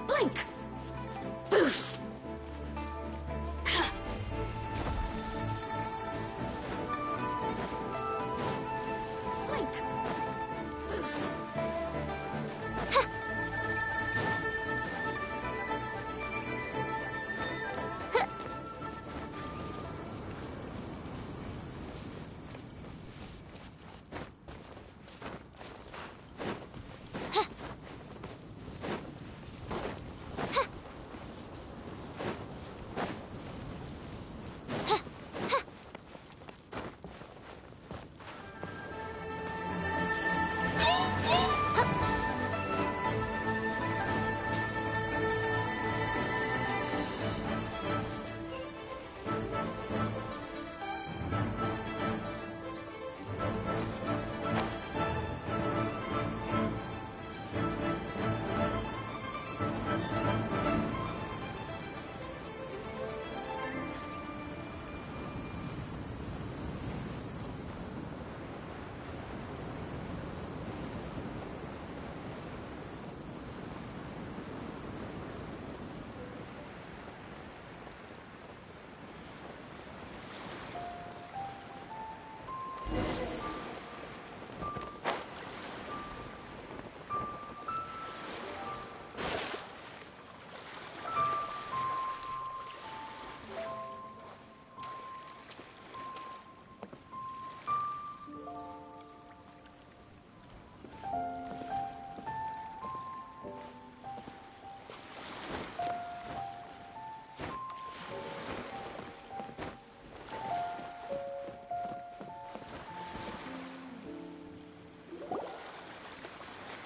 Blink! Boof! Blink! Boof!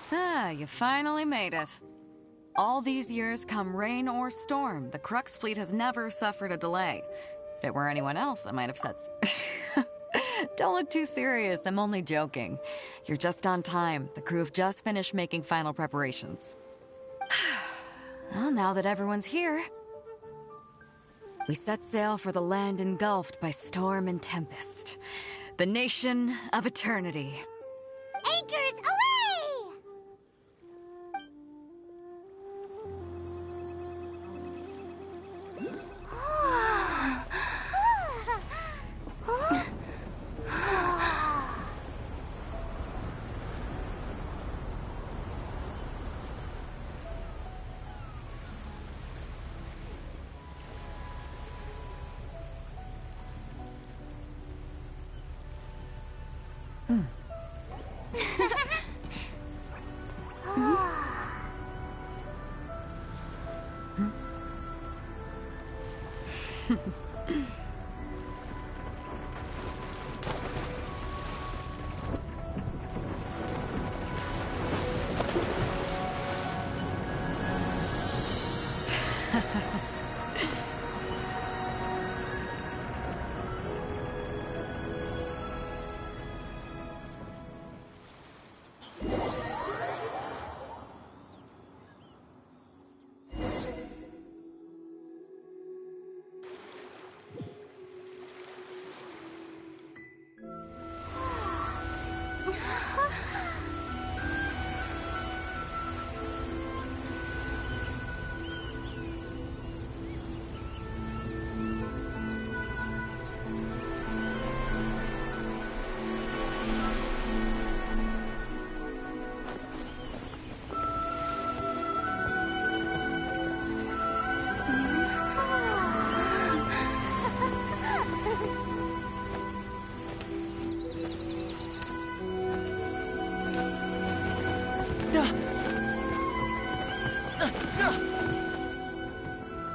Ah, you finally made it. All these years, come rain or storm, the Crux fleet has never suffered a delay. If it were anyone else, I might have said Don't look too serious, I'm only joking. You're just on time. The crew have just finished making final preparations. Well, now that everyone's here, we set sail for the land engulfed by storm and tempest. The nation of eternity. Anchors away!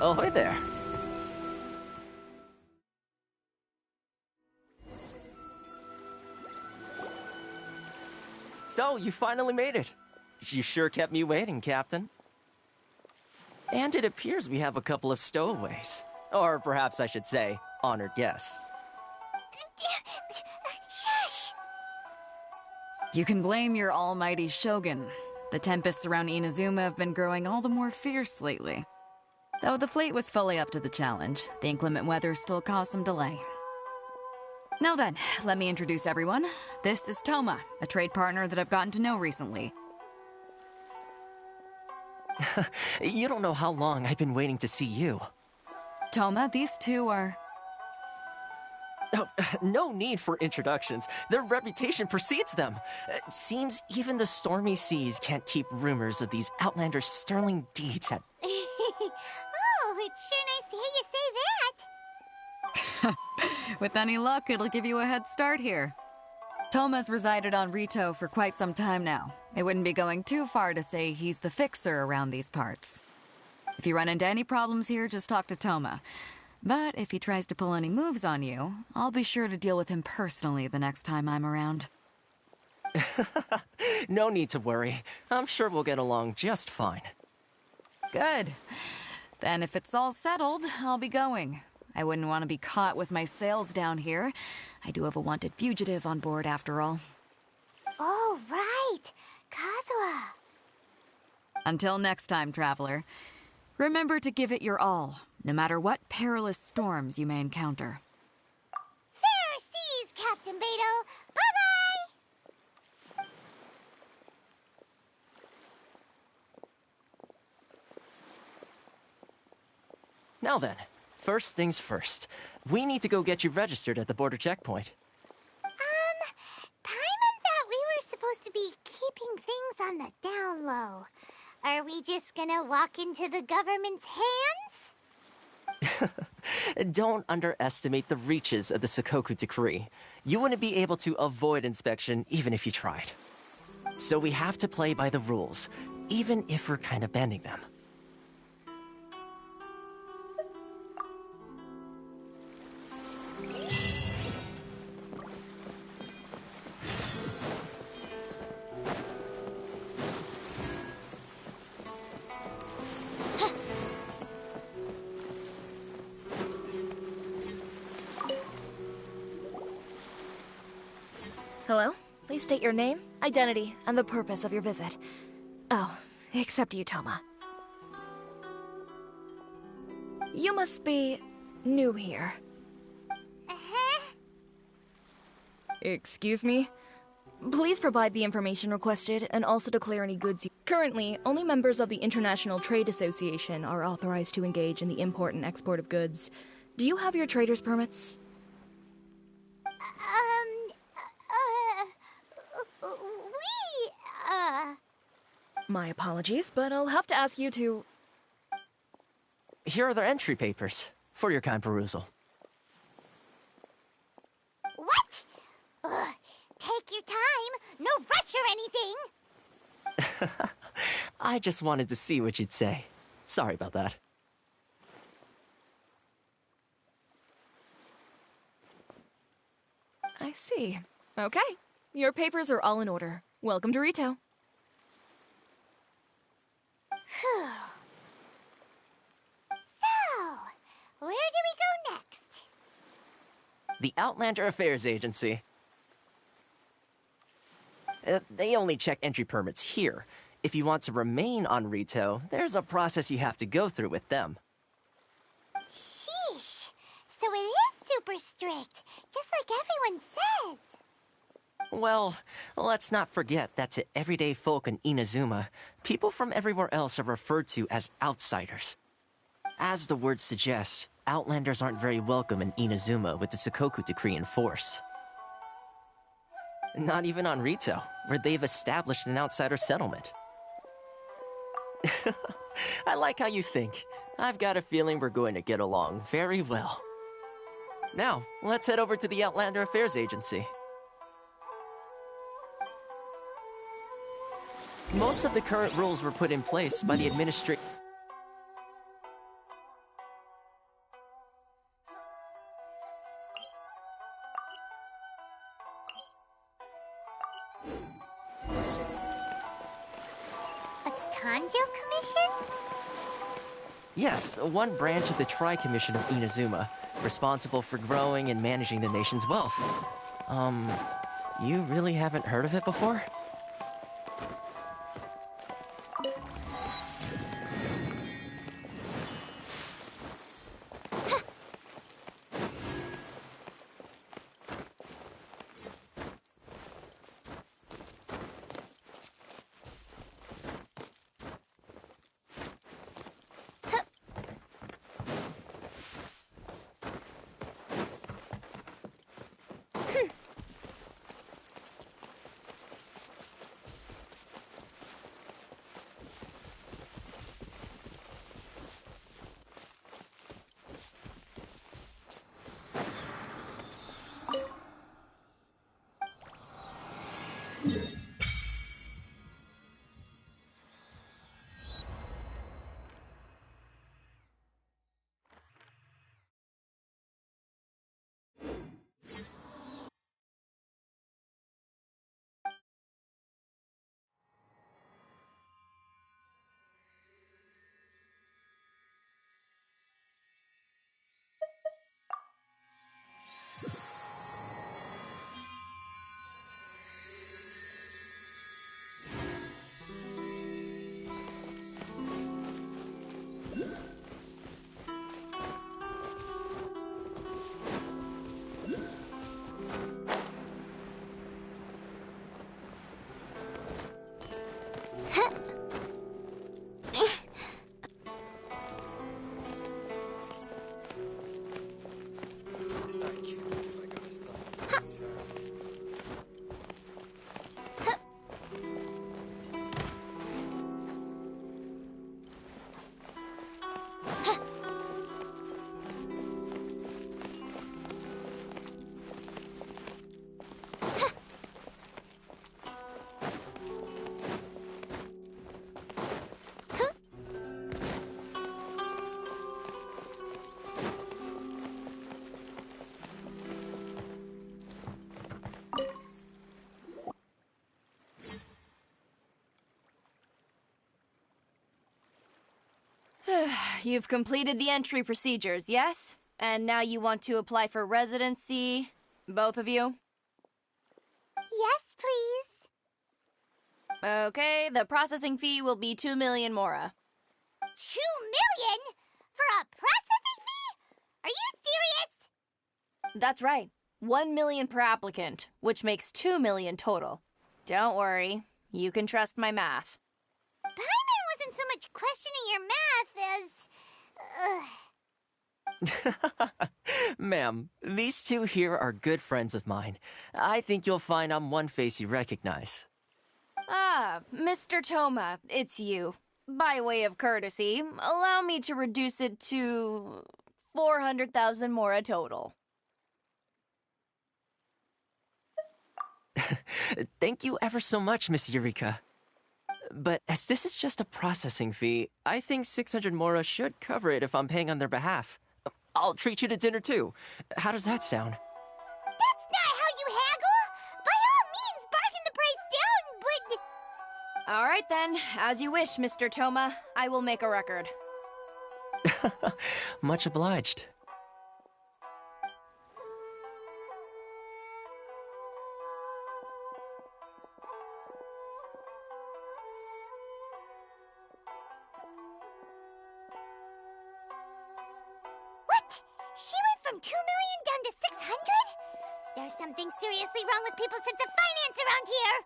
Ahoy there. So, you finally made it. You sure kept me waiting, Captain. And it appears we have a couple of stowaways. Or perhaps I should say, honored guests. Shush! You can blame your almighty shogun. The tempests around Inazuma have been growing all the more fierce lately. Though the fleet was fully up to the challenge, the inclement weather still caused some delay. Now then, let me introduce everyone. This is Toma, a trade partner that I've gotten to know recently. You don't know how long I've been waiting to see you. Toma, these two are... Oh, no need for introductions. Their reputation precedes them. Seems even the stormy seas can't keep rumors of these outlanders' sterling deeds at... Oh, it's sure nice to hear you say that. With any luck, it'll give you a head start here. Toma's resided on Rito for quite some time now. It wouldn't be going too far to say he's the fixer around these parts. If you run into any problems here, just talk to Toma. But if he tries to pull any moves on you, I'll be sure to deal with him personally the next time I'm around. No need to worry. I'm sure we'll get along just fine. Good. Then if it's all settled, I'll be going. I wouldn't want to be caught with my sails down here. I do have a wanted fugitive on board after all. Oh, right. Kazuha. Until next time, traveler. Remember to give it your all, no matter what perilous storms you may encounter. Fair seas, Captain Beto. Bye-bye! Now then, first things first. We need to go get you registered at the border checkpoint. Paimon thought we were supposed to be keeping things on the down low. Are we just gonna walk into the government's hands? Don't underestimate the reaches of the Sakoku Decree. You wouldn't be able to avoid inspection even if you tried. So we have to play by the rules, even if we're kind of bending them. Hello? Please state your name, identity, and the purpose of your visit. Oh, except you, Toma. You must be new here. Excuse me? Please provide the information requested and also declare any goods. Currently, only members of the International Trade Association are authorized to engage in the import and export of goods. Do you have your trader's permits? My apologies, but I'll have to ask you to... Here are their entry papers, for your kind perusal. What? Take your time. No rush or anything. I just wanted to see what you'd say. Sorry about that. I see. Okay. Your papers are all in order. Welcome to Rito. Phew. So, where do we go next? The Outlander Affairs Agency. They only check entry permits here. If you want to remain on Rito, there's a process you have to go through with them. Sheesh. So it is super strict, just like everyone says. Well, let's not forget that to everyday folk in Inazuma, people from everywhere else are referred to as outsiders. As the word suggests, outlanders aren't very welcome in Inazuma with the Sakoku Decree in force. Not even on Rito, where they've established an outsider settlement. I like how you think. I've got a feeling we're going to get along very well. Now, let's head over to the Outlander Affairs Agency. Most of the current rules were put in place by the administration. A Kanjo Commission? Yes, one branch of the Tri-Commission of Inazuma, responsible for growing and managing the nation's wealth. You really haven't heard of it before? You've completed the entry procedures, yes? And now you want to apply for residency? Both of you? Yes, please. Okay, the processing fee will be 2 million mora. 2 million? For a processing fee? Are you serious? That's right. 1 million per applicant, which makes 2 million total. Don't worry, you can trust my math. Paimon wasn't so much questioning your math as... Ma'am, these two here are good friends of mine. I think you'll find I'm one face you recognize. Ah, Mr. Toma, it's you. By way of courtesy, allow me to reduce it to 400,000 mora total. Thank you ever so much, Miss Eureka. But as this is just a processing fee, I think 600 mora should cover it if I'm paying on their behalf. I'll treat you to dinner too. How does that sound? That's not how you haggle! By all means, bargain the price down, but... All right then, as you wish, Mr. Toma. I will make a record. Much obliged. She went from 2 million down to 600? There's something seriously wrong with people's sense of finance around here!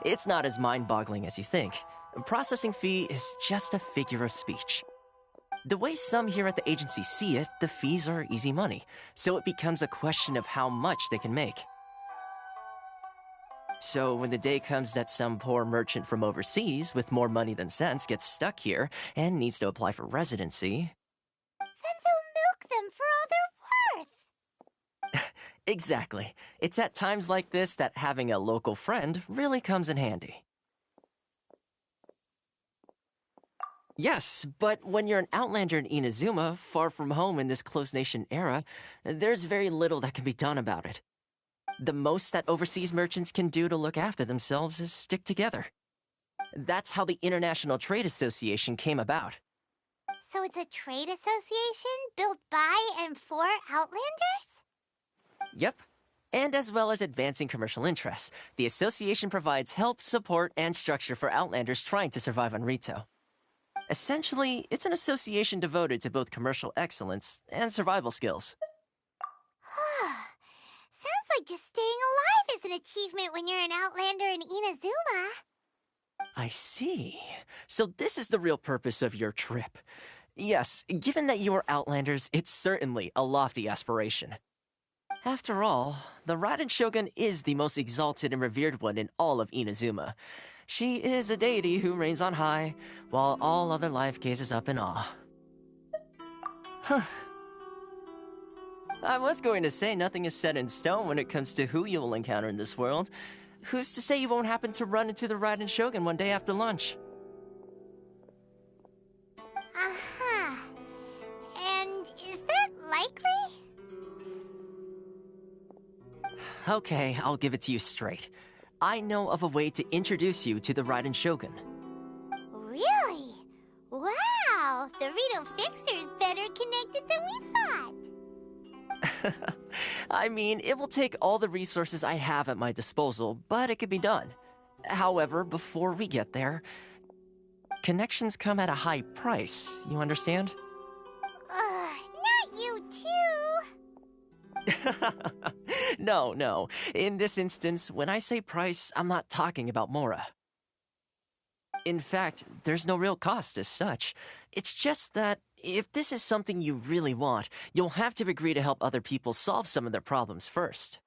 It's not as mind-boggling as you think. Processing fee is just a figure of speech. The way some here at the agency see it, the fees are easy money, so it becomes a question of how much they can make. So when the day comes that some poor merchant from overseas with more money than sense gets stuck here and needs to apply for residency... Then they'll milk them for all they're worth! Exactly. It's at times like this that having a local friend really comes in handy. Yes, but when you're an outlander in Inazuma, far from home in this closed nation era, there's very little that can be done about it. The most that overseas merchants can do to look after themselves is stick together. That's how the International Trade Association came about. So it's a trade association built by and for Outlanders? Yep. And as well as advancing commercial interests, the association provides help, support, and structure for Outlanders trying to survive on Rito. Essentially, it's an association devoted to both commercial excellence and survival skills. Sounds like just staying alive is an achievement when you're an Outlander in Inazuma. I see. So this is the real purpose of your trip. Yes, given that you are Outlanders, it's certainly a lofty aspiration. After all, the Raiden Shogun is the most exalted and revered one in all of Inazuma. She is a deity who reigns on high, while all other life gazes up in awe. Huh. I was going to say nothing is set in stone when it comes to who you will encounter in this world. Who's to say you won't happen to run into the Raiden Shogun one day after lunch? Uh-huh. And is that likely? Okay, I'll give it to you straight. I know of a way to introduce you to the Raiden Shogun. Really? Wow! The Rito Fixer is better connected than we thought. I mean, it will take all the resources I have at my disposal, but it can be done. However, before we get there, connections come at a high price, you understand? Not you too! No. In this instance, when I say price, I'm not talking about Mora. In fact, there's no real cost as such. It's just that if this is something you really want, you'll have to agree to help other people solve some of their problems first.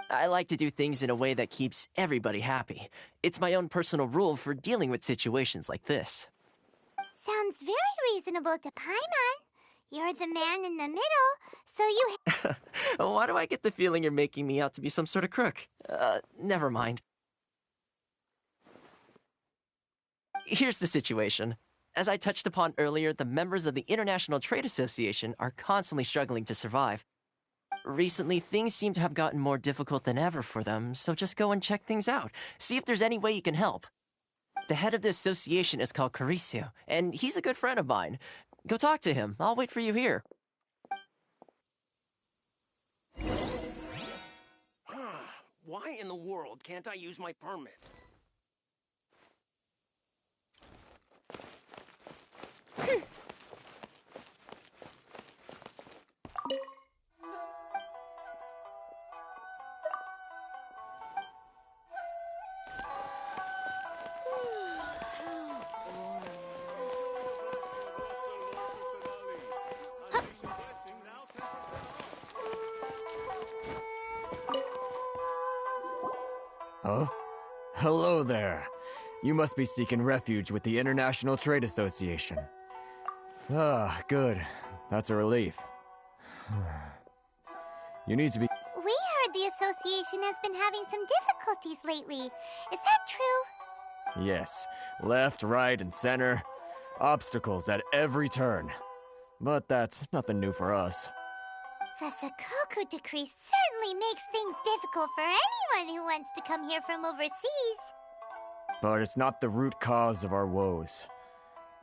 I like to do things in a way that keeps everybody happy. It's my own personal rule for dealing with situations like this. Sounds very reasonable to Paimon. You're the man in the middle, so you... Why do I get the feeling you're making me out to be some sort of crook? Never mind. Here's the situation. As I touched upon earlier, the members of the International Trade Association are constantly struggling to survive. Recently, things seem to have gotten more difficult than ever for them, so just go and check things out. See if there's any way you can help. The head of the association is called Carisio, and he's a good friend of mine. Go talk to him. I'll wait for you here. Why in the world can't I use my permit? Huh? Hello there. You must be seeking refuge with the International Trade Association. Ah, good. That's a relief. You need to be... We heard the association has been having some difficulties lately. Is that true? Yes. Left, right, and center. Obstacles at every turn. But that's nothing new for us. The Sakoku decree certainly makes things difficult for anyone who wants to come here from overseas. But it's not the root cause of our woes.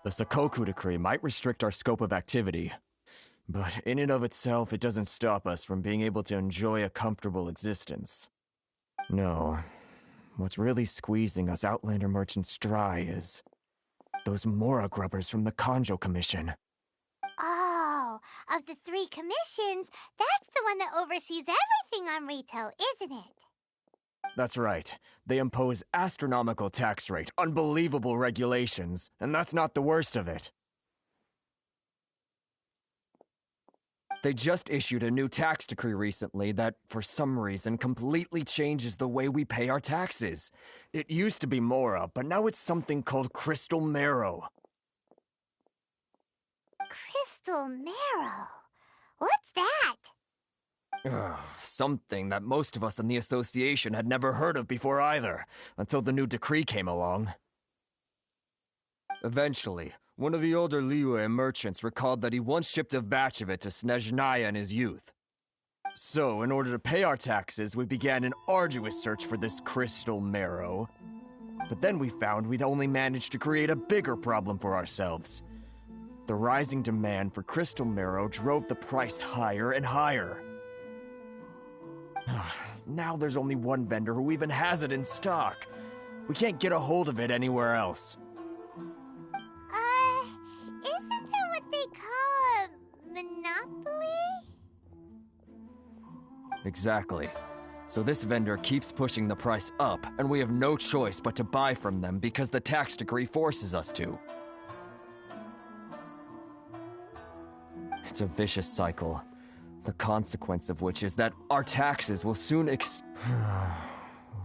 The Sakoku decree might restrict our scope of activity, but in and of itself, it doesn't stop us from being able to enjoy a comfortable existence. No, what's really squeezing us Outlander merchants dry is those Mora grubbers from the Kanjo Commission. Oh, of the three commissions, that's the one that oversees everything on Rito, isn't it? That's right. They impose astronomical tax rate, unbelievable regulations, and that's not the worst of it. They just issued a new tax decree recently that, for some reason, completely changes the way we pay our taxes. It used to be Mora, but now it's something called Crystal Marrow. Crystal Marrow? What's that? Something that most of us in the association had never heard of before either, until the new decree came along. Eventually, one of the older Liyue merchants recalled that he once shipped a batch of it to Snezhnaya in his youth. So, in order to pay our taxes, we began an arduous search for this crystal marrow. But then we found we'd only managed to create a bigger problem for ourselves. The rising demand for crystal marrow drove the price higher and higher. Now there's only one vendor who even has it in stock. We can't get a hold of it anywhere else. Isn't that what they call a monopoly? Exactly. So this vendor keeps pushing the price up, and we have no choice but to buy from them because the tax decree forces us to. It's a vicious cycle, the consequence of which is that our taxes will soon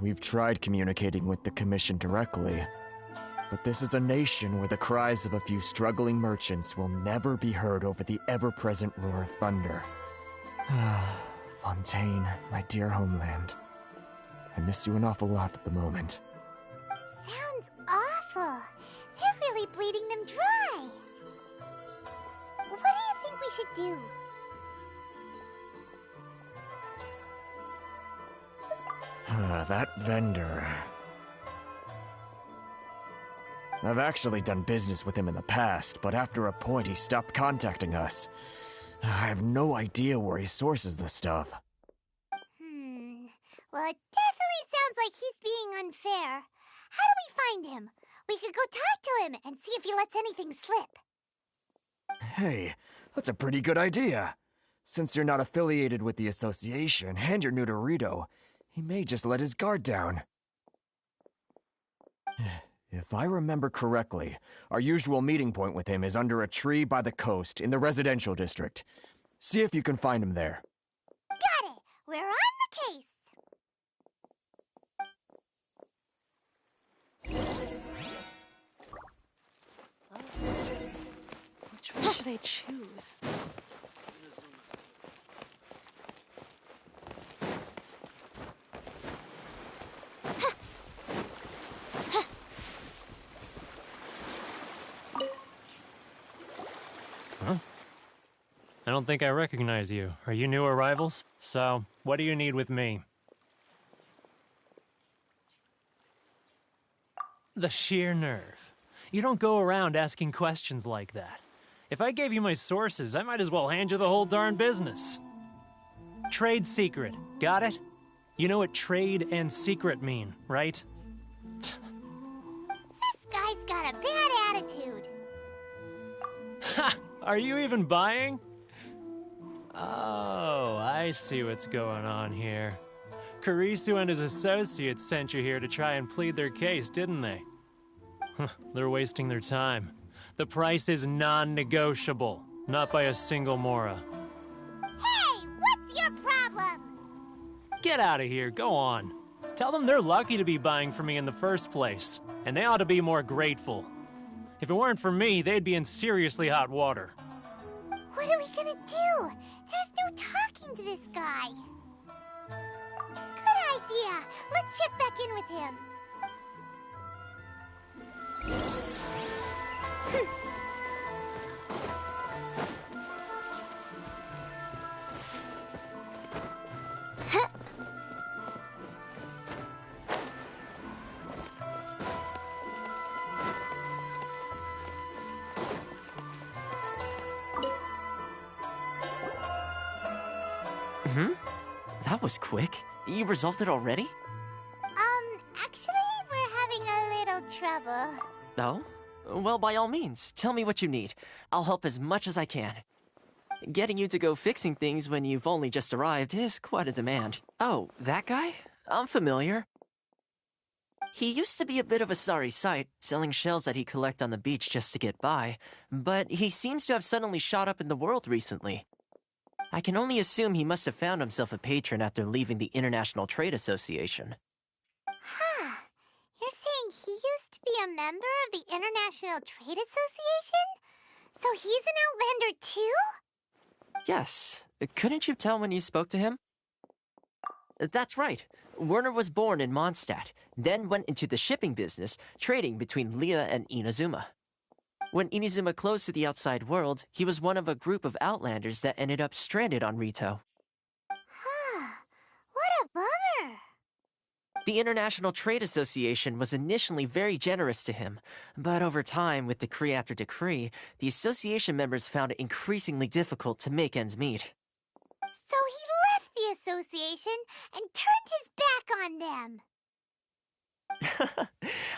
We've tried communicating with the Commission directly, but this is a nation where the cries of a few struggling merchants will never be heard over the ever-present roar of thunder. Fontaine, my dear homeland. I miss you an awful lot at the moment. Sounds awful. They're really bleeding them dry. What do you think we should do? That vendor. I've actually done business with him in the past, but after a point he stopped contacting us. I have no idea where he sources the stuff. Well, it definitely sounds like he's being unfair. How do we find him? We could go talk to him and see if he lets anything slip. Hey, that's a pretty good idea. Since you're not affiliated with the association and you're new to Rito, he may just let his guard down. If I remember correctly, our usual meeting point with him is under a tree by the coast in the residential district. See if you can find him there. Got it! We're on the case! Which one should I choose? Huh? I don't think I recognize you. Are you new arrivals? So, what do you need with me? The sheer nerve. You don't go around asking questions like that. If I gave you my sources, I might as well hand you the whole darn business. Trade secret. Got it? You know what trade and secret mean, right? This guy's got a bad attitude. Ha! Are you even buying? Oh, I see what's going on here. Kurisu and his associates sent you here to try and plead their case, didn't they? They're wasting their time. The price is non-negotiable, not by a single mora. Hey, what's your problem? Get out of here, go on. Tell them they're lucky to be buying from me in the first place, and they ought to be more grateful. If it weren't for me, they'd be in seriously hot water. What are we gonna do? There's no talking to this guy. Good idea. Let's check back in with him. That was quick. You resolved it already? Actually, we're having a little trouble. Oh? Well, by all means, tell me what you need. I'll help as much as I can. Getting you to go fixing things when you've only just arrived is quite a demand. Oh, that guy? I'm familiar. He used to be a bit of a sorry sight, selling shells that he'd collect on the beach just to get by, but he seems to have suddenly shot up in the world recently. I can only assume he must have found himself a patron after leaving the International Trade Association. Huh. You're saying he used to be a member of the International Trade Association? So he's an Outlander too? Yes. Couldn't you tell when you spoke to him? That's right. Werner was born in Mondstadt, then went into the shipping business, trading between Leah and Inazuma. When Inazuma closed to the outside world, he was one of a group of outlanders that ended up stranded on Rito. What a bummer. The International Trade Association was initially very generous to him, but over time, with decree after decree, the association members found it increasingly difficult to make ends meet. So he left the association and turned his back on them.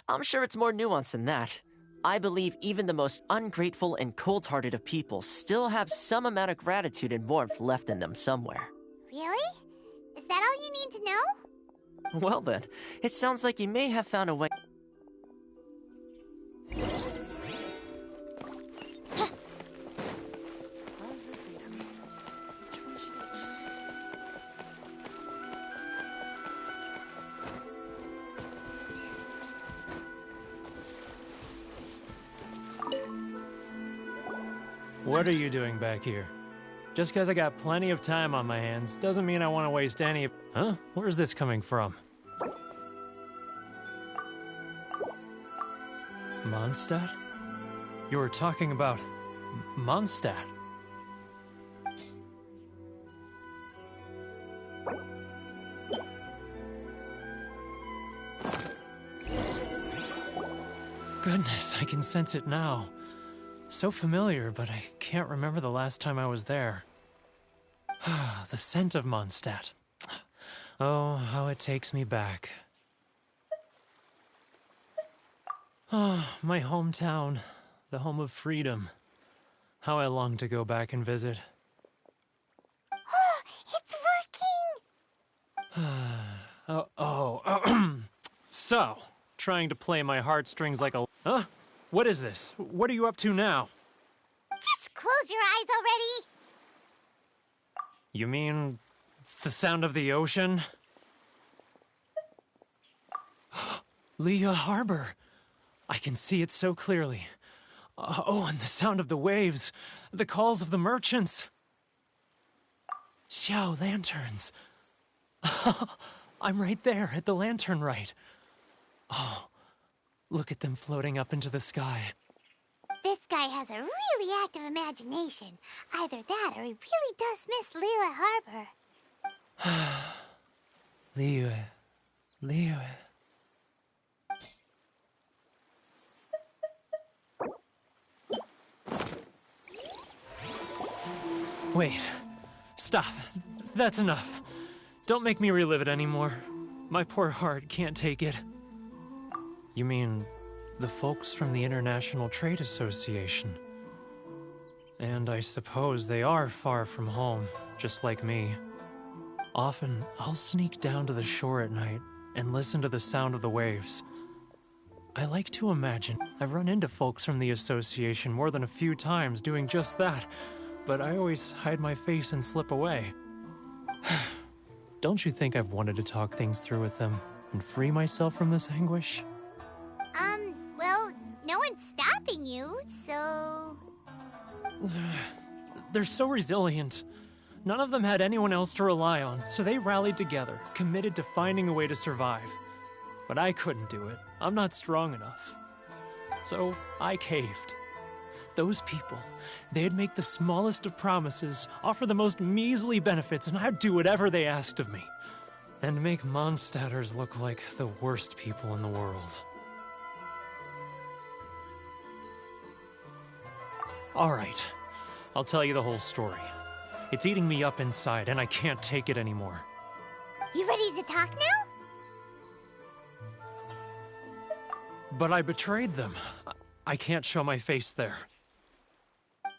I'm sure it's more nuanced than that. I believe even the most ungrateful and cold-hearted of people still have some amount of gratitude and warmth left in them somewhere. Really? Is that all you need to know? Well then, it sounds like you may have found a way. What are you doing back here? Just because I got plenty of time on my hands doesn't mean I want to waste any of... Huh? Where's this coming from? Mondstadt? You were talking about... Mondstadt? Goodness, I can sense it now. So familiar, but I can't remember the last time I was there. The scent of Mondstadt. Oh, how it takes me back. Oh, my hometown, the home of freedom. How I long to go back and visit. Oh, it's working! So, trying to play my heartstrings like a... Huh? What is this? What are you up to now? Just close your eyes already! You mean... the sound of the ocean? Leah Harbor! I can see it so clearly. Oh, and the sound of the waves. The calls of the merchants. Xiao lanterns. I'm right there at the lantern right. Oh, look at them floating up into the sky. This guy has a really active imagination. Either that or he really does miss Liyue Harbor. Liyue. Wait. Stop. That's enough. Don't make me relive it anymore. My poor heart can't take it. You mean the folks from the International Trade Association? And I suppose they are far from home, just like me. Often, I'll sneak down to the shore at night and listen to the sound of the waves. I like to imagine I've run into folks from the association more than a few times doing just that, but I always hide my face and slip away. Don't you think I've wanted to talk things through with them and free myself from this anguish? Well, no one's stopping you, so... They're so resilient. None of them had anyone else to rely on, so they rallied together, committed to finding a way to survive. But I couldn't do it. I'm not strong enough. So I caved. Those people, they'd make the smallest of promises, offer the most measly benefits, and I'd do whatever they asked of me. And make Mondstadters look like the worst people in the world. Alright, I'll tell you the whole story. It's eating me up inside, and I can't take it anymore. You ready to talk now? But I betrayed them. I can't show my face there.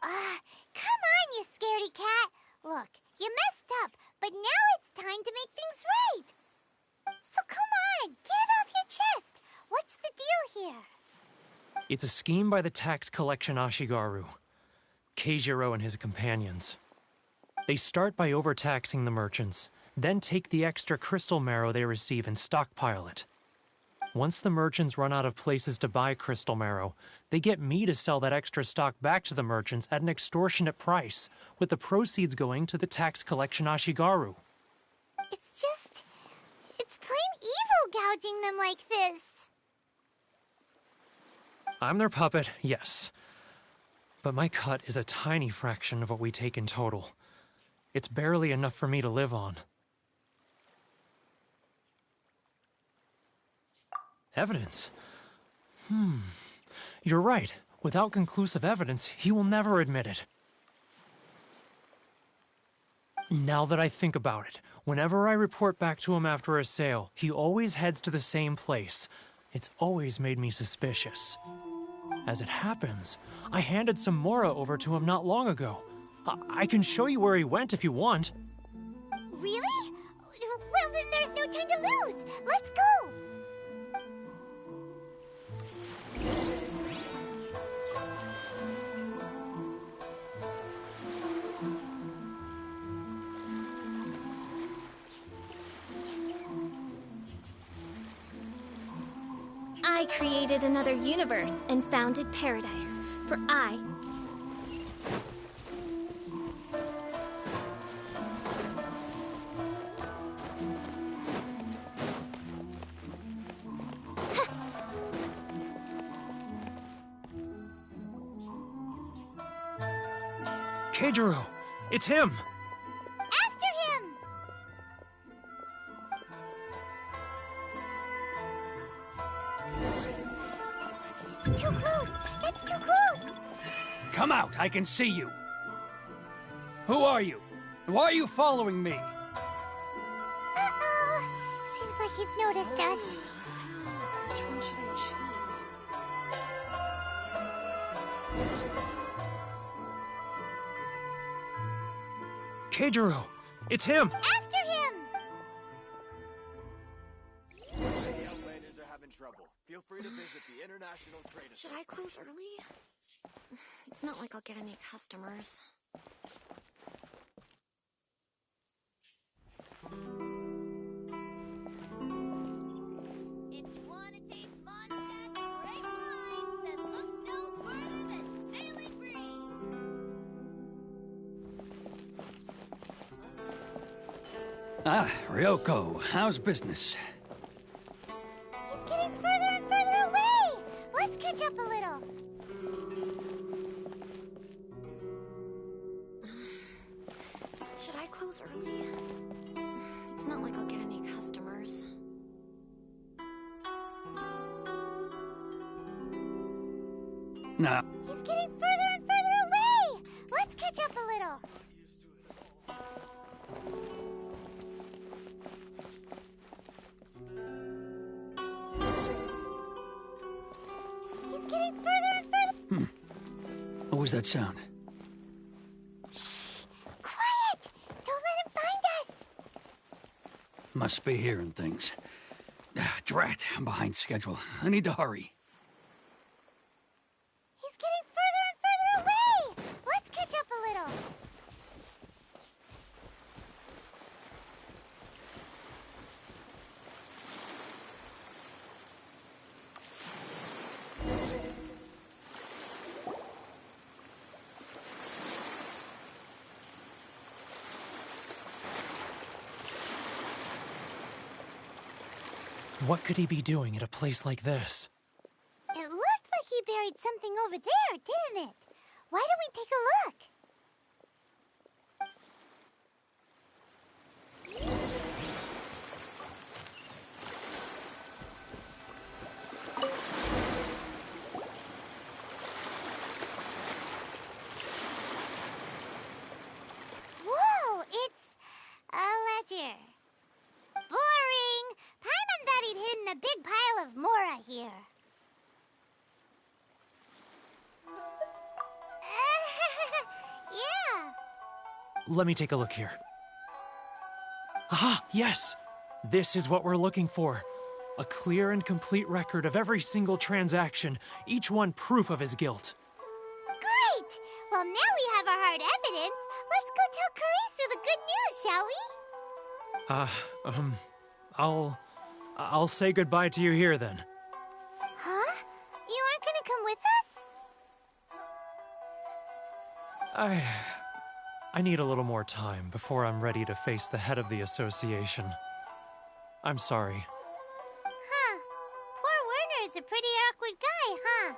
Come on, you scaredy cat. Look, you messed up, but now it's time to make things right. So come on, get it off your chest. What's the deal here? It's a scheme by the tax collection Ashigaru, Keijiro and his companions. They start by overtaxing the merchants, then take the extra crystal marrow they receive and stockpile it. Once the merchants run out of places to buy crystal marrow, they get me to sell that extra stock back to the merchants at an extortionate price, with the proceeds going to the tax collection Ashigaru. It's just... gouging them like this? I'm their puppet, yes. But my cut is a tiny fraction of what we take in total. It's barely enough for me to live on. Evidence? You're right. Without conclusive evidence, he will never admit it. Now that I think about it, whenever I report back to him after a sale, he always heads to the same place. It's always made me suspicious. As it happens, I handed some Mora over to him not long ago. I can show you where he went if you want. Really? Well, then there's no time to lose. Let's go. I created another universe and founded paradise, for I... Keijiro! It's him! After him! Too close! It's too close! Come out, I can see you. Who are you? Why are you following me? Uh-oh. Seems like he's noticed us. Keijiro! It's him! After him! The Outlanders are having trouble. Feel free to visit the International Trade Should I close early? It's not like I'll get any customers. If you want to taste Mondstadt's great wines, then look no further than Sailing Breeze. Ah, Ryoko, how's business? He's getting further and further away! Let's catch up a little. Should I close early? It's not like I'll get any customers. Nah. He's getting further and further away! Let's catch up a little. He's getting further and further. What was that sound? Shh! Quiet! Don't let him find us! Must be hearing things. Ah, drat, I'm behind schedule. I need to hurry. He's getting further and further away! Let's catch up a little. What could he be doing at a place like this? It looked like he buried something over there, didn't it? Why don't we take a look? Whoa, it's a ledger. Boring! Paimon thought he'd hidden a big pile of Mora here. Yeah. Let me take a look here. Aha, yes! This is what we're looking for. A clear and complete record of every single transaction, each one proof of his guilt. Great! Well, now we have our hard evidence. Let's go tell Karisu the good news, shall we? I'll say goodbye to you here then. Huh? You aren't gonna come with us? I need a little more time before I'm ready to face the head of the association. I'm sorry. owner is a pretty awkward guy, huh?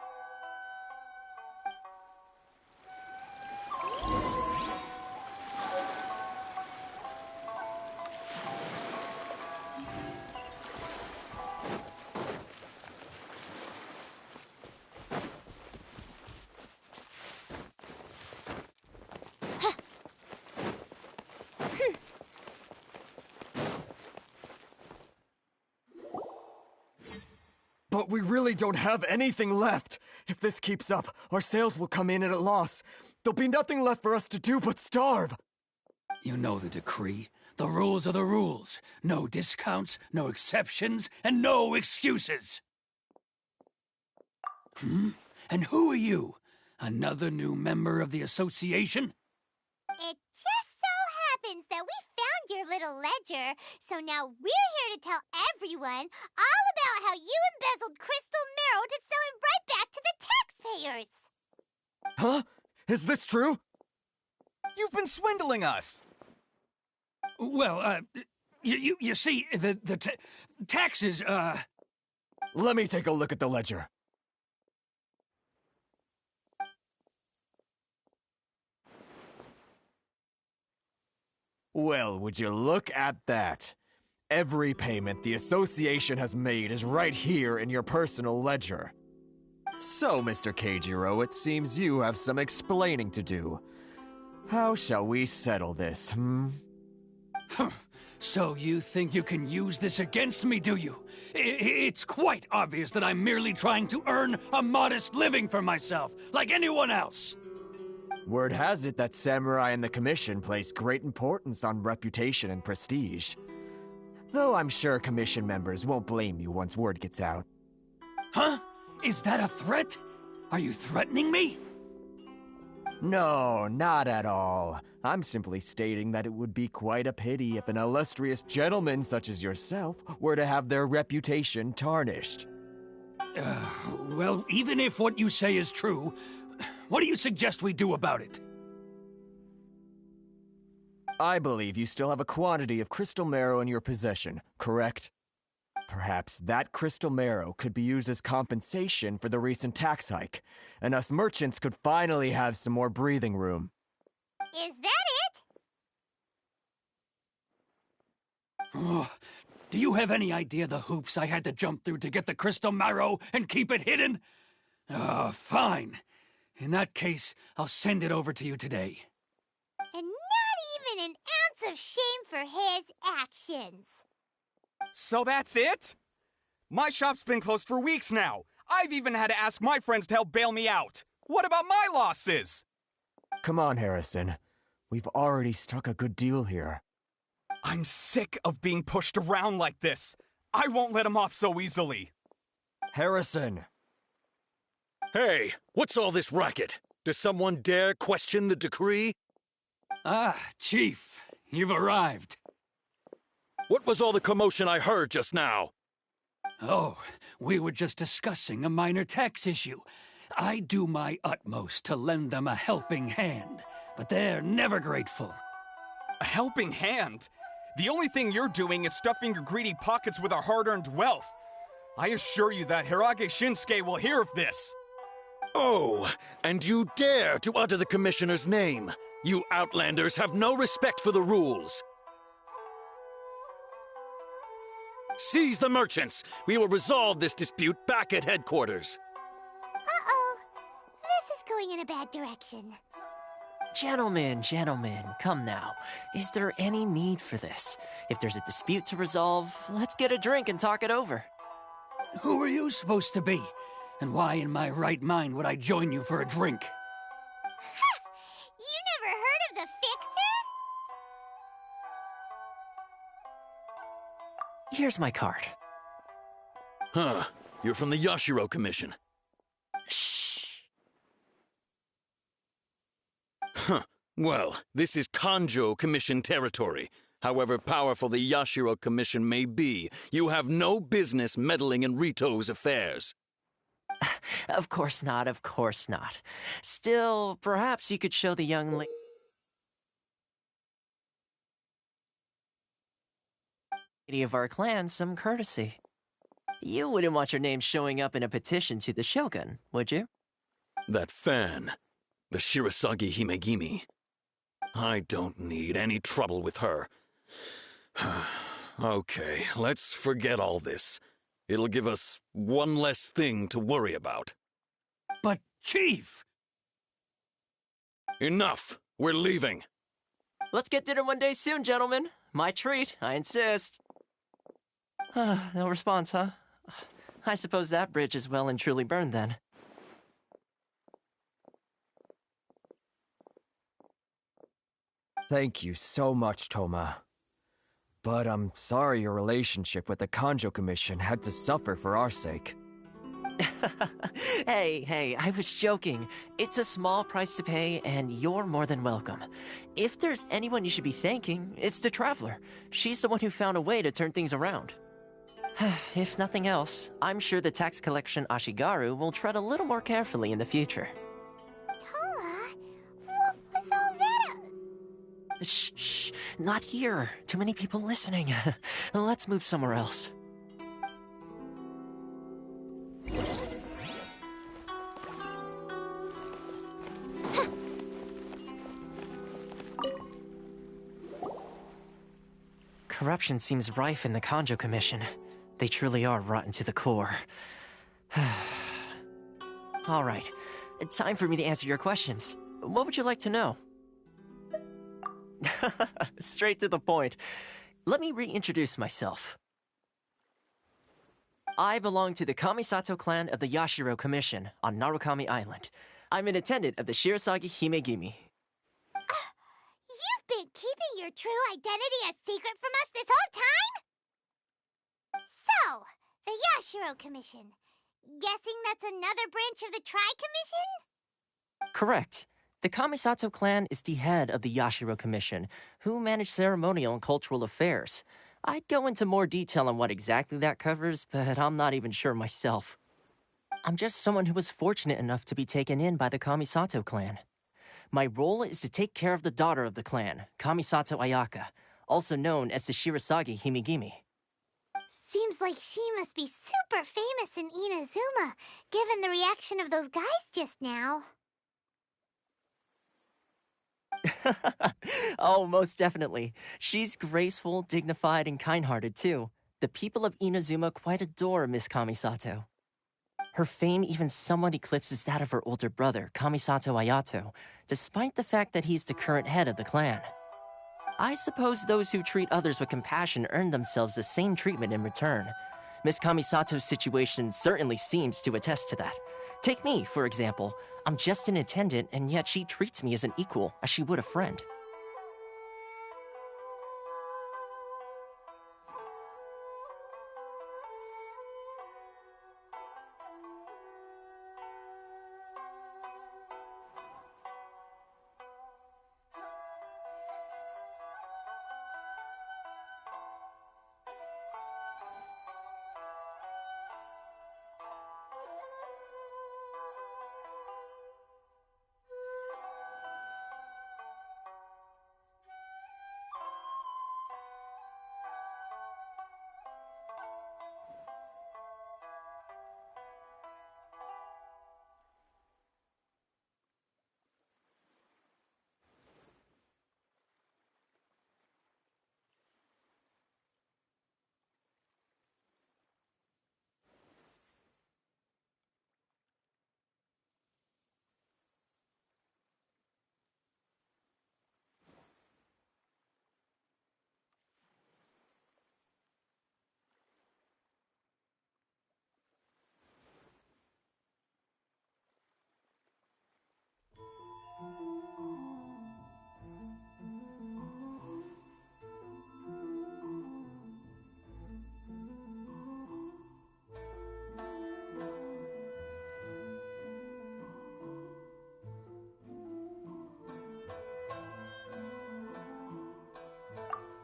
But we really don't have anything left. If this keeps up, our sales will come in at a loss. There'll be nothing left for us to do but starve. You know the decree. The rules are the rules. No discounts, no exceptions, and no excuses. And who are you? Another new member of the association? It just so happens that we found your little ledger, so now we're here to tell everyone all about how you embezzled crystal marrow to sell it right back to the taxpayers. Huh? Is this true? You've been swindling us! Well, you see, the taxes, Let me take a look at the ledger. Well, would you look at that? Every payment the association has made is right here in your personal ledger. So, Mr. Keijiro, it seems you have some explaining to do. How shall we settle this, So you think you can use this against me, do you? It's quite obvious that I'm merely trying to earn a modest living for myself, like anyone else. Word has it that Samurai and the Commission place great importance on reputation and prestige. Though I'm sure Commission members won't blame you once word gets out. Huh? Is that a threat? Are you threatening me? No, not at all. I'm simply stating that it would be quite a pity if an illustrious gentleman such as yourself were to have their reputation tarnished. Well, even if what you say is true, what do you suggest we do about it? I believe you still have a quantity of crystal marrow in your possession, correct? Perhaps that crystal marrow could be used as compensation for the recent tax hike, and us merchants could finally have some more breathing room. Is that it? Oh, do you have any idea the hoops I had to jump through to get the crystal marrow and keep it hidden? Fine. In that case, I'll send it over to you today. And not even an ounce of shame for his actions. So that's it? My shop's been closed for weeks now. I've even had to ask my friends to help bail me out. What about my losses? Come on, Harrison. We've already struck a good deal here. I'm sick of being pushed around like this. I won't let him off so easily. Harrison! Hey, what's all this racket? Does someone dare question the decree? Ah, Chief, you've arrived. What was all the commotion I heard just now? Oh, we were just discussing a minor tax issue. I do my utmost to lend them a helping hand, but they're never grateful. A helping hand? The only thing you're doing is stuffing your greedy pockets with our hard-earned wealth. I assure you that Hirage Shinsuke will hear of this. Oh, and you dare to utter the Commissioner's name. You Outlanders have no respect for the rules. Seize the merchants. We will resolve this dispute back at headquarters. Uh-oh. This is going in a bad direction. Gentlemen, come now. Is there any need for this? If there's a dispute to resolve, let's get a drink and talk it over. Who are you supposed to be? And why in my right mind would I join you for a drink? Ha! You never heard of the Fixer? Here's my card. Huh. You're from the Yashiro Commission. Shh. Huh. Well, this is Kanjo Commission territory. However powerful the Yashiro Commission may be, you have no business meddling in Rito's affairs. Of course not. Still, perhaps you could show the young lady of our clan some courtesy. You wouldn't want your name showing up in a petition to the Shogun, would you? That fan, the Shirasagi Himegimi. I don't need any trouble with her. Okay, let's forget all this. It'll give us one less thing to worry about. But, Chief! Enough! We're leaving! Let's get dinner one day soon, gentlemen. My treat, I insist. No response, huh? I suppose that bridge is well and truly burned then. Thank you so much, Toma. But I'm sorry your relationship with the Kanjo Commission had to suffer for our sake. Hey, I was joking. It's a small price to pay, and you're more than welcome. If there's anyone you should be thanking, it's the Traveler. She's the one who found a way to turn things around. If nothing else, I'm sure the tax collection Ashigaru will tread a little more carefully in the future. Toma, what was all that? Shh, not here. Too many people listening. Let's move somewhere else. Corruption seems rife in the Kanjo Commission. They truly are rotten to the core. All right, time for me to answer your questions. What would you like to know? Straight to the point. Let me reintroduce myself. I belong to the Kamisato clan of the Yashiro Commission on Narukami Island. I'm an attendant of the Shirasagi Himegimi. You've been keeping your true identity a secret from us this whole time? So, the Yashiro Commission. Guessing that's another branch of the Tri-Commission? Correct. The Kamisato clan is the head of the Yashiro Commission, who manage ceremonial and cultural affairs. I'd go into more detail on what exactly that covers, but I'm not even sure myself. I'm just someone who was fortunate enough to be taken in by the Kamisato clan. My role is to take care of the daughter of the clan, Kamisato Ayaka, also known as the Shirasagi Himegimi. Seems like she must be super famous in Inazuma, given the reaction of those guys just now. Oh, most definitely. She's graceful, dignified, and kind-hearted, too. The people of Inazuma quite adore Miss Kamisato. Her fame even somewhat eclipses that of her older brother, Kamisato Ayato, despite the fact that he's the current head of the clan. I suppose those who treat others with compassion earn themselves the same treatment in return. Miss Kamisato's situation certainly seems to attest to that. Take me, for example. I'm just an attendant, and yet she treats me as an equal, as she would a friend.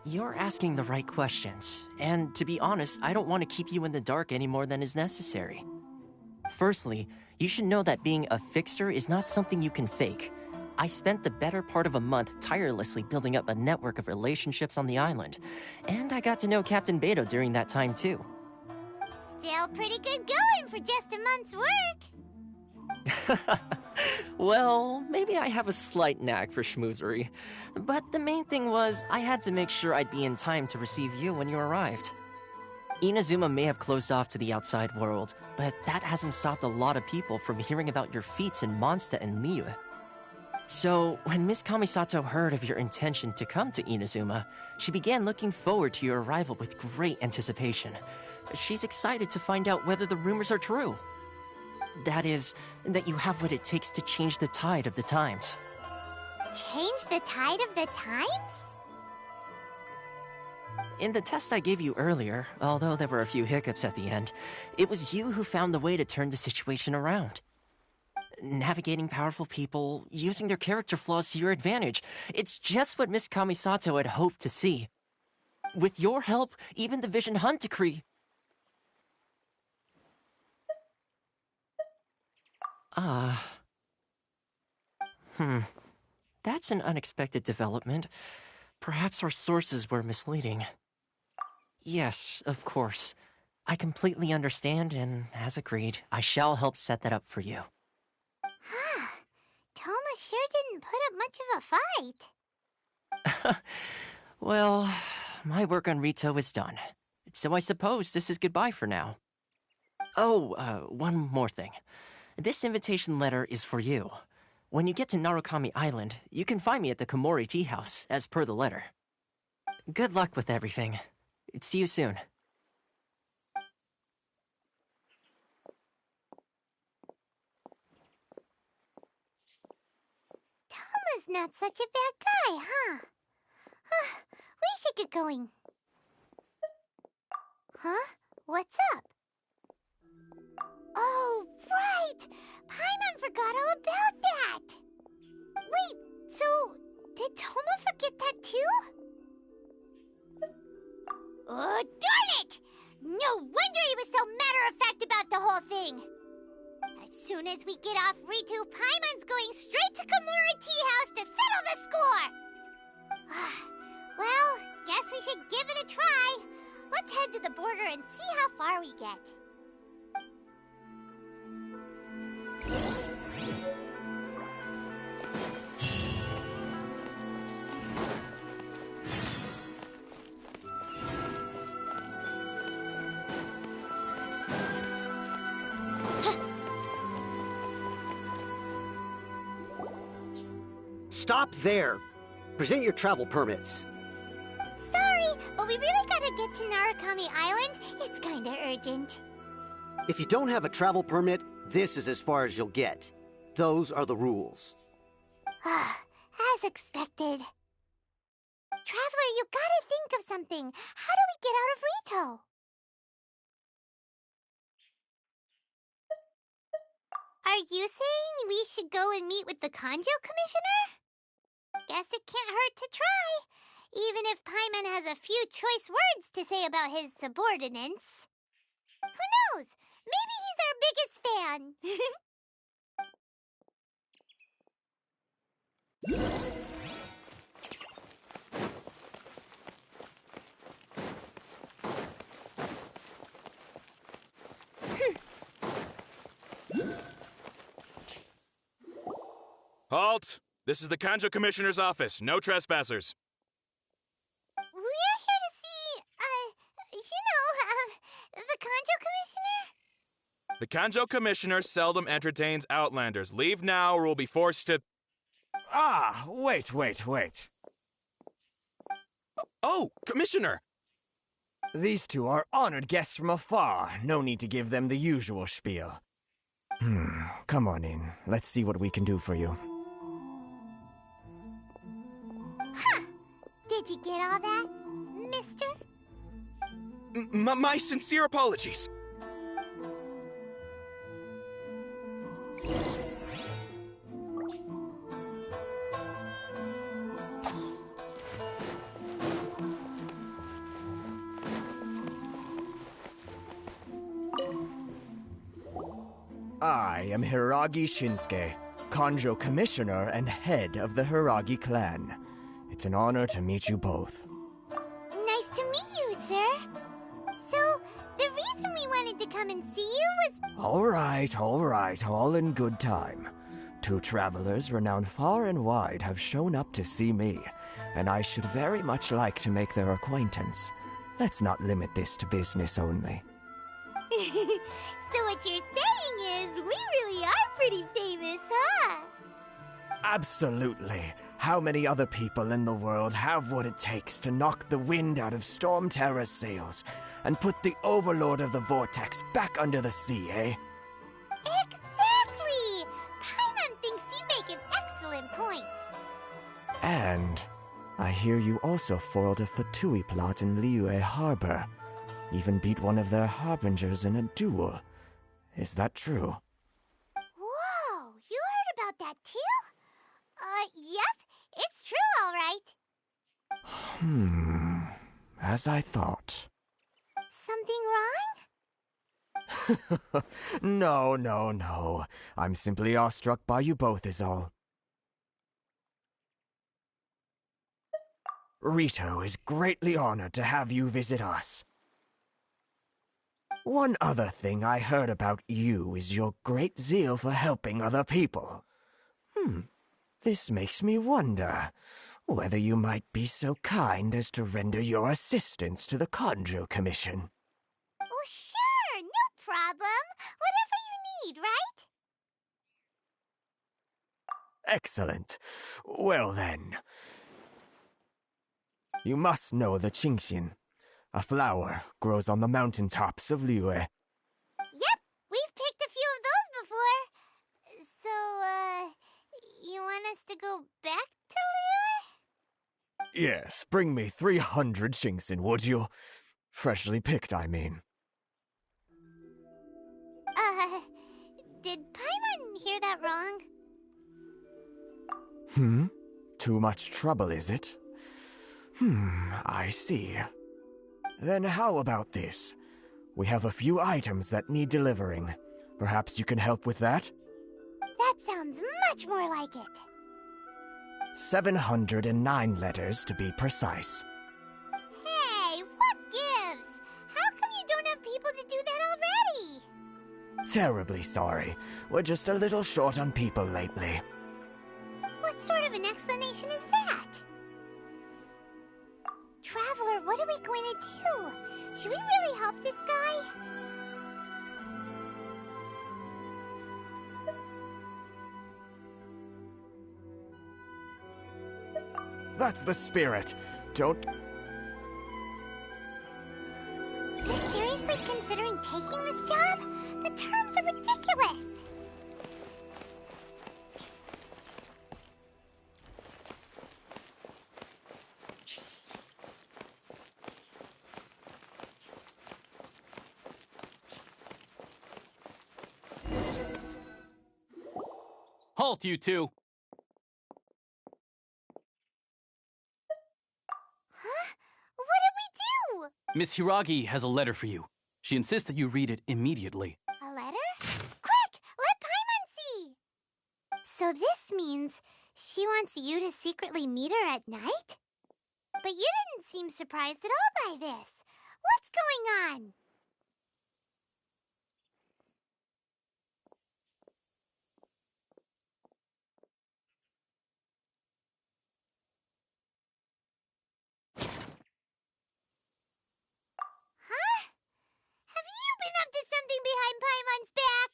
You're asking the right questions, and to be honest, I don't want to keep you in the dark any more than is necessary. Firstly, you should know that being a fixer is not something you can fake. I spent the better part of a month tirelessly building up a network of relationships on the island, and I got to know Captain Beto during that time too. Still pretty good going for just a month's work. Well, maybe I have a slight knack for schmoozery. But the main thing was, I had to make sure I'd be in time to receive you when you arrived. Inazuma may have closed off to the outside world, but that hasn't stopped a lot of people from hearing about your feats in Mondstadt and Lille. So, when Miss Kamisato heard of your intention to come to Inazuma, she began looking forward to your arrival with great anticipation. She's excited to find out whether the rumors are true. That is, that you have what it takes to change the tide of the times. Change the tide of the times? In the test I gave you earlier, although there were a few hiccups at the end, it was you who found the way to turn the situation around. Navigating powerful people, using their character flaws to your advantage, it's just what Miss Kamisato had hoped to see. With your help, even the Vision Hunt Decree... That's an unexpected development. Perhaps our sources were misleading. Yes, of course. I completely understand, and as agreed, I shall help set that up for you. Toma sure didn't put up much of a fight. Well, my work on Rito is done. So I suppose this is goodbye for now. Oh, one more thing. This invitation letter is for you. When you get to Narukami Island, you can find me at the Komori Tea House, as per the letter. Good luck with everything. See you soon. Toma's not such a bad guy, huh? We should get going. Huh? What's up? Oh, right! Paimon forgot all about that! Wait, so did Toma forget that too? Oh, darn it! No wonder he was so matter-of-fact about the whole thing! As soon as we get off Ritu, Paimon's going straight to Komori Tea House to settle the score! Well, guess we should give it a try. Let's head to the border and see how far we get. Stop there! Present your travel permits. Sorry, but we really gotta get to Narukami Island. It's kinda urgent. If you don't have a travel permit, this is as far as you'll get. Those are the rules. As expected. Traveler, you gotta think of something. How do we get out of Rito? Are you saying we should go and meet with the Kanjo Commissioner? Guess it can't hurt to try, even if Paimon has a few choice words to say about his subordinates. Who knows? Maybe he's our biggest fan. Halt! This is the Kanjo Commissioner's office. No trespassers. We're here to see, the Kanjo Commissioner? The Kanjo Commissioner seldom entertains Outlanders. Leave now or we'll be forced to... Wait. Oh, Commissioner! These two are honored guests from afar. No need to give them the usual spiel. Come on in. Let's see what we can do for you. Did you get all that, mister? My sincere apologies. I am Hiragi Shinsuke, Kanjo Commissioner and head of the Hiragi clan. It's an honor to meet you both. Nice to meet you, sir. So, the reason we wanted to come All right, all in good time. 2 travelers renowned far and wide have shown up to see me, and I should very much like to make their acquaintance. Let's not limit this to business only. So what you're saying is, we really are pretty famous, huh? Absolutely. How many other people in the world have what it takes to knock the wind out of Storm Terror's sails and put the Overlord of the Vortex back under the sea, eh? Exactly! Paimon thinks you make an excellent point. And I hear you also foiled a Fatui plot in Liyue Harbor. Even beat one of their harbingers in a duel. Is that true? Whoa, you heard about that too? Yep, it's true, all right. As I thought. Something wrong? No. I'm simply awestruck by you both is all. Rito is greatly honored to have you visit us. One other thing I heard about you is your great zeal for helping other people. This makes me wonder whether you might be so kind as to render your assistance to the Kanjo Commission. Oh, sure, no problem. Whatever you need, right? Excellent. Well then. You must know the Qingxian. A flower grows on the mountaintops of Liyue. Yep, we've picked a few of those before. So, you want us to go back to Liyue? Yes, bring me 300 Qingxian, would you? Freshly picked, I mean. Did Paimon hear that wrong? Too much trouble, is it? I see. Then how about this? We have a few items that need delivering. Perhaps you can help with that? That sounds much more like it. 709 letters to be precise. Hey, what gives? How come you don't have people to do that already? Terribly sorry. We're just a little short on people lately. What sort of an explanation is that? Traveler, what are we going to do? Should we really help this guy? That's the spirit. Don't... You're seriously considering taking this job? The terms are ridiculous. Halt, you two! Huh? What did we do? Miss Hiragi has a letter for you. She insists that you read it immediately. A letter? Quick! Let Paimon see! So this means she wants you to secretly meet her at night? But you didn't seem surprised at all by this. What's going on? Have you been up to something behind Paimon's back?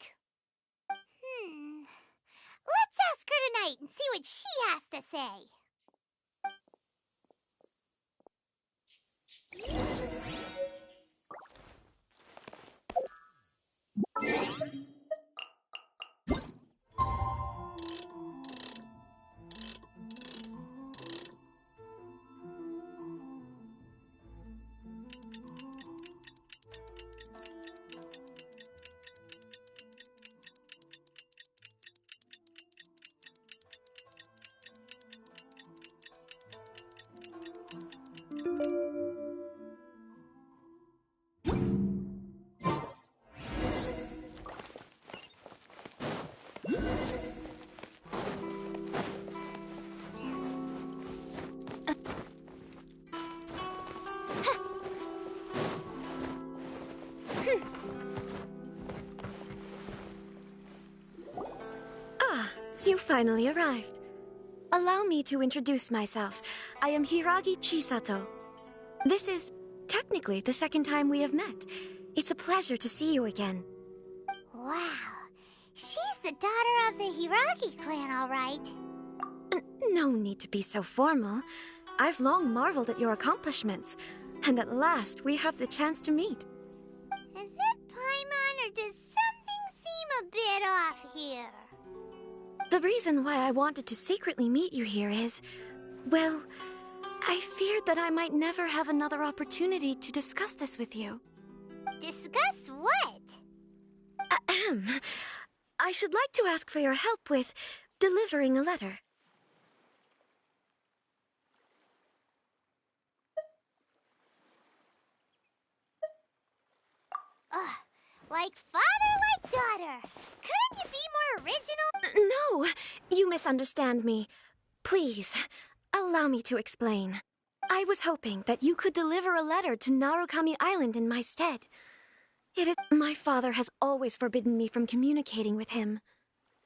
Let's ask her tonight and see what she has to say. You finally arrived. Allow me to introduce myself. I am Hiragi Chisato. This is technically the second time we have met. It's a pleasure to see you again. Wow. She's the daughter of the Hiragi clan, all right. No need to be so formal. I've long marveled at your accomplishments, and at last we have the chance to meet. Is it Paimon, or does something seem a bit off here? The reason why I wanted to secretly meet you here is, well, I feared that I might never have another opportunity to discuss this with you. Discuss what? Ahem. I should like to ask for your help with delivering a letter. Ugh, like father, like daughter. Couldn't you be more original? No, you misunderstand me. Please, allow me to explain. I was hoping that you could deliver a letter to Narukami Island in my stead. My father has always forbidden me from communicating with him.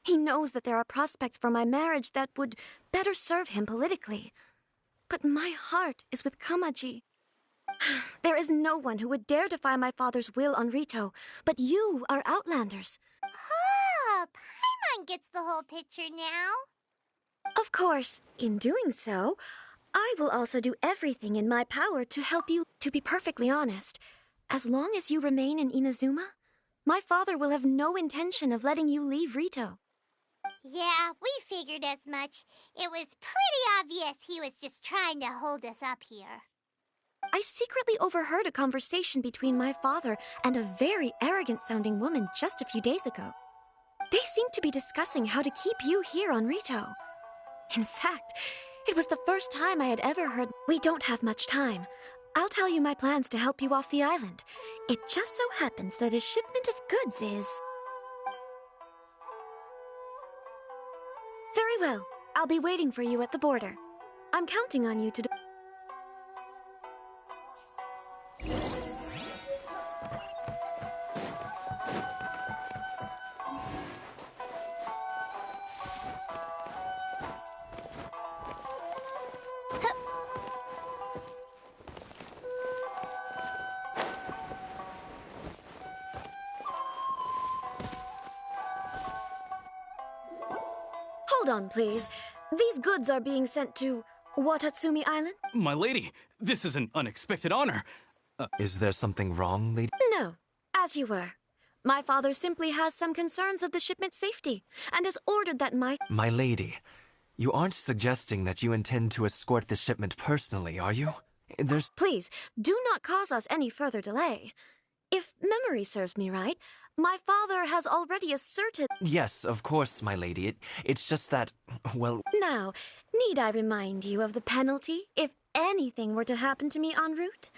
He knows that there are prospects for my marriage that would better serve him politically. But my heart is with Kamaji. There is no one who would dare defy my father's will on Rito, but you are Outlanders. Oh, Paimon gets the whole picture now. Of course, in doing so, I will also do everything in my power to help you. To be perfectly honest, as long as you remain in Inazuma, my father will have no intention of letting you leave Rito. Yeah, we figured as much. It was pretty obvious he was just trying to hold us up here. I secretly overheard a conversation between my father and a very arrogant-sounding woman just a few days ago. They seemed to be discussing how to keep you here on Rito. In fact, it was the first time I had ever heard. We don't have much time. I'll tell you my plans to help you off the island. It just so happens that a shipment of goods is... Very well. I'll be waiting for you at the border. I'm counting on you to... Hold on, please. These goods are being sent to Watatsumi Island? My lady, this is an unexpected honor. Is there something wrong, lady? No, as you were. My father simply has some concerns of the shipment's safety, and has ordered that My lady, you aren't suggesting that you intend to escort the shipment personally, are you? Please, do not cause us any further delay. If memory serves me right, my father has already asserted... Yes, of course, my lady. It's just that, well... Now, need I remind you of the penalty if anything were to happen to me en route?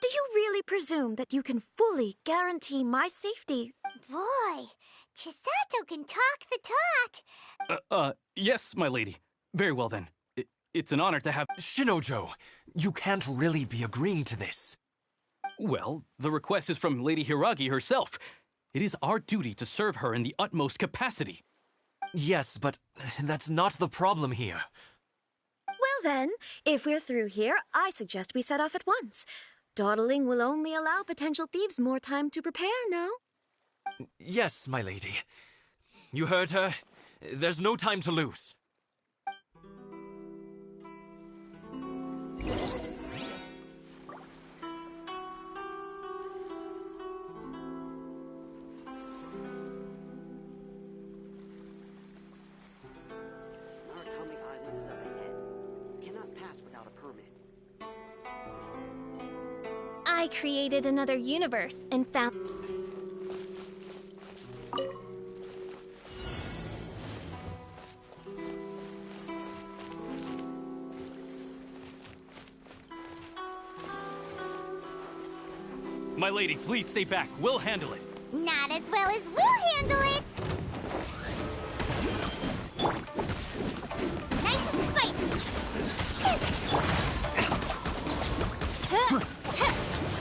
Do you really presume that you can fully guarantee my safety? Boy, Chisato can talk the talk. Yes, my lady. Very well then. It's an honor to have... Shinojo, you can't really be agreeing to this. Well, the request is from Lady Hiragi herself. It is our duty to serve her in the utmost capacity. Yes, but that's not the problem here. Well then, if we're through here, I suggest we set off at once. Dawdling will only allow potential thieves more time to prepare, no? Yes, my lady. You heard her. There's no time to lose. Narukami Island is up ahead. Cannot pass without a permit. I created another universe and found... My lady, please stay back. We'll handle it. Not as well as we'll handle it. Nice and spicy.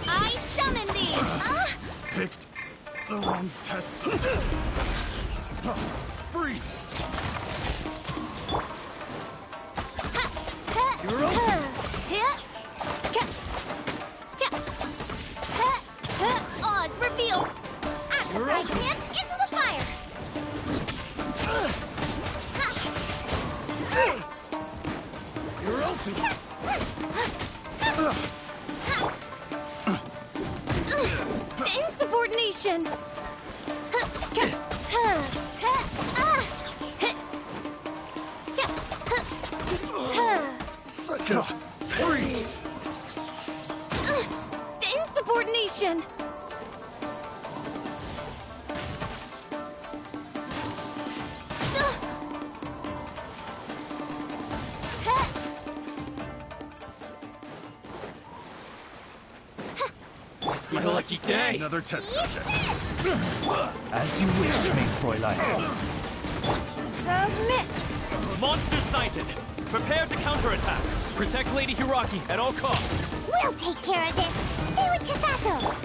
I summon thee! Picked the wrong test. Freeze! Freeze! Insubordination! It's my lucky day! Another test subject. As you wish, main Fräulein. Submit! Monster sighted! Prepare to counterattack! Protect Lady Hiraki at all costs! We'll take care of this. Stay with Chisato.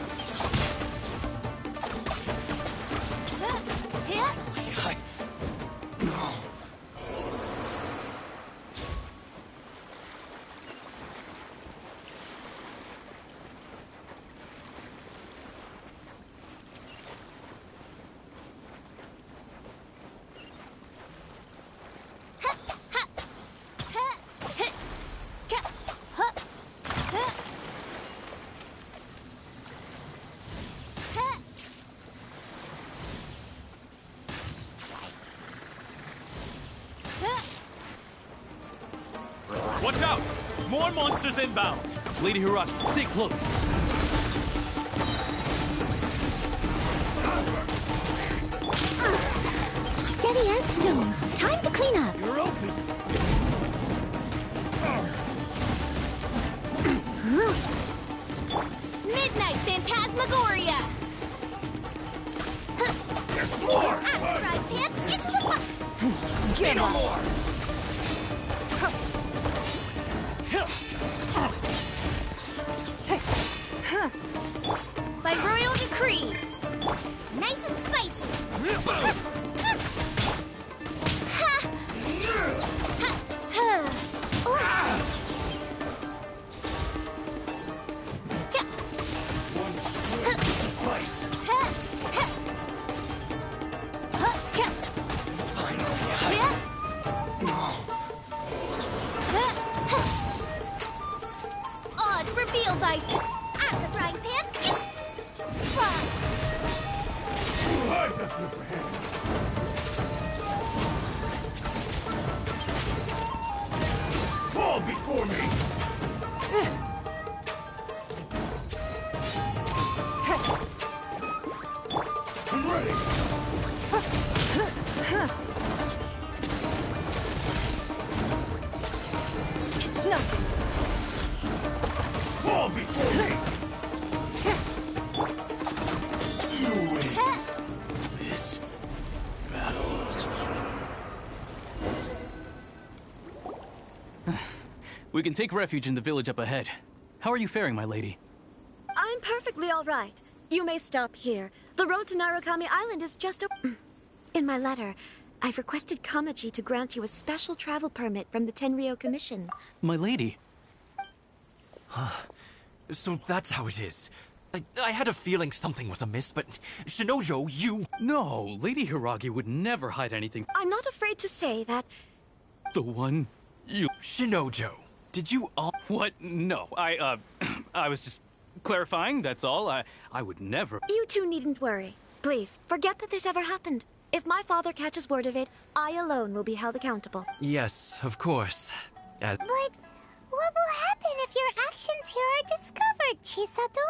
Watch out! More monsters inbound! Lady Hiraki, stay close! Steady as stone. Time to clean up. You're open! Midnight Phantasmagoria! There's more! Right, Pip. Into the butt. Say no more! By royal decree! Nice and spicy. Suffice. Odds reveal dice! I'm the frying pan. I've got the upper hand. Fall before me! I'm ready! It's nothing! Fall before me! You win this battle. We can take refuge in the village up ahead. How are you faring, my lady? I'm perfectly all right. You may stop here. The road to Narukami Island is just In my letter, I've requested Kamaji to grant you a special travel permit from the Tenryou Commission. My lady? So that's how it is. I had a feeling something was amiss, but Shinojo, you... No, Lady Hiragi would never hide anything. I'm not afraid to say that... The one you... Shinojo, did you all... What? No, I was just clarifying, that's all. I would never... You two needn't worry. Please, forget that this ever happened. If my father catches word of it, I alone will be held accountable. Yes, of course. But what will happen if your actions here are discovered, Chisato?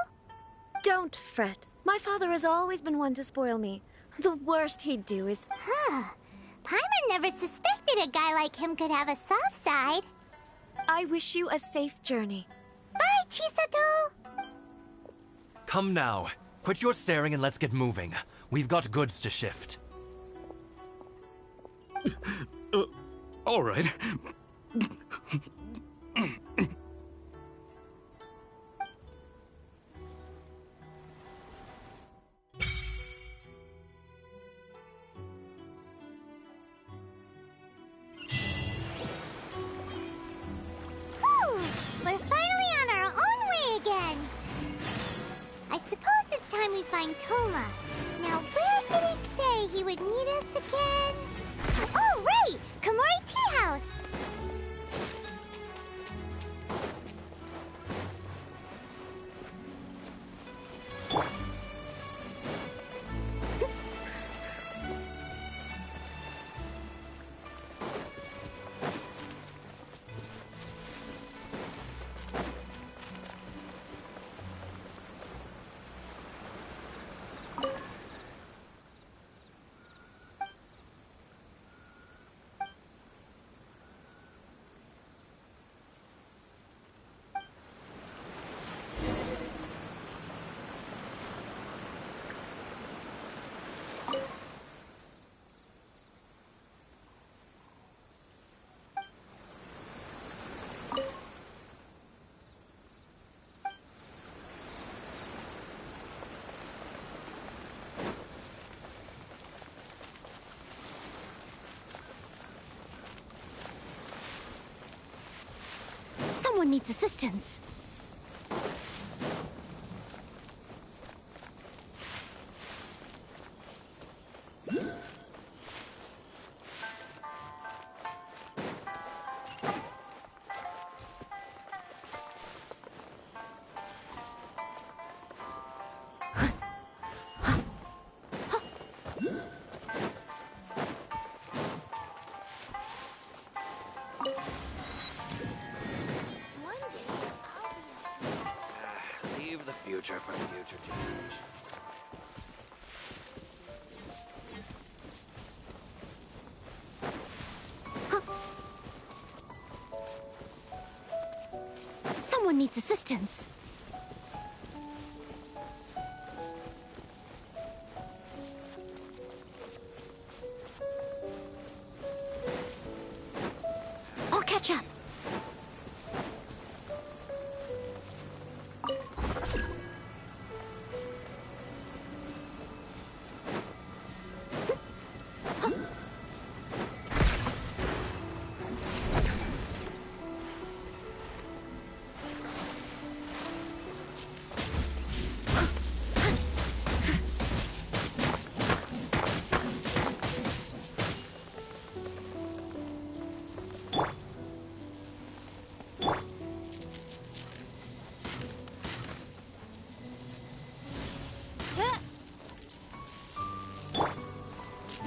Don't fret. My father has always been one to spoil me. The worst he'd do is... Paimon never suspected a guy like him could have a soft side. I wish you a safe journey. Bye, Chisato! Come now. Quit your staring and let's get moving. We've got goods to shift. All right. We're finally on our own way again. I suppose it's time we find Toma. Now, where did he say he would meet us again? Oh, right! Komori Tea House! Someone needs assistance. Leave the future for future generations. Someone needs assistance. I'll catch up.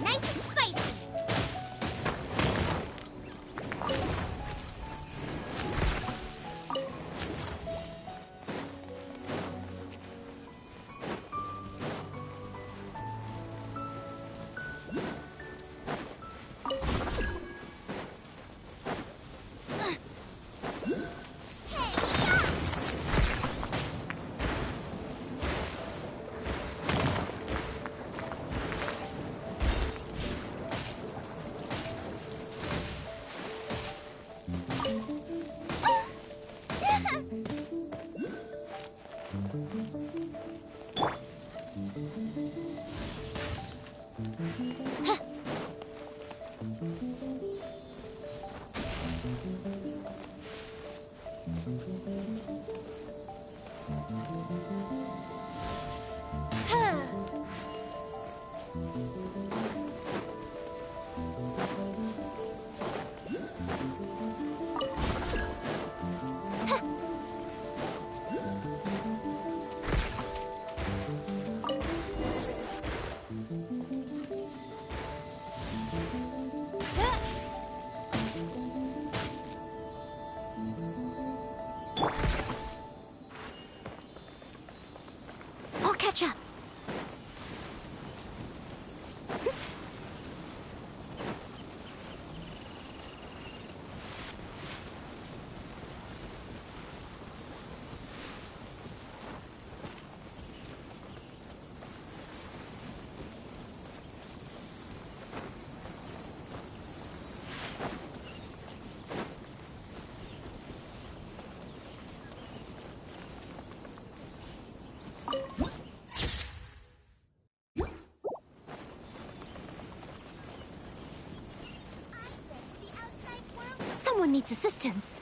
Nice and spicy. I'll catch up. Someone needs assistance.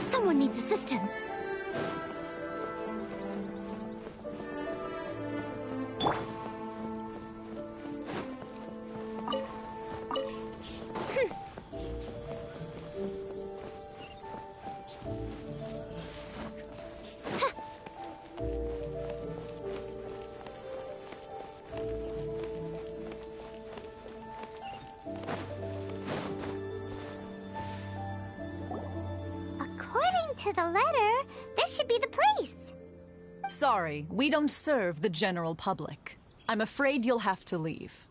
Someone needs assistance. To the letter, this should be the place. Sorry, we don't serve the general public. I'm afraid you'll have to leave.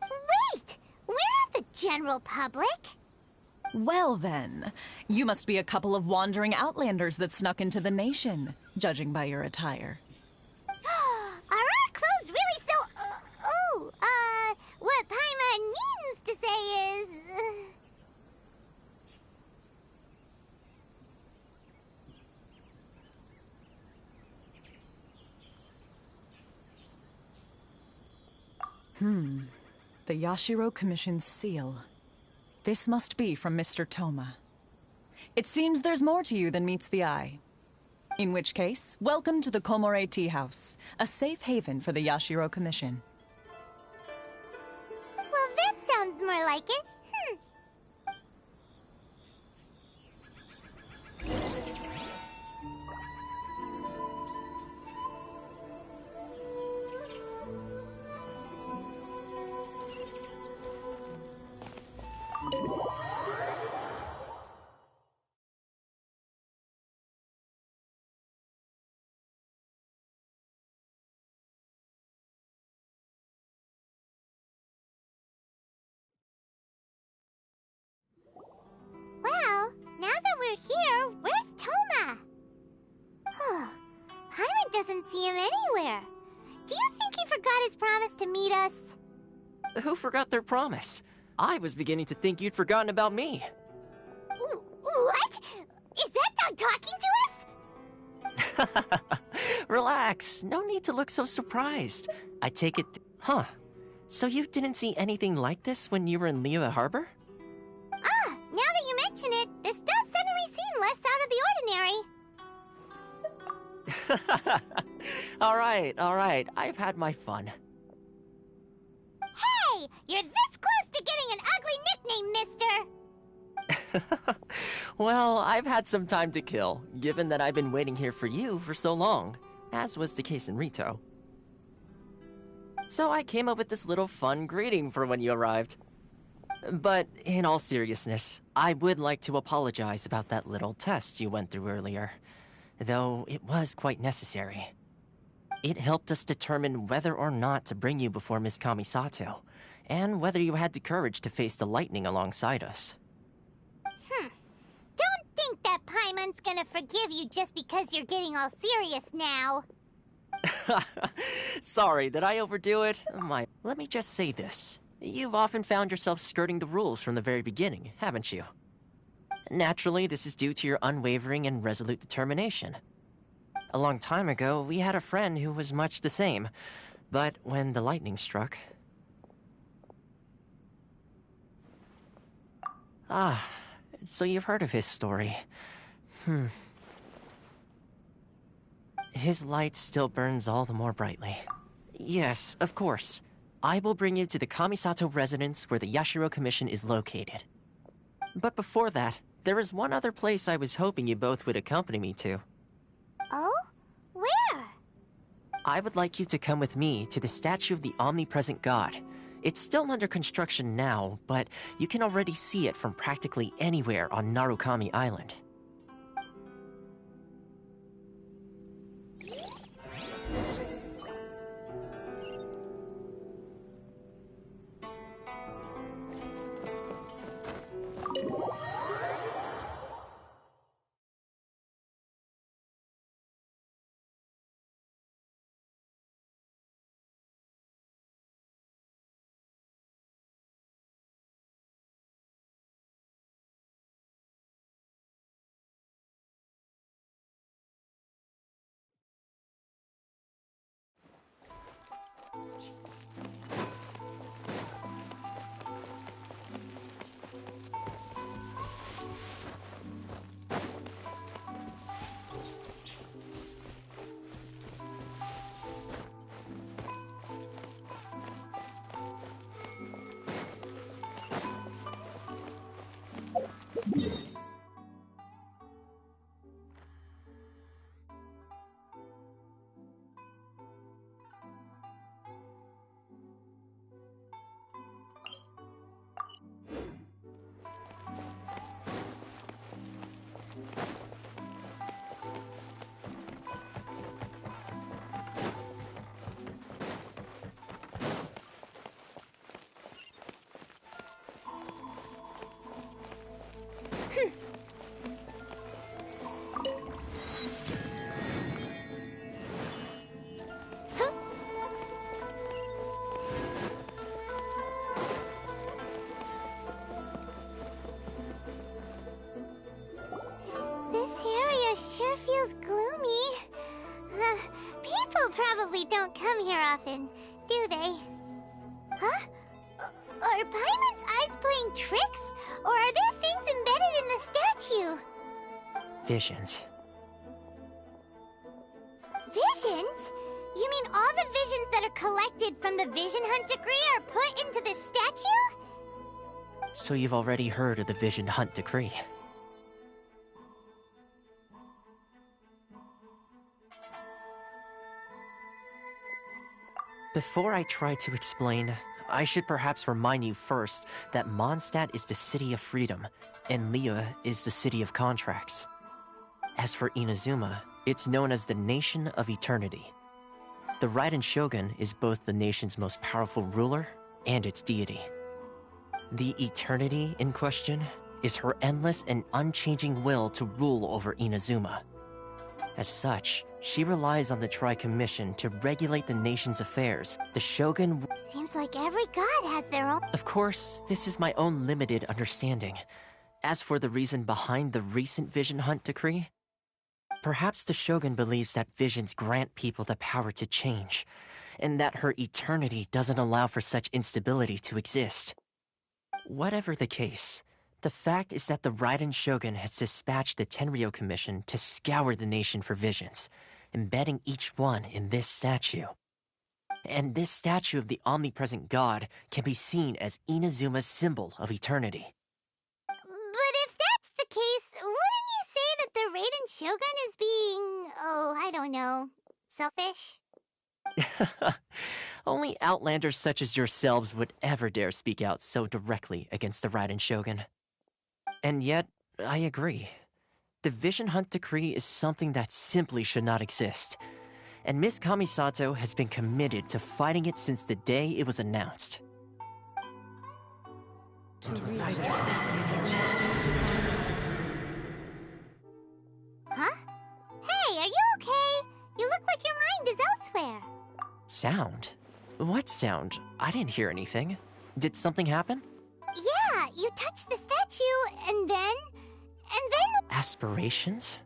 Wait! We're not the general public. Well then, you must be a couple of wandering outlanders that snuck into the nation, judging by your attire. Are our clothes really so... what Paimon means to say is... The Yashiro Commission's seal. This must be from Mr. Toma. It seems there's more to you than meets the eye. In which case, welcome to the Komore Tea House, a safe haven for the Yashiro Commission. Well, that sounds more like it. Well, now that we're here, where's Toma? Paimon doesn't see him anywhere. Do you think he forgot his promise to meet us? Who forgot their promise? I was beginning to think you'd forgotten about me. What? Is that dog talking to us? Relax. No need to look so surprised. I take it... Huh. So you didn't see anything like this when you were in Liyue Harbor? Now that you mention it, this does suddenly seem less out of the ordinary. All right. I've had my fun. Hey! You're this close to getting an ugly nickname, mister! Well, I've had some time to kill, given that I've been waiting here for you for so long, as was the case in Rito. So I came up with this little fun greeting for when you arrived. But in all seriousness, I would like to apologize about that little test you went through earlier, though it was quite necessary. It helped us determine whether or not to bring you before Miss Kamisato, and whether you had the courage to face the lightning alongside us. Don't think that Paimon's gonna forgive you just because you're getting all serious now. Sorry, did I overdo it? Let me just say this. You've often found yourself skirting the rules from the very beginning, haven't you? Naturally, this is due to your unwavering and resolute determination. A long time ago, we had a friend who was much the same, but when the lightning struck... so you've heard of his story. His light still burns all the more brightly. Yes, of course. I will bring you to the Kamisato residence where the Yashiro Commission is located. But before that, there is one other place I was hoping you both would accompany me to. Oh? Where? I would like you to come with me to the statue of the omnipresent god. It's still under construction now, but you can already see it from practically anywhere on Narukami Island. don't come here often, do they? Huh? Are Paimon's eyes playing tricks? Or are there things embedded in the statue? Visions. Visions? You mean all the visions that are collected from the Vision Hunt decree are put into the statue? So you've already heard of the Vision Hunt decree. Before I try to explain, I should perhaps remind you first that Mondstadt is the city of freedom, and Liyue is the city of contracts. As for Inazuma, it's known as the Nation of Eternity. The Raiden Shogun is both the nation's most powerful ruler and its deity. The Eternity in question is her endless and unchanging will to rule over Inazuma. As such, she relies on the Tri-Commission to regulate the nation's affairs. The Shogun... Seems like every god has their own... Of course, this is my own limited understanding. As for the reason behind the recent Vision Hunt decree, perhaps the Shogun believes that visions grant people the power to change, and that her eternity doesn't allow for such instability to exist. Whatever the case, the fact is that the Raiden Shogun has dispatched the Tenryou Commission to scour the nation for visions, embedding each one in this statue. And this statue of the omnipresent god can be seen as Inazuma's symbol of eternity. But if that's the case, wouldn't you say that the Raiden Shogun is being... oh, I don't know... selfish? Only outlanders such as yourselves would ever dare speak out so directly against the Raiden Shogun. And yet, I agree. The Vision Hunt decree is something that simply should not exist. And Miss Kamisato has been committed to fighting it since the day it was announced. Huh? Hey, are you okay? You look like your mind is elsewhere. Sound? What sound? I didn't hear anything. Did something happen? Yeah, you touched the statue, and then... Aspirations?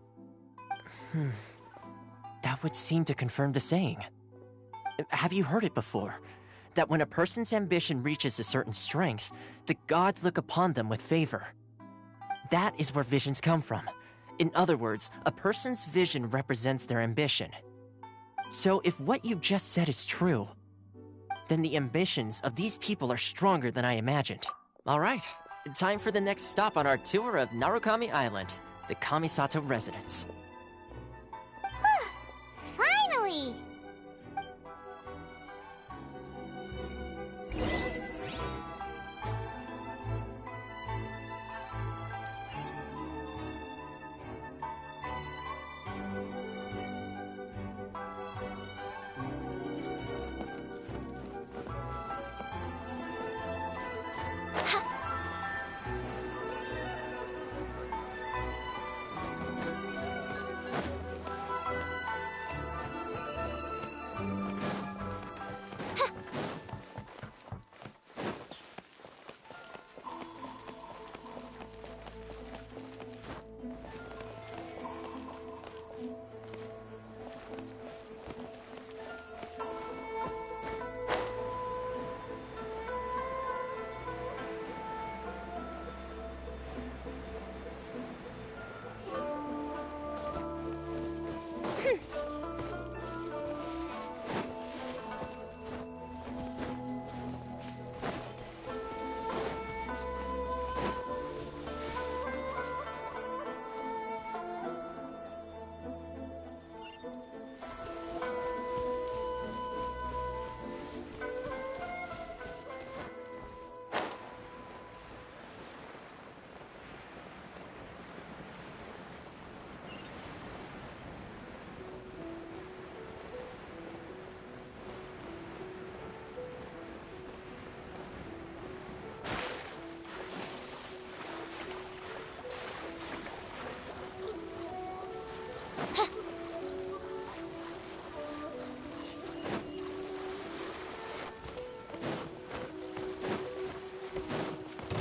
That would seem to confirm the saying. Have you heard it before? That when a person's ambition reaches a certain strength, the gods look upon them with favor. That is where visions come from. In other words, a person's vision represents their ambition. So if what you just said is true, then the ambitions of these people are stronger than I imagined. All right, time for the next stop on our tour of Narukami Island, the Kamisato residence. Finally!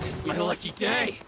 It's my lucky day!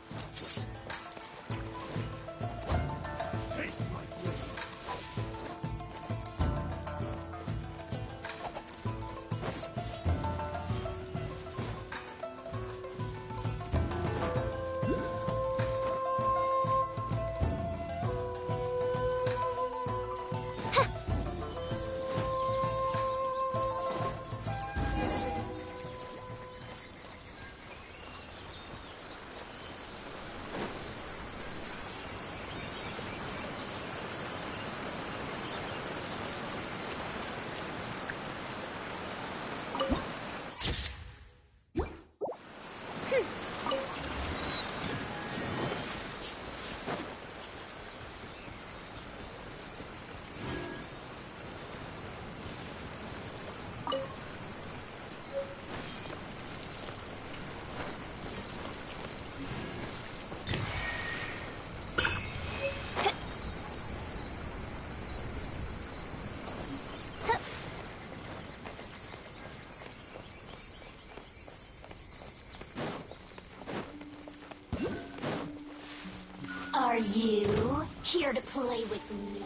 Are you here to play with me?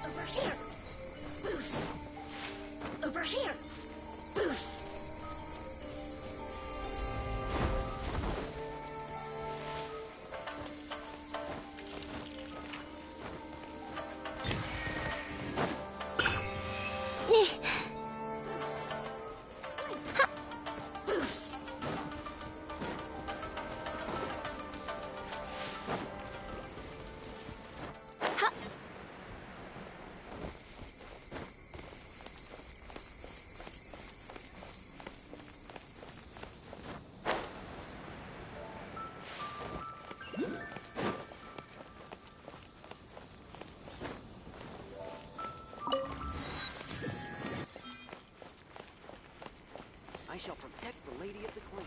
Over here! Booth! Over here! Booth! I shall protect the lady of the clan.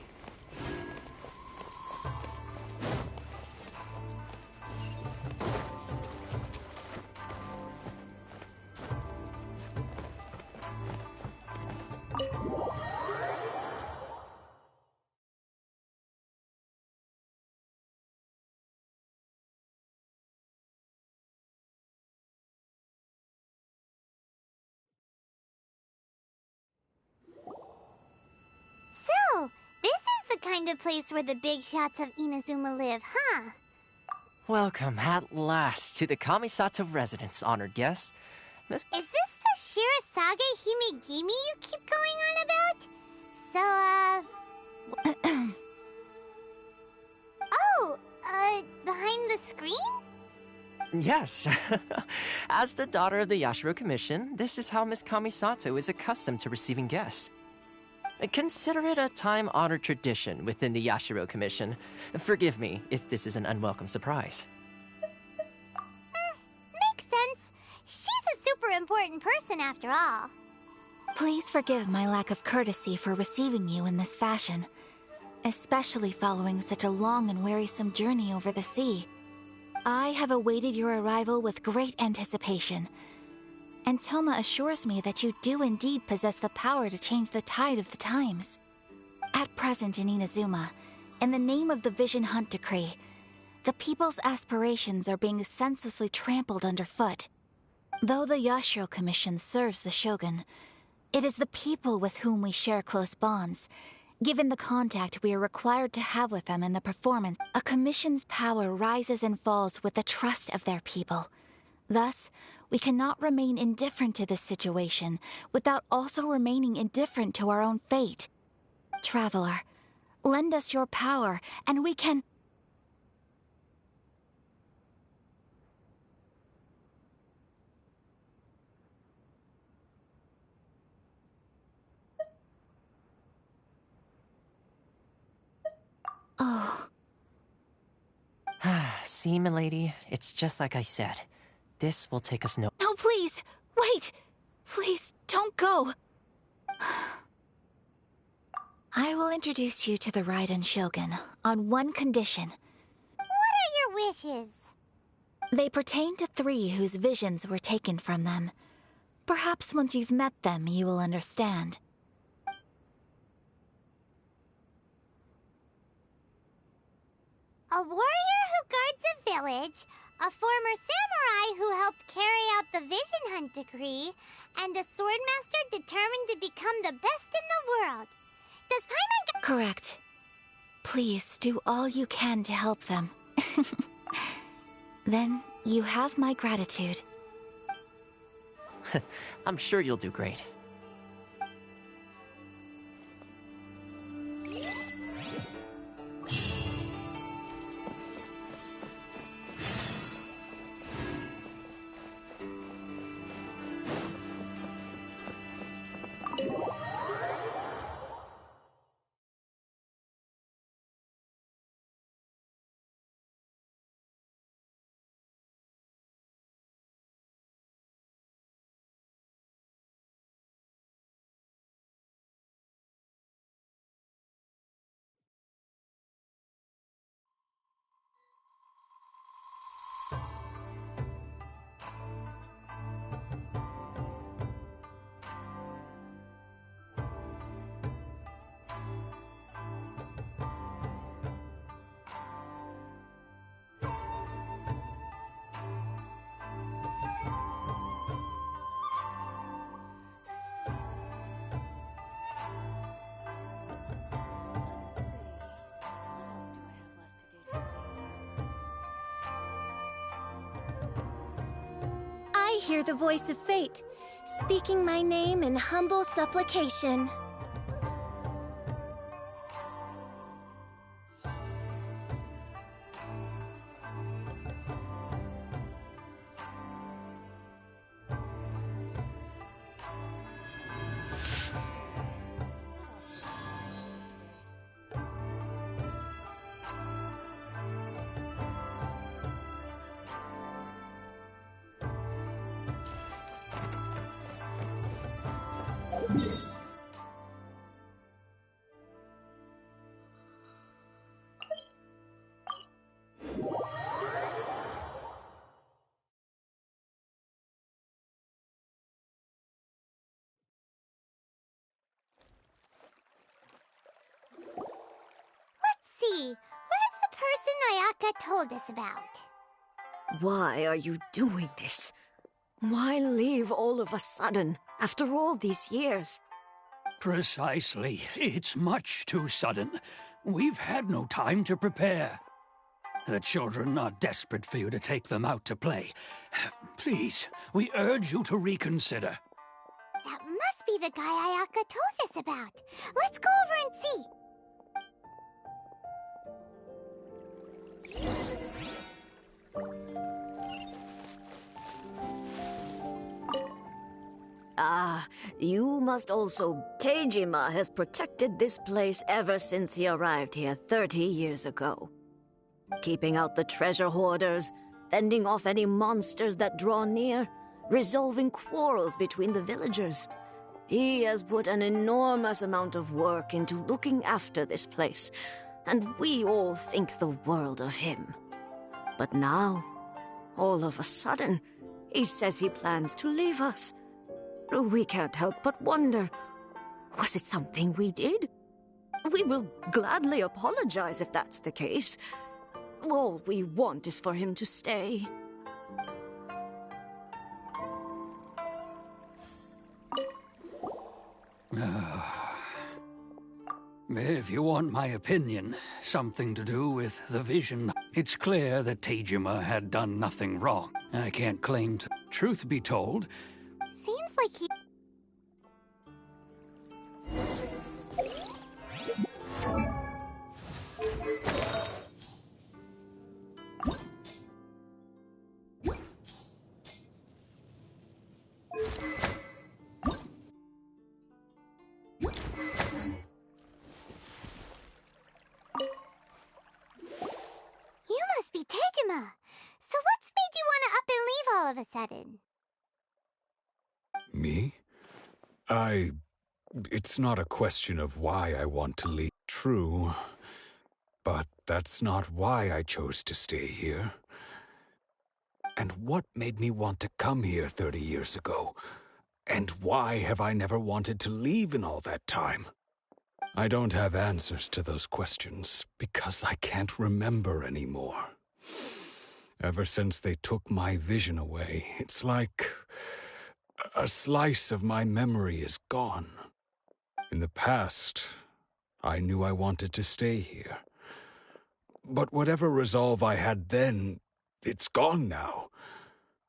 So, this is the kind of place where the big shots of Inazuma live, huh? Welcome at last to the Kamisato residence, honored guests. Miss. Is this the Shirazage Himegimi you keep going on about? So, behind the screen? Yes. As the daughter of the Yashiro Commission, this is how Miss Kamisato is accustomed to receiving guests. Consider it a time-honored tradition within the Yashiro Commission. Forgive me if this is an unwelcome surprise. Makes sense. She's a super important person after all. Please forgive my lack of courtesy for receiving you in this fashion, especially following such a long and wearisome journey over the sea. I have awaited your arrival with great anticipation, and Toma assures me that you do indeed possess the power to change the tide of the times. At present in Inazuma, in the name of the Vision Hunt Decree, the people's aspirations are being senselessly trampled underfoot. Though the Yashiro Commission serves the Shogun, it is the people with whom we share close bonds. Given the contact we are required to have with them in the performance, a commission's power rises and falls with the trust of their people. Thus, we cannot remain indifferent to this situation without also remaining indifferent to our own fate. Traveler, lend us your power, and we can... Oh. See, milady, it's just like I said. This will take us no... No, please! Wait! Please, don't go! I will introduce you to the Raiden Shogun on one condition. What are your wishes? They pertain to 3 whose visions were taken from them. Perhaps once you've met them, you will understand. A warrior who guards a village, a former samurai who helped carry out the Vision Hunt Decree, and a swordmaster determined to become the best in the world. Does Paimon... Correct. Please do all you can to help them. Then you have my gratitude. I'm sure you'll do great. hear the voice of fate, speaking my name in humble supplication. See, where's the person Ayaka told us about? Why are you doing this? Why leave all of a sudden, after all these years? Precisely. It's much too sudden. We've had no time to prepare. The children are desperate for you to take them out to play. Please, we urge you to reconsider. That must be the guy Ayaka told us about. Let's go over and see. Ah, you must also... Teijima has protected this place ever since he arrived here 30 years ago. Keeping out the treasure hoarders, fending off any monsters that draw near, resolving quarrels between the villagers. He has put an enormous amount of work into looking after this place, and we all think the world of him. But now, all of a sudden, he says he plans to leave us. We can't help but wonder, was it something we did? We will gladly apologize if that's the case. All we want is for him to stay. If you want my opinion, something to do with the vision, it's clear that Teijima had done nothing wrong. I can't claim to. Truth be told, seems like he... You must be Teijima. So what's made you want to up and leave all of a sudden? Me? It's not a question of why I want to leave. True. But that's not why I chose to stay here. And what made me want to come here 30 years ago? And why have I never wanted to leave in all that time? I don't have answers to those questions because I can't remember anymore. Ever since they took my vision away, it's like a slice of my memory is gone. In the past, I knew I wanted to stay here. But whatever resolve I had then, it's gone now.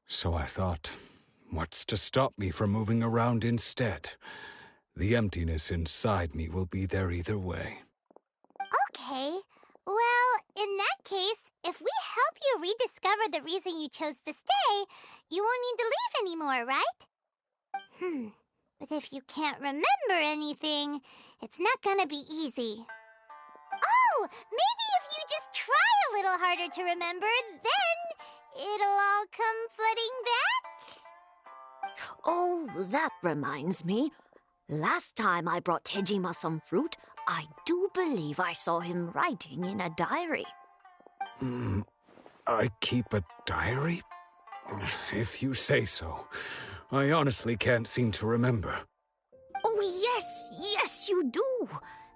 So I thought, what's to stop me from moving around instead? The emptiness inside me will be there either way. Okay. Well, in that case, if we help you rediscover the reason you chose to stay, you won't need to leave anymore, right? But if you can't remember anything, it's not gonna be easy. Oh, maybe if you just try a little harder to remember, then it'll all come flooding back. Oh, that reminds me. Last time I brought Teijima some fruit, I do believe I saw him writing in a diary. I keep a diary? If you say so. I honestly can't seem to remember. Oh, yes, you do.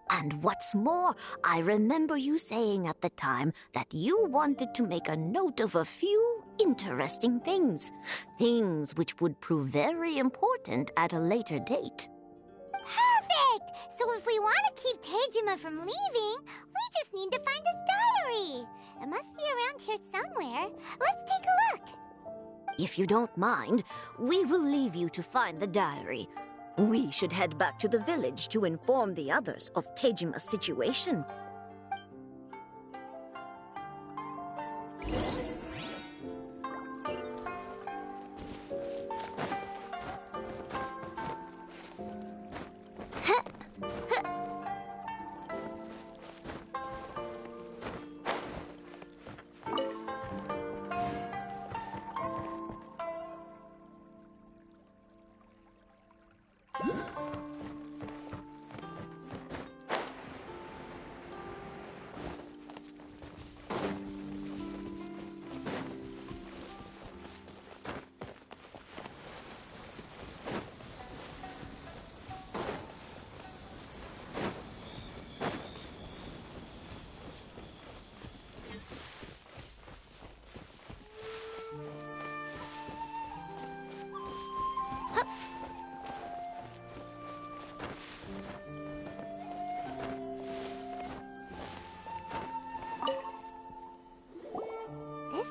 And what's more, I remember you saying at the time that you wanted to make a note of a few interesting things. Things which would prove very important at a later date. Perfect! So if we want to keep Teijima from leaving, we just need to find his diary. It must be around here somewhere. Let's take a look. If you don't mind, we will leave you to find the diary. We should head back to the village to inform the others of Tejima's situation.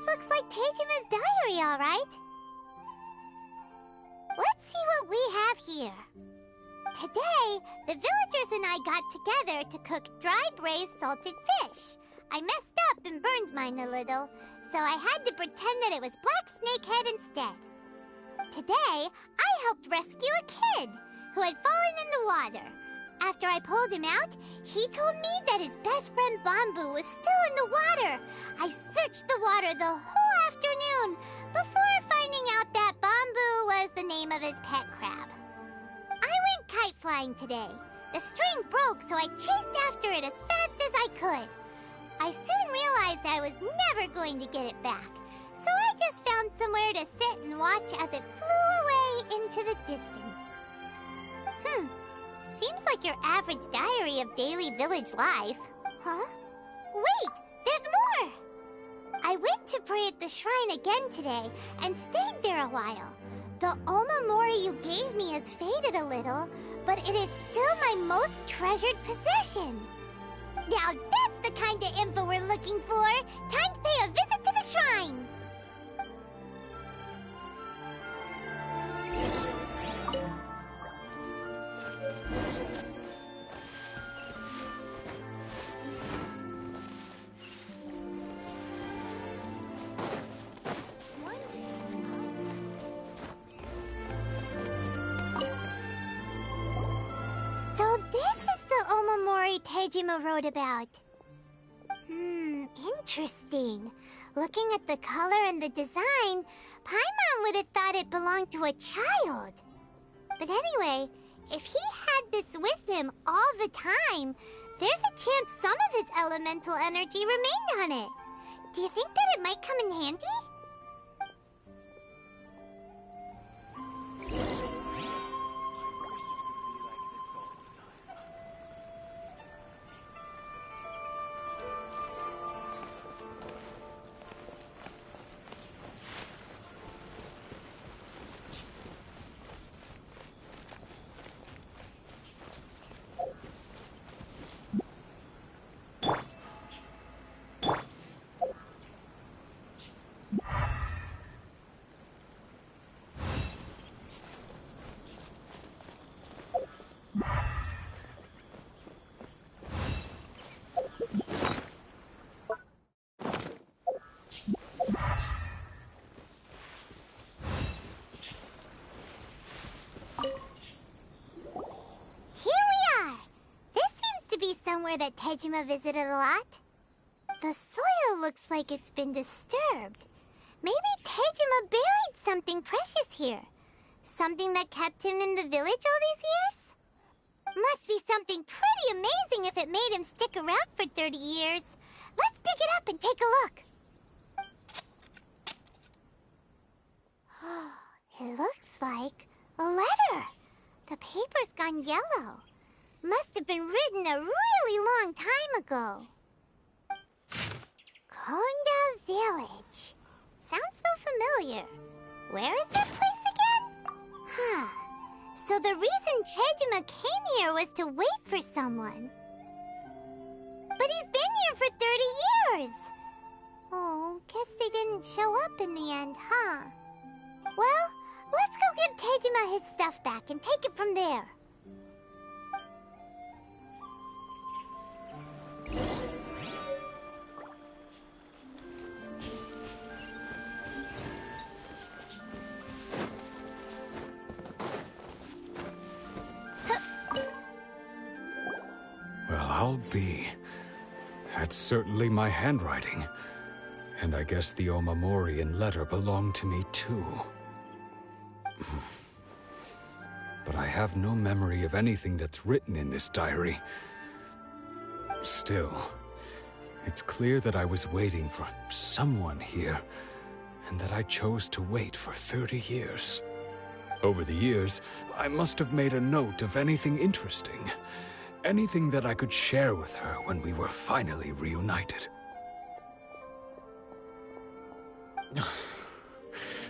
Looks like Tejima's diary, all right. Let's see what we have here. Today, the villagers and I got together to cook dry braised salted fish. I messed up and burned mine a little, so I had to pretend that it was black snakehead instead. Today, I helped rescue a kid who had fallen in the water. After I pulled him out, he told me that his best friend Bamboo was still in the water. I searched the water the whole afternoon before finding out that Bamboo was the name of his pet crab. I went kite flying today. The string broke, so I chased after it as fast as I could. I soon realized I was never going to get it back, so I just found somewhere to sit and watch as it flew away into the distance. Seems like your average diary of daily village life. Huh? Wait! There's more! I went to pray at the shrine again today and stayed there a while. The omamori you gave me has faded a little, but it is still my most treasured possession. Now that's the kind of info we're looking for. Time to pay a visit to the shrine. So this is the omamori Tejima wrote about. Interesting. Looking at the color and the design, Paimon would have thought it belonged to a child. But anyway, if he had this with him all the time, there's a chance some of his elemental energy remained on it. Do you think that it might come in handy? Somewhere that Tejima visited a lot. The soil looks like it's been disturbed. Maybe Tejima buried something precious here. Something that kept him in the village all these years? Must be something pretty amazing if it made him stick around for 30 years. Let's dig it up and take a look. It looks like a letter. The paper's gone yellow. Must have been written a really long time ago. Konda Village. Sounds so familiar. Where is that place again? So the reason Tejima came here was to wait for someone. But he's been here for 30 years. Oh, guess they didn't show up in the end, huh? Well, let's go give Tejima his stuff back and take it from there. Well, I'll be. That's certainly my handwriting. And I guess the Omamorian letter belonged to me too. But I have no memory of anything that's written in this diary. Still, it's clear that I was waiting for someone here, and that I chose to wait for 30 years. Over the years, I must have made a note of anything interesting. Anything that I could share with her when we were finally reunited.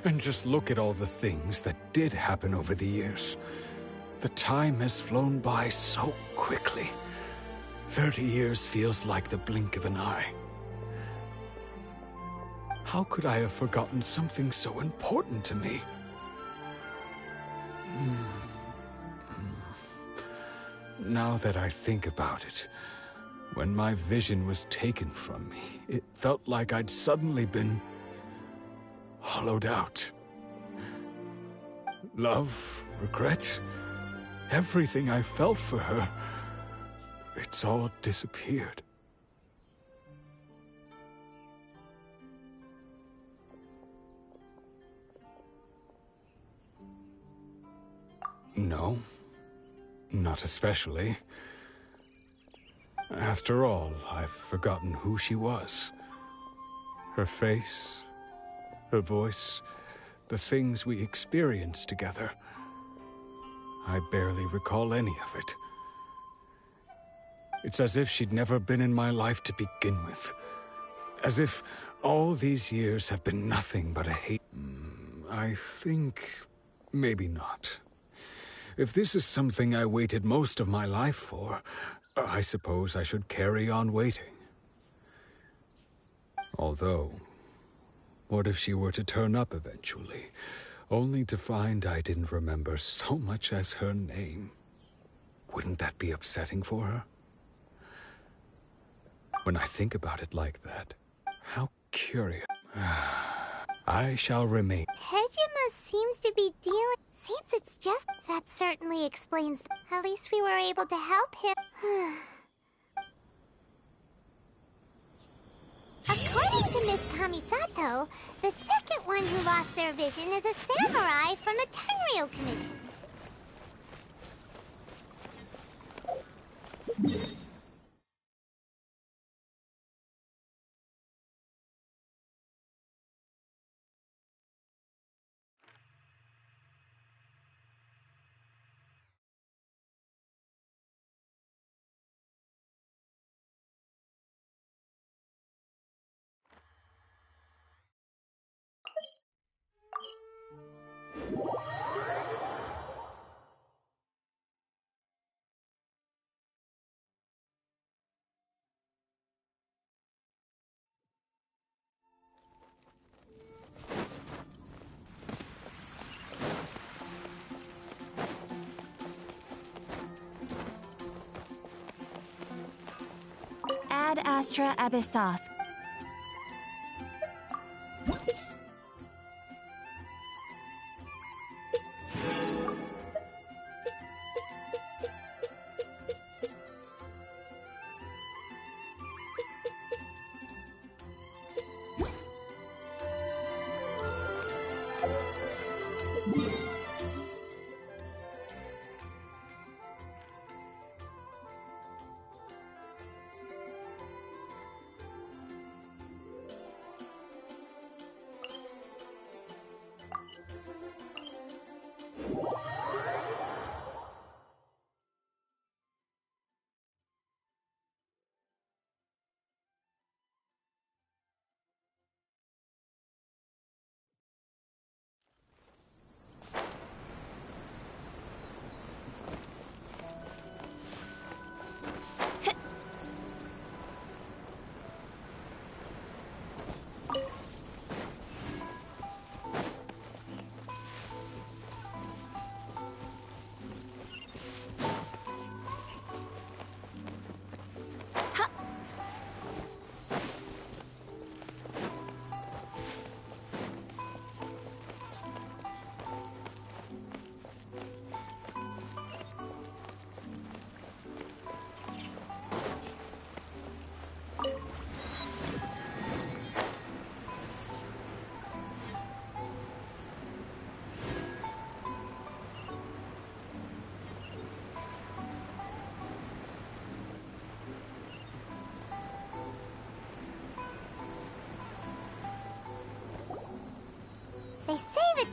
And just look at all the things that did happen over the years. The time has flown by so quickly. 30 years feels like the blink of an eye. How could I have forgotten something so important to me? Now that I think about it, when my vision was taken from me, it felt like I'd suddenly been hollowed out. Love, regret, everything I felt for her, it's all disappeared. No, not especially. After all, I've forgotten who she was. Her face, her voice, the things we experienced together. I barely recall any of it. It's as if she'd never been in my life to begin with. As if all these years have been nothing but a hate. I think maybe not. If this is something I waited most of my life for, I suppose I should carry on waiting. Although, what if she were to turn up eventually, only to find I didn't remember so much as her name? Wouldn't that be upsetting for her? When I think about it like that, how curious. I shall remain. Tejima seems to be dealing... Seems it's just... That certainly explains... At least we were able to help him. According to Miss Kamisato, the second one who lost their vision is a samurai from the Tenryou Commission. Ad astra abyssos.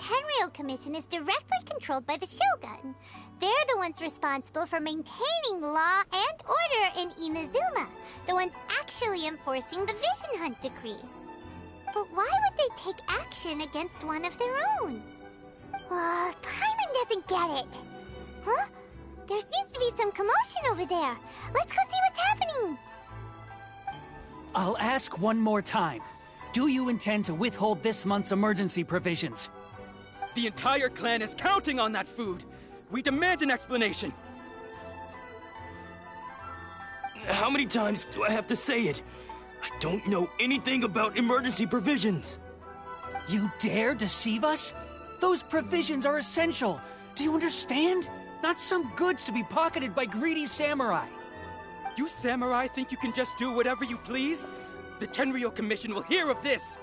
Tenryou Commission is directly controlled by the Shogun. They're the ones responsible for maintaining law and order in Inazuma, the ones actually enforcing the Vision Hunt decree. But why would they take action against one of their own? Paimon doesn't get it. Huh? There seems to be some commotion over there. Let's go see what's happening. I'll ask one more time. Do you intend to withhold this month's emergency provisions? The entire clan is counting on that food. We demand an explanation. How many times do I have to say it? I don't know anything about emergency provisions. You dare deceive us? Those provisions are essential. Do you understand? Not some goods to be pocketed by greedy samurai. You samurai think you can just do whatever you please? The Tenryou Commission will hear of this!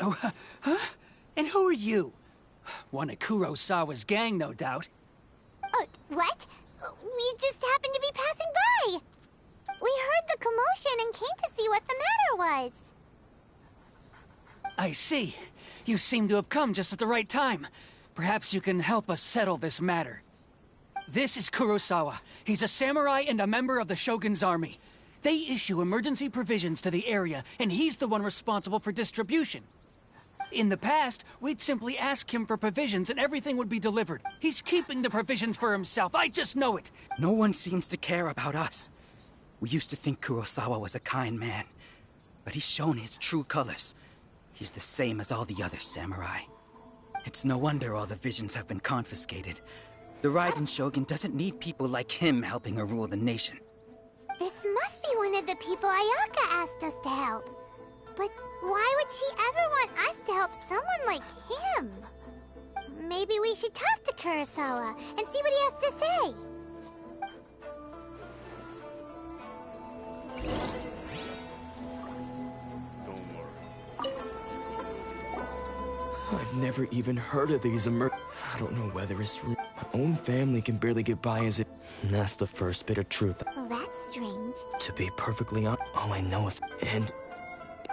Oh, huh? And who are you? One of Kurosawa's gang, no doubt. What? We just happened to be passing by. We heard the commotion and came to see what the matter was. I see. You seem to have come just at the right time. Perhaps you can help us settle this matter. This is Kurosawa. He's a samurai and a member of the Shogun's army. They issue emergency provisions to the area, and he's the one responsible for distribution. In the past, we'd simply ask him for provisions and everything would be delivered. He's keeping the provisions for himself. I just know it. No one seems to care about us. We used to think Kurosawa was a kind man, but he's shown his true colors. He's the same as all the other samurai. It's no wonder all the visions have been confiscated. The Raiden Shogun doesn't need people like him helping her rule the nation. This must be one of the people Ayaka asked us to help. But why would she ever want us to help someone like him? Maybe we should talk to Kurosawa and see what he has to say. I've never even heard of these I don't know whether it's true. My own family can barely get by as it. And that's the first bit of truth. Well, that's strange. To be perfectly honest, all I know is... And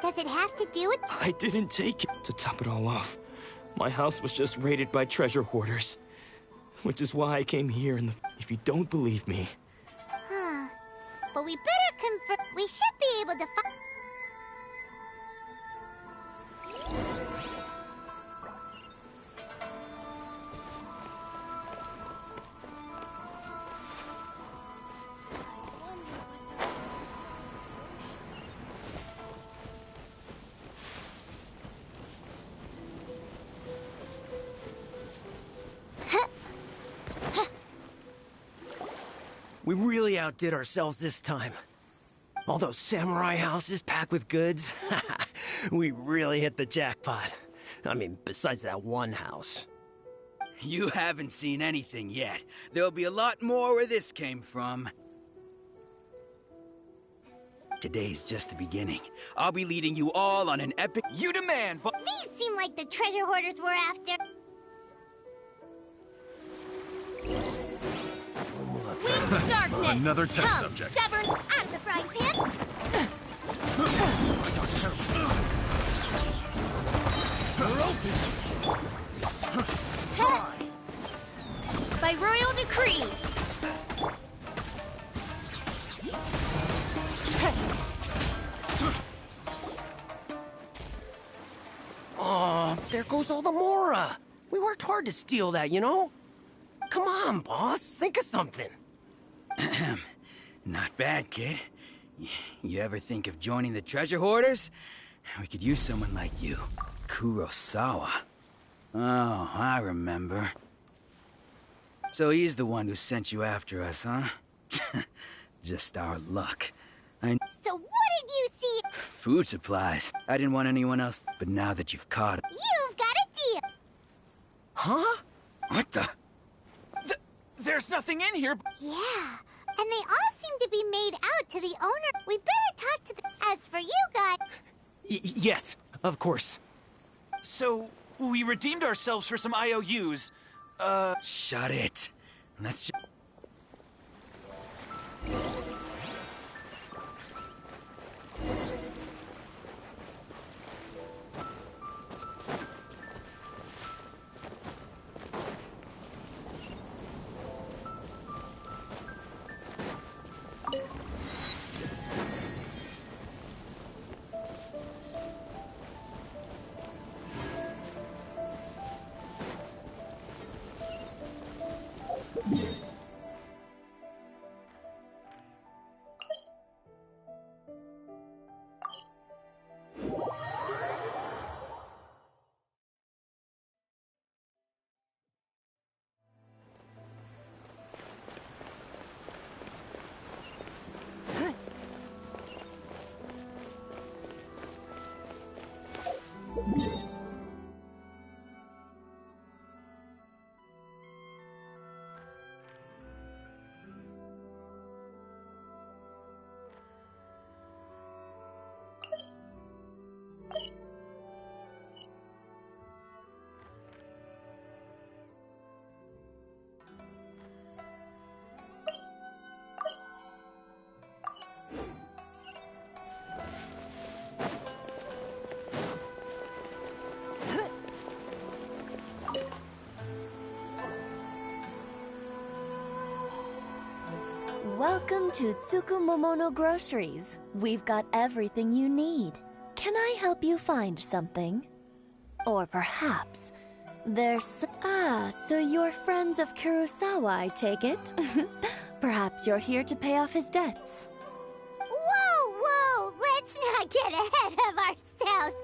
Does it have to do with... I didn't take it. To top it all off, my house was just raided by treasure hoarders. Which is why I came here and if you don't believe me... Huh. But we better confirm... We should be able to find... We really outdid ourselves this time. All those samurai houses packed with goods. We really hit the jackpot. I mean, besides that one house. You haven't seen anything yet. There'll be a lot more where this came from. Today's just the beginning. I'll be leading you all on an epic... You demand, but... These seem like the treasure hoarders we're after. Winged darkness! Another test Come, subject. Stubborn, out of the frying pan! By royal decree! Oh, there goes all the Mora. We worked hard to steal that, you know? Come on, boss. Think of something. Not bad, kid. You ever think of joining the treasure hoarders? We could use someone like you. Kurosawa. Oh, I remember. So he's the one who sent you after us, huh? Just our luck. So what did you see? Food supplies. I didn't want anyone else, but now that you've caught it... You've got a deal! Huh? What the... There's nothing in here. Yeah, and they all seem to be made out to the owner. We better talk to them. As for you guys... Yes, of course. So, we redeemed ourselves for some IOUs. Shut it. Let's just... Welcome to Tsukumomono Groceries. We've got everything you need. Can I help you find something? Or perhaps there's... Ah, so you're friends of Kurosawa, I take it? Perhaps you're here to pay off his debts. Whoa, whoa! Let's not get ahead of ourselves.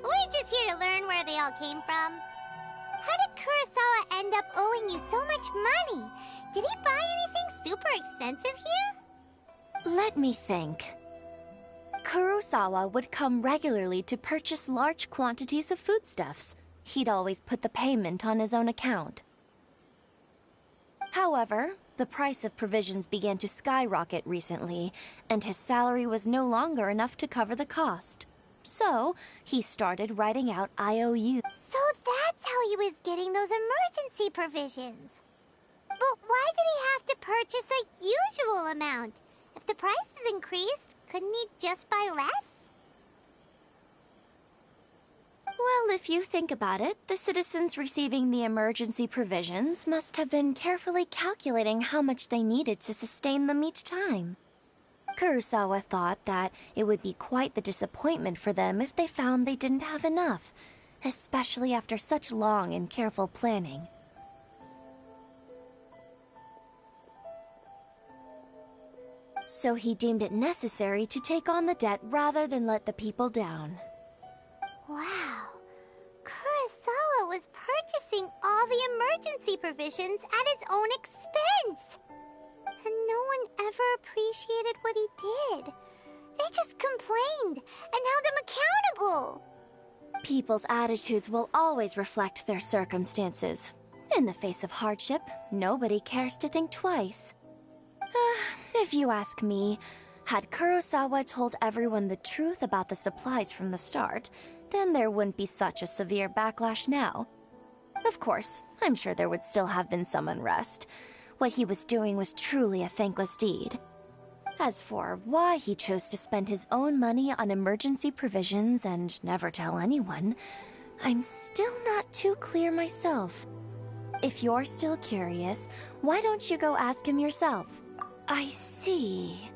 We're just here to learn where they all came from. How did Kurosawa end up owing you so much money? Did he buy anything super expensive here? Let me think. Kurosawa would come regularly to purchase large quantities of foodstuffs. He'd always put the payment on his own account. However, the price of provisions began to skyrocket recently, and his salary was no longer enough to cover the cost. So, he started writing out IOUs. So that's how he was getting those emergency provisions. But why did he have to purchase a usual amount? If the prices increased, couldn't he just buy less? Well, if you think about it, the citizens receiving the emergency provisions must have been carefully calculating how much they needed to sustain them each time. Kurosawa thought that it would be quite the disappointment for them if they found they didn't have enough, especially after such long and careful planning. So he deemed it necessary to take on the debt rather than let the people down. Wow. Kurosawa was purchasing all the emergency provisions at his own expense. And no one ever appreciated what he did. They just complained and held him accountable. People's attitudes will always reflect their circumstances. In the face of hardship, nobody cares to think twice. If you ask me, had Kurosawa told everyone the truth about the supplies from the start, then there wouldn't be such a severe backlash now. Of course, I'm sure there would still have been some unrest. What he was doing was truly a thankless deed. As for why he chose to spend his own money on emergency provisions and never tell anyone, I'm still not too clear myself. If you're still curious, why don't you go ask him yourself? I see.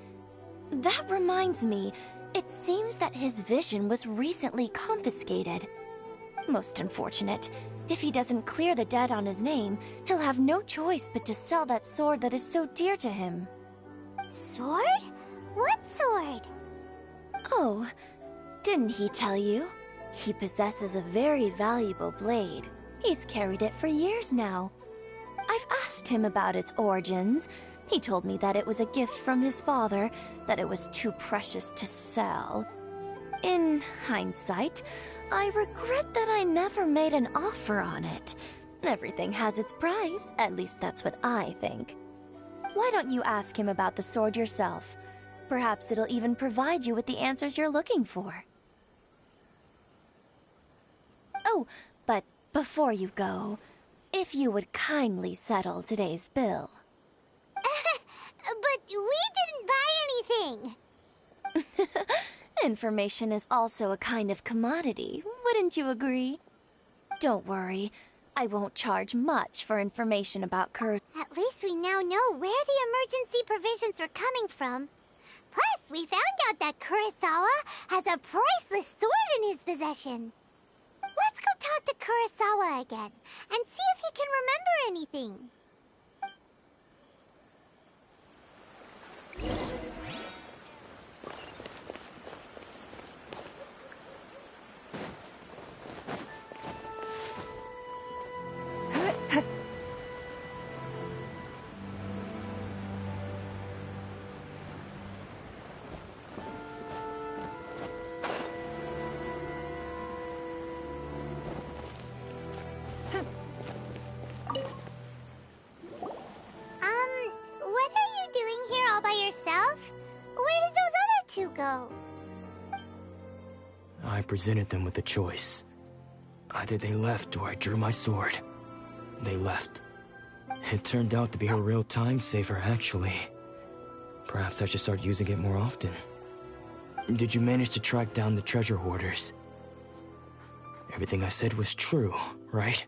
That reminds me, it seems that his vision was recently confiscated. Most unfortunate. If he doesn't clear the debt on his name, he'll have no choice but to sell that sword that is so dear to him. Sword? What sword? Oh, didn't he tell you? He possesses a very valuable blade. He's carried it for years now. I've asked him about its origins. He told me that it was a gift from his father, that it was too precious to sell. In hindsight, I regret that I never made an offer on it. Everything has its price, at least that's what I think. Why don't you ask him about the sword yourself? Perhaps it'll even provide you with the answers you're looking for. Oh, but before you go, if you would kindly settle today's bill. But we didn't buy anything! Information is also a kind of commodity, wouldn't you agree? Don't worry, I won't charge much for information about At least we now know where the emergency provisions were coming from. Plus, we found out that Kurosawa has a priceless sword in his possession. Let's go talk to Kurosawa again, and see if he can remember anything. I presented them with a choice. Either they left or I drew my sword. They left. It turned out to be a real time saver, actually. Perhaps I should start using it more often. Did you manage to track down the treasure hoarders? Everything I said was true, right?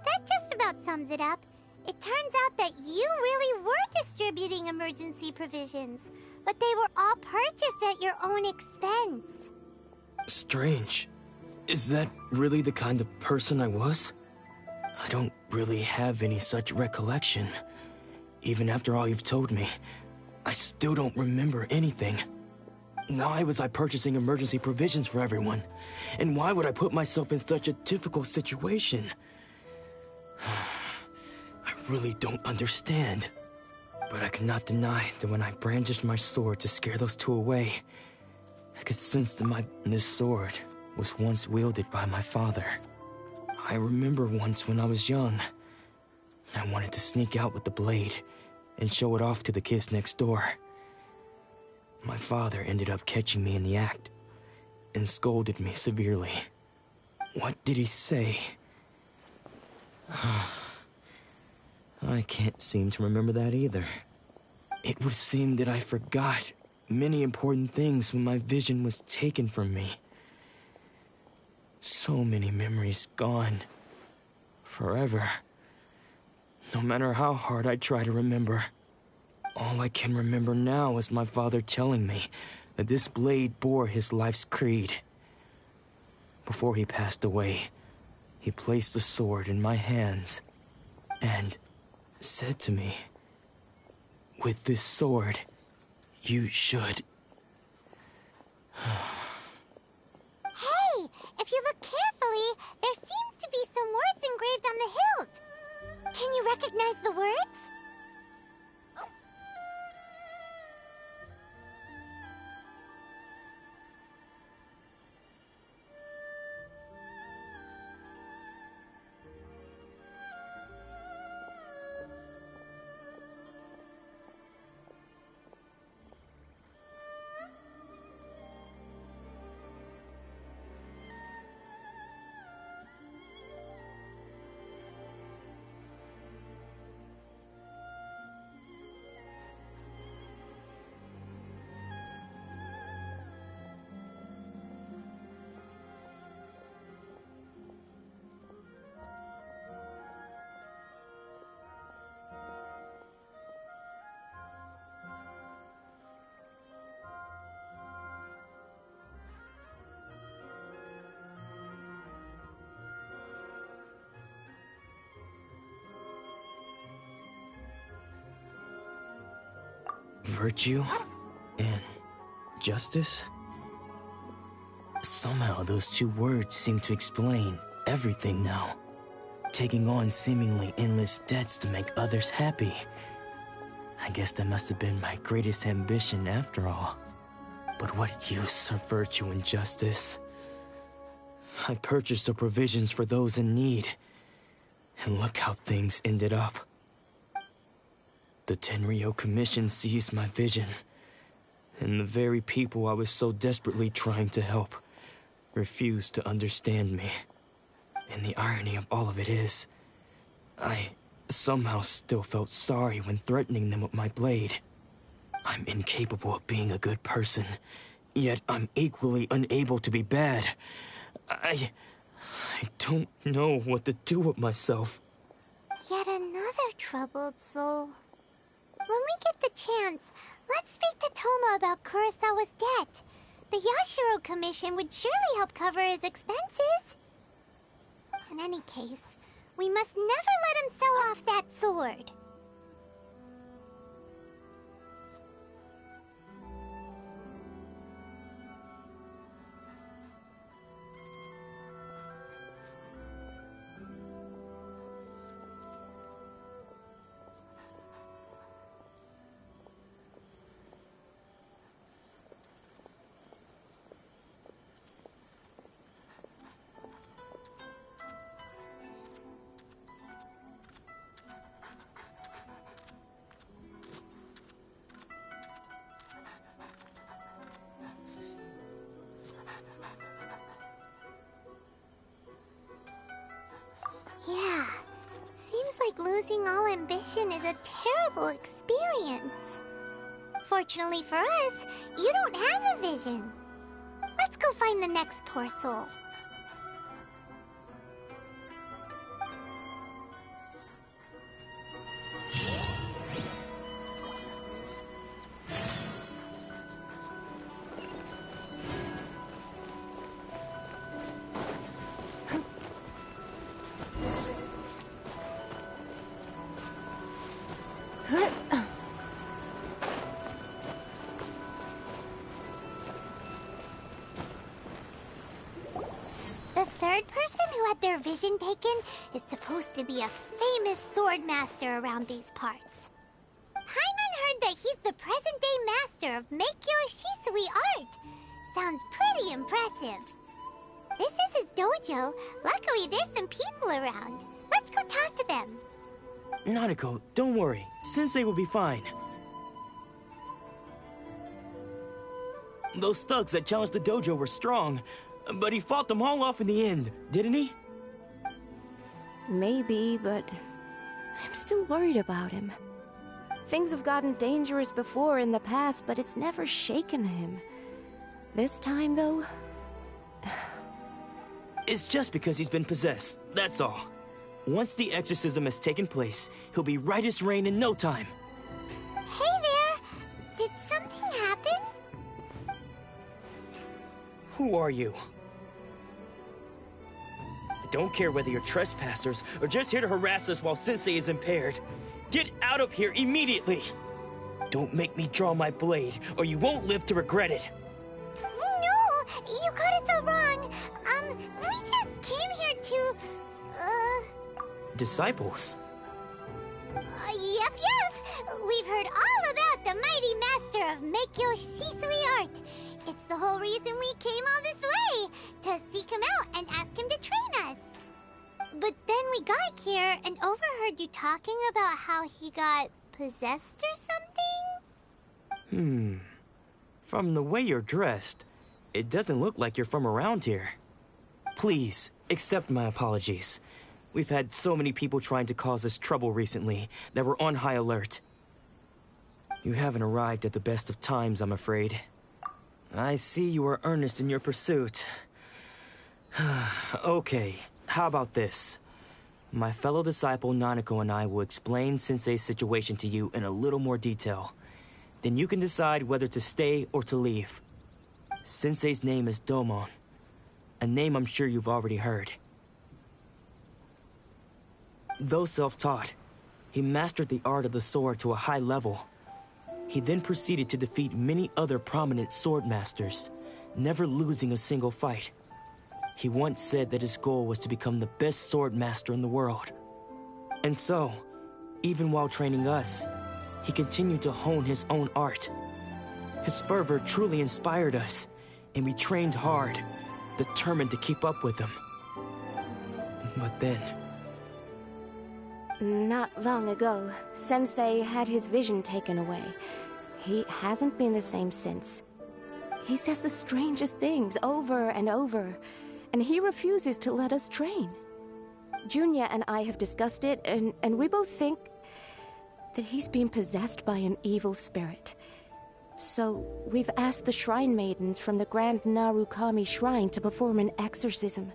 That just about sums it up. It turns out that you really were distributing emergency provisions, but they were all purchased at your own expense. Strange. Is that really the kind of person I was? I don't really have any such recollection. Even after all you've told me, I still don't remember anything. Why was I purchasing emergency provisions for everyone? And why would I put myself in such a difficult situation? I really don't understand. But I cannot deny that when I brandished my sword to scare those two away, I could sense that this sword was once wielded by my father. I remember once when I was young, I wanted to sneak out with the blade and show it off to the kids next door. My father ended up catching me in the act and scolded me severely. What did he say? I can't seem to remember that either. It would seem that I forgot many important things when my vision was taken from me. So many memories gone. Forever. No matter how hard I try to remember. All I can remember now is my father telling me that this blade bore his life's creed. Before he passed away, he placed the sword in my hands and said to me, "With this sword, you should..." Hey, if you look carefully, there seems to be some words engraved on the hilt. Can you recognize the words? Virtue and justice? Somehow those two words seem to explain everything now. Taking on seemingly endless debts to make others happy. I guess that must have been my greatest ambition after all. But what use are virtue and justice? I purchased the provisions for those in need. And look how things ended up. The Tenryo Commission seized my vision, and the very people I was so desperately trying to help refused to understand me. And the irony of all of it is, I somehow still felt sorry when threatening them with my blade. I'm incapable of being a good person, yet I'm equally unable to be bad. I don't know what to do with myself. Yet another troubled soul. When we get the chance, let's speak to Toma about Kurosawa's debt. The Yashiro Commission would surely help cover his expenses. In any case, we must never let him sell off that sword. losing all ambition is a terrible experience. Fortunately for us, you don't have a vision. Let's go find the next poor soul. The third person who had their vision taken is supposed to be a famous sword master around these parts. Paimon heard that he's the present-day master of Meikyo Shisui art. Sounds pretty impressive. This is his dojo. Luckily, there's some people around. Let's go talk to them. Nanako, don't worry. Sensei will be fine. Those thugs that challenged the dojo were strong, but he fought them all off in the end, didn't he? Maybe, but I'm still worried about him. Things have gotten dangerous before in the past, but it's never shaken him. This time, though... It's just because he's been possessed, that's all. Once the exorcism has taken place, he'll be right as rain in no time. Hey there! Did something happen? Who are you? I don't care whether you're trespassers or just here to harass us while Sensei is impaired. Get out of here immediately! Don't make me draw my blade, or you won't live to regret it. No! You got it so wrong! We just came here to... Disciples? Yep. We've heard all about the mighty master of Meikyo Shisui art. It's the whole reason we came all this way, to seek him out and ask him to train us. But then we got here and overheard you talking about how he got possessed or something? From the way you're dressed, it doesn't look like you're from around here. Please, accept my apologies. We've had so many people trying to cause us trouble recently that we're on high alert. You haven't arrived at the best of times, I'm afraid. I see you are earnest in your pursuit. Okay, how about this? My fellow disciple Nanako and I will explain Sensei's situation to you in a little more detail. Then you can decide whether to stay or to leave. Sensei's name is Domon, a name I'm sure you've already heard. Though self-taught, he mastered the art of the sword to a high level. He then proceeded to defeat many other prominent sword masters, never losing a single fight. He once said that his goal was to become the best sword master in the world. And so, even while training us, he continued to hone his own art. His fervor truly inspired us, and we trained hard, determined to keep up with him. But then... Not long ago, Sensei had his vision taken away. He hasn't been the same since. He says the strangest things over and over, and he refuses to let us train. Junya and I have discussed it, and we both think that he's been possessed by an evil spirit. So, we've asked the shrine maidens from the Grand Narukami Shrine to perform an exorcism.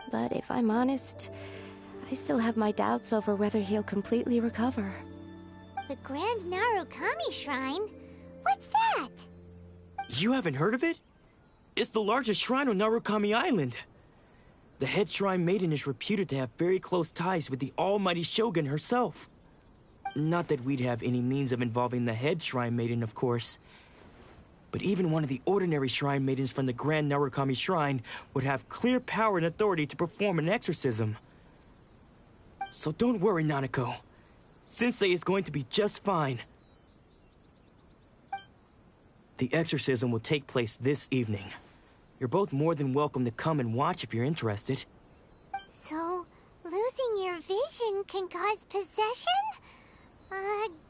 But if I'm honest, I still have my doubts over whether he'll completely recover. The Grand Narukami Shrine? What's that? You haven't heard of it? It's the largest shrine on Narukami Island. The head shrine maiden is reputed to have very close ties with the almighty Shogun herself. Not that we'd have any means of involving the head shrine maiden, of course. But even one of the ordinary shrine maidens from the Grand Narukami Shrine would have clear power and authority to perform an exorcism. So don't worry, Nanako. Sensei is going to be just fine. The exorcism will take place this evening. You're both more than welcome to come and watch if you're interested. So, losing your vision can cause possession?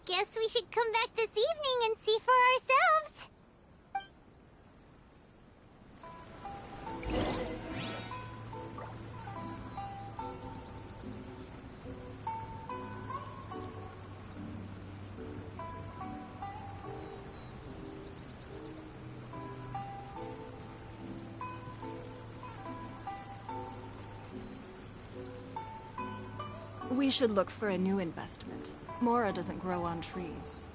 Guess we should come back this evening and see for ourselves. We should look for a new investment. Mora doesn't grow on trees.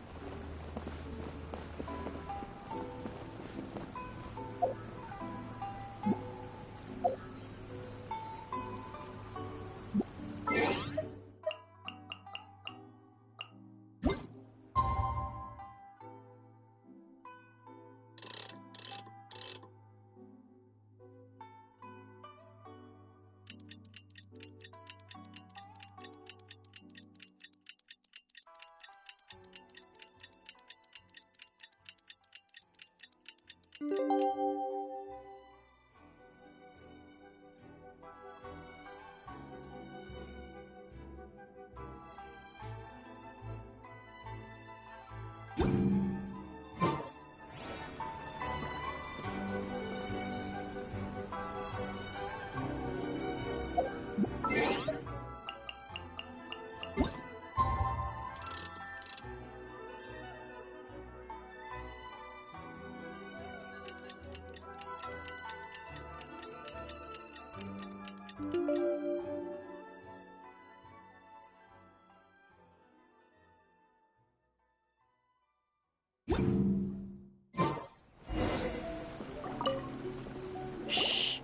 Shh.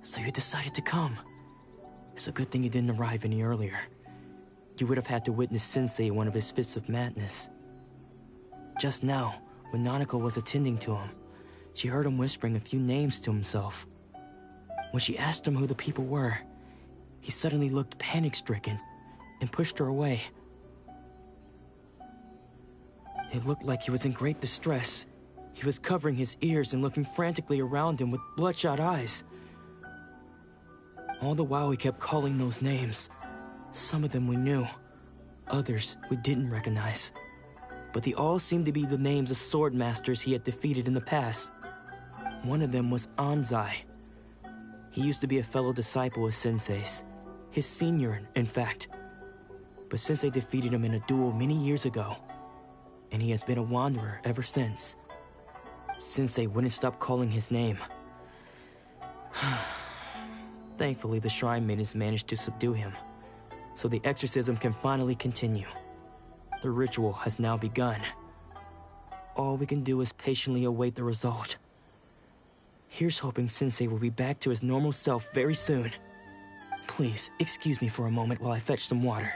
So you decided to come. It's a good thing you didn't arrive any earlier. You would have had to witness Sensei one of his fits of madness. Just now, when Nanako was attending to him, she heard him whispering a few names to himself. When she asked him who the people were, he suddenly looked panic-stricken and pushed her away. It looked like he was in great distress. He was covering his ears and looking frantically around him with bloodshot eyes. All the while he kept calling those names. Some of them we knew, others we didn't recognize. But they all seemed to be the names of sword masters he had defeated in the past. One of them was Anzai. He used to be a fellow disciple of Sensei's. His senior, in fact. But Sensei defeated him in a duel many years ago, and he has been a wanderer ever since. Sensei wouldn't stop calling his name. Thankfully, the shrine maidens managed to subdue him, so the exorcism can finally continue. The ritual has now begun. All we can do is patiently await the result. Here's hoping Sensei will be back to his normal self very soon. Please, excuse me for a moment while I fetch some water.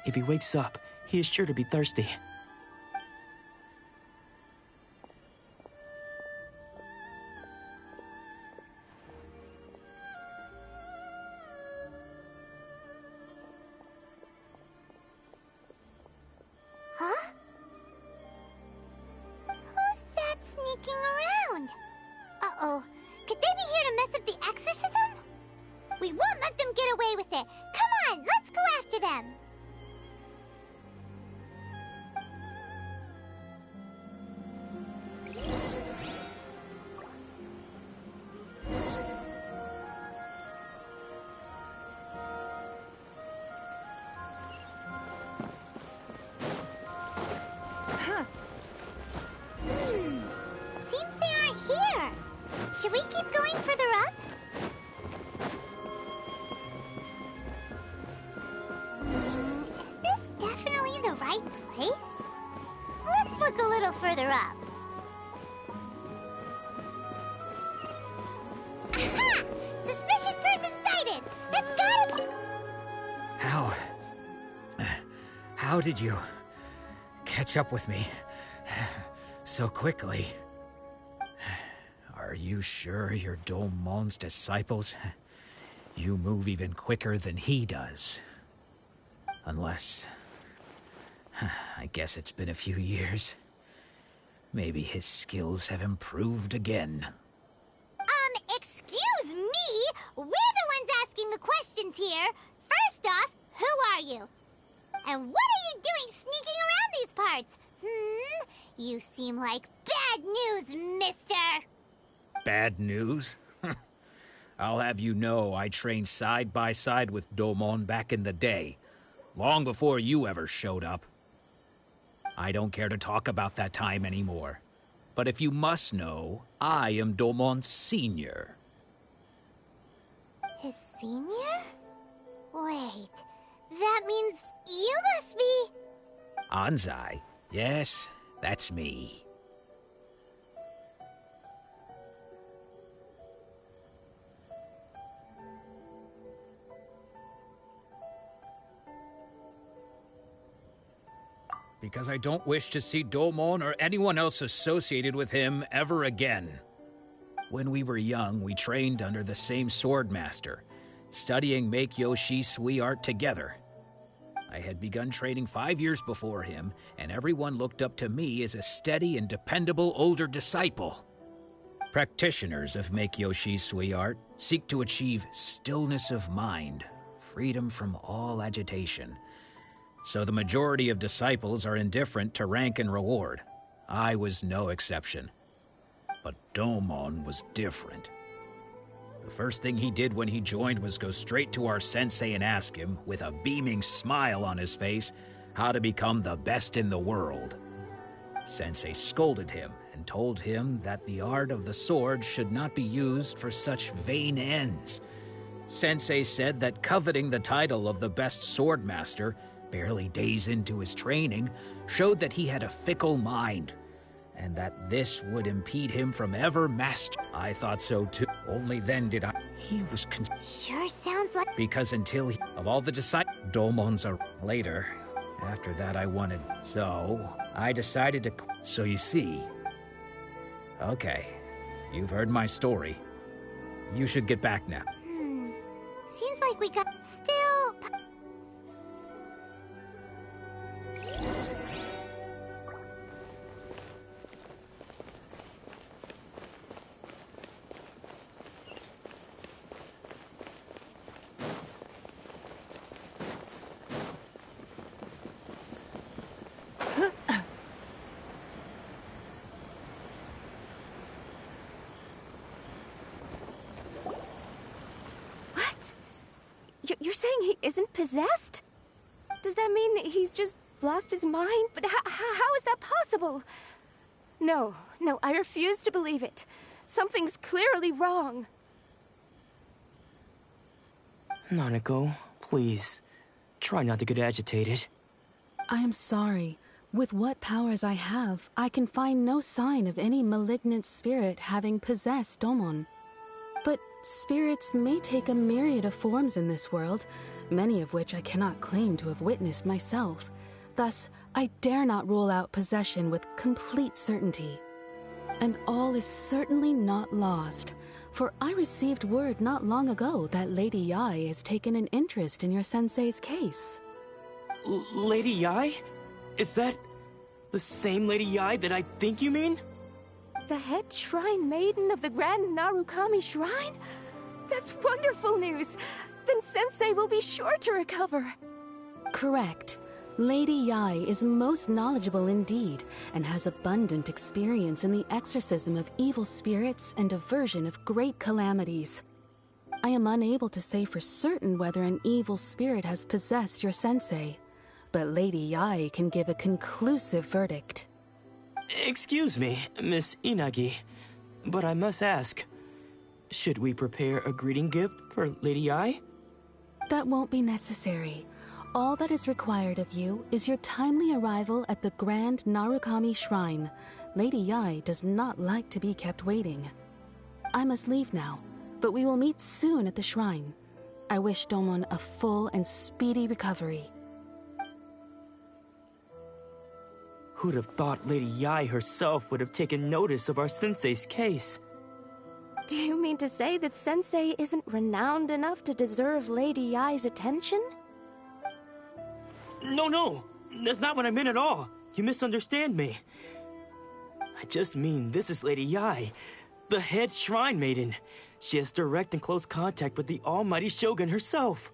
If he wakes up, he is sure to be thirsty. Huh? Who's that sneaking around? Uh-oh. Could they be here to mess up the exorcism? We won't let them get away with it. Come on, let's go after them. Seems they aren't here. Should we keep going further up? Is this definitely the right place? Let's look a little further up. Aha! Suspicious person sighted! That's gotta be... How did you catch up with me so quickly? Are you sure you're Domon's disciples? You move even quicker than he does. Unless... I guess it's been a few years. Maybe his skills have improved again. Excuse me? We're the ones asking the questions here. First off, who are you? And what are you doing sneaking around these parts? You seem like bad news, mister. Bad news? I'll have you know I trained side by side with Domon back in the day, long before you ever showed up. I don't care to talk about that time anymore. But if you must know, I am Domon's senior. His senior? Wait, That means you must be... Anzai? Yes, that's me. Because I don't wish to see Domon or anyone else associated with him ever again. When we were young, we trained under the same swordmaster, studying Make-Yoshi Sui art together. I had begun training 5 years before him, and everyone looked up to me as a steady and dependable older disciple. Practitioners of Make-Yoshi Sui art seek to achieve stillness of mind, freedom from all agitation. So the majority of disciples are indifferent to rank and reward. I was no exception. But Domon was different. The first thing he did when he joined was go straight to our sensei and ask him, with a beaming smile on his face, how to become the best in the world. Sensei scolded him and told him that the art of the sword should not be used for such vain ends. Sensei said that coveting the title of the best swordmaster barely days into his training, showed that he had a fickle mind, and that this would impede him from ever mastering. I thought so too. Only then did I... He was... Sure sounds like... Because until he... Of all the disciples... Domon's are... Later. After that I wanted... So... I decided to... So you see... Okay. You've heard my story. You should get back now. Seems like we got... Still... You're saying he isn't possessed? Does that mean he's just lost his mind? But how is that possible? No, I refuse to believe it. Something's clearly wrong. Nanako, please. Try not to get agitated. I am sorry. With what powers I have, I can find no sign of any malignant spirit having possessed Domon. But spirits may take a myriad of forms in this world, many of which I cannot claim to have witnessed myself. Thus, I dare not rule out possession with complete certainty. And all is certainly not lost, for I received word not long ago that Lady Yae has taken an interest in your sensei's case. Lady Yae? Is that the same Lady Yae that I think you mean? The head shrine maiden of the Grand Narukami Shrine? That's wonderful news! Then Sensei will be sure to recover. Correct. Lady Yae is most knowledgeable indeed, and has abundant experience in the exorcism of evil spirits and aversion of great calamities. I am unable to say for certain whether an evil spirit has possessed your sensei, but Lady Yae can give a conclusive verdict. Excuse me, Miss Inagi, but I must ask, should we prepare a greeting gift for Lady Yae? That won't be necessary. All that is required of you is your timely arrival at the Grand Narukami Shrine. Lady Yae does not like to be kept waiting. I must leave now, but we will meet soon at the shrine. I wish Domon a full and speedy recovery. Who'd have thought Lady Yae herself would have taken notice of our sensei's case? Do you mean to say that Sensei isn't renowned enough to deserve Lady Yae's attention? No, that's not what I meant at all. You misunderstand me. I just mean this is Lady Yae, the head shrine maiden. She has direct and close contact with the almighty Shogun herself.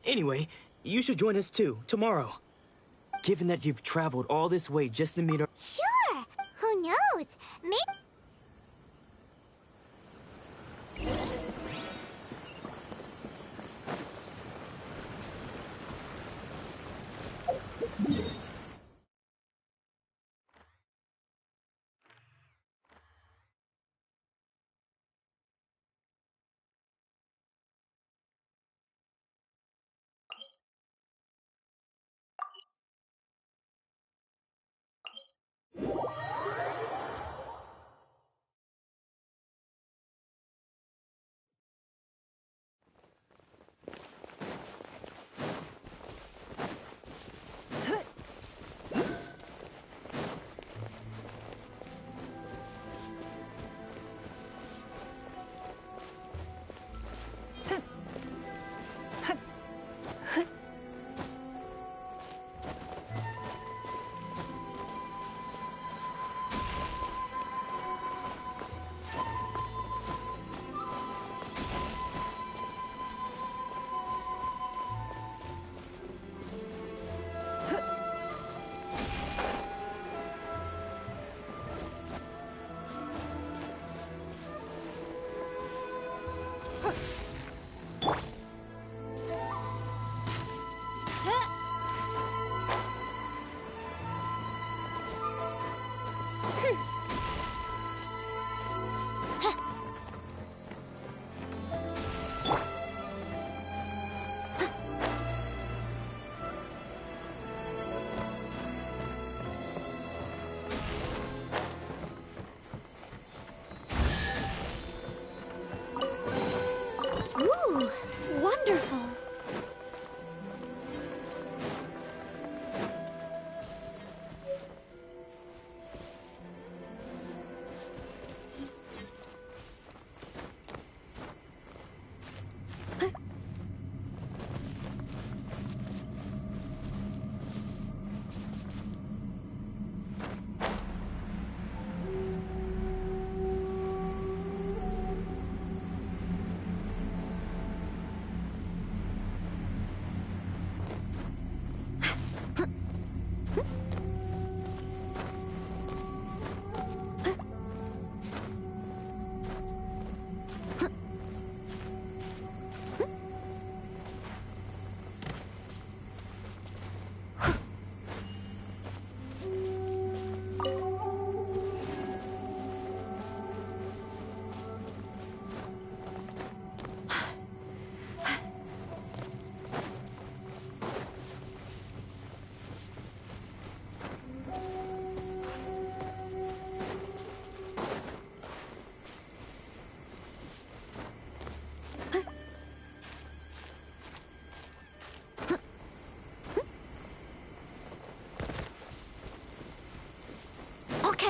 Anyway, you should join us too, tomorrow. Given that you've traveled all this way just to meet her... Sure! Who knows? Maybe...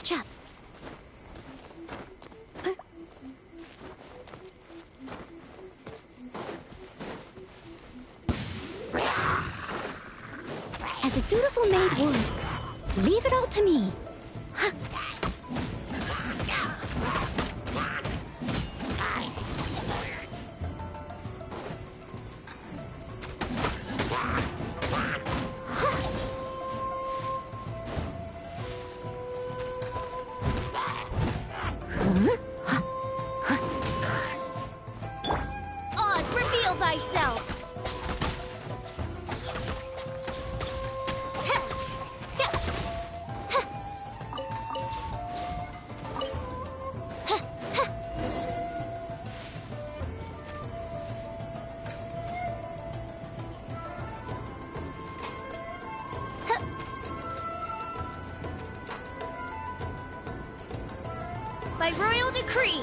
catch up. As a dutiful maid would, leave it all to me. Oz, reveal thyself! By royal decree!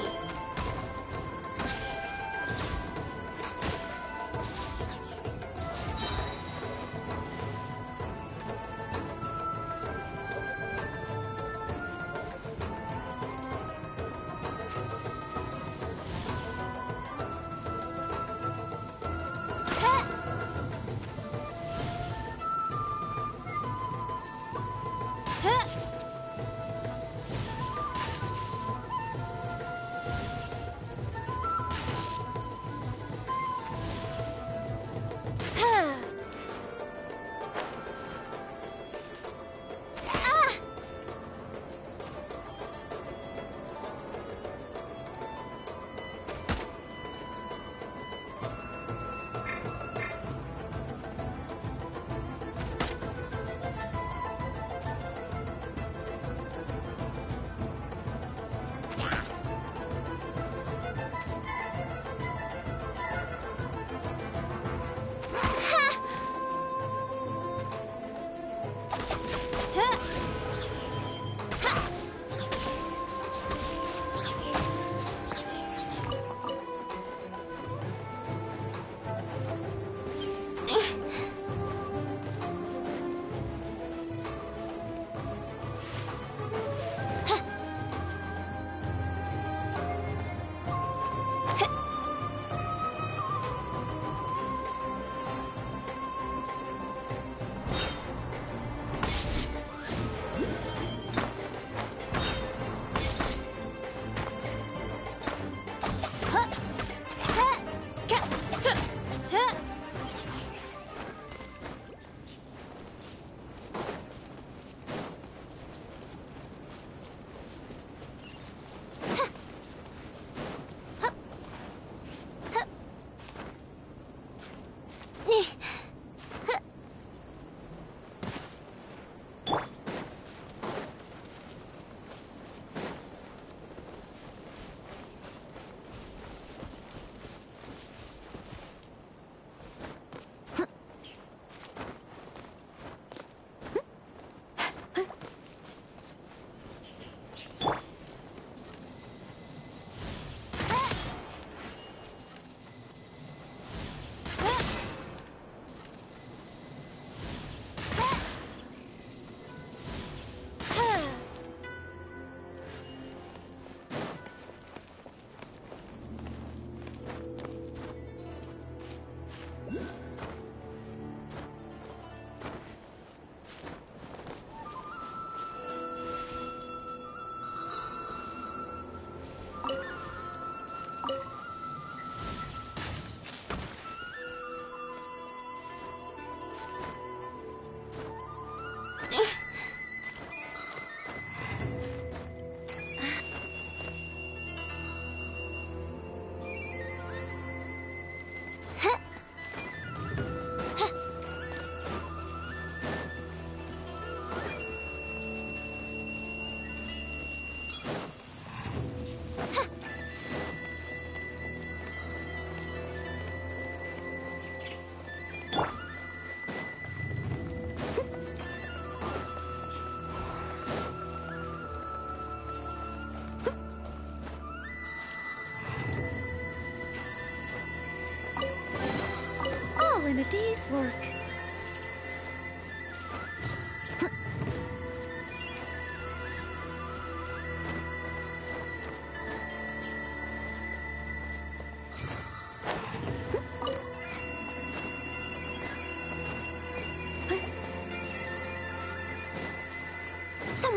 In a day's work.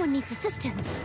Someone needs assistance.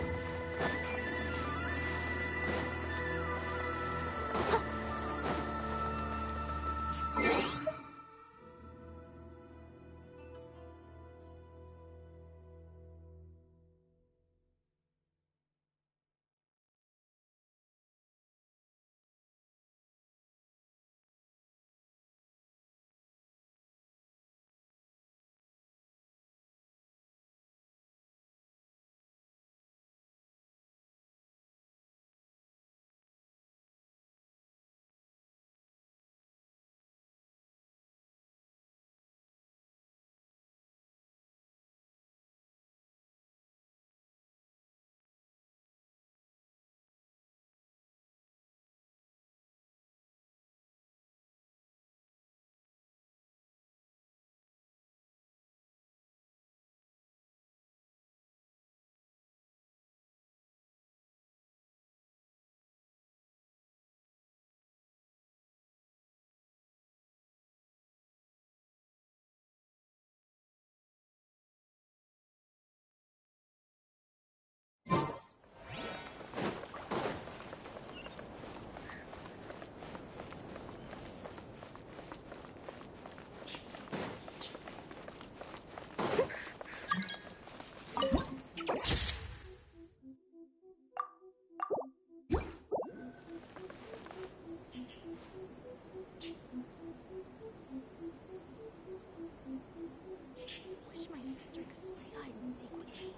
Wish my sister could play hide and seek with me.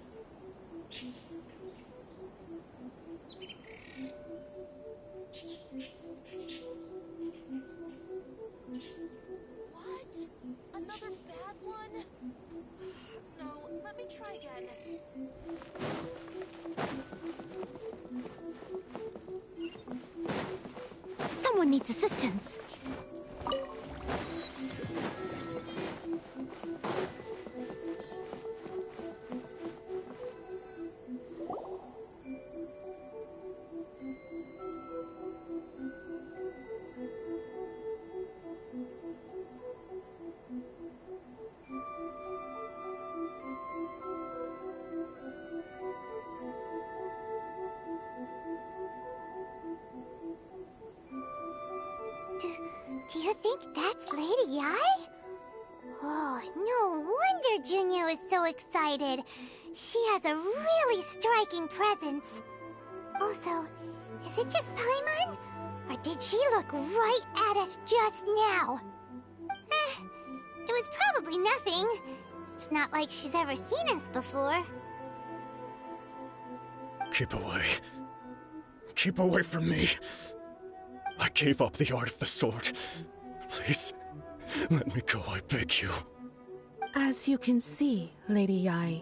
What? Another bad one? No, let me try again. Someone needs assistance. Do you think that's Lady Ai? Oh, no wonder Junior is so excited. She has a really striking presence. Also, is it just Paimon? Or did she look right at us just now? It was probably nothing. It's not like she's ever seen us before. Keep away. Keep away from me. I gave up the art of the sword. Please, let me go, I beg you. As you can see, Lady Yai,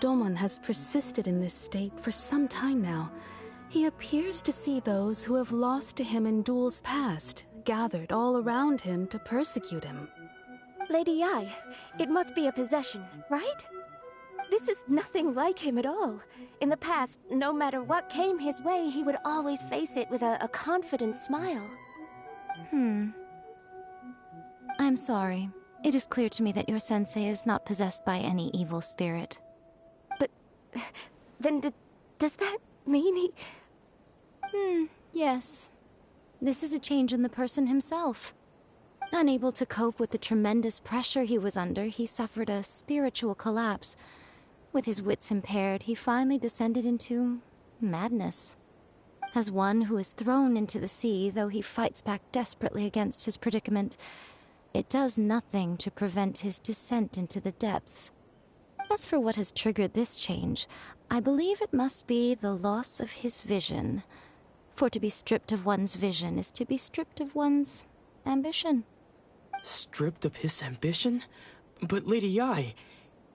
Domon has persisted in this state for some time now. He appears to see those who have lost to him in duels past, gathered all around him to persecute him. Lady Yai, it must be a possession, right? This is nothing like him at all. In the past, no matter what came his way, he would always face it with a confident smile. I'm sorry. It is clear to me that your sensei is not possessed by any evil spirit. But then does that mean he... Yes. This is a change in the person himself. Unable to cope with the tremendous pressure he was under, he suffered a spiritual collapse. With his wits impaired, he finally descended into madness. As one who is thrown into the sea, though he fights back desperately against his predicament, it does nothing to prevent his descent into the depths. As for what has triggered this change, I believe it must be the loss of his vision. For to be stripped of one's vision is to be stripped of one's ambition. Stripped of his ambition? But Lady Yai,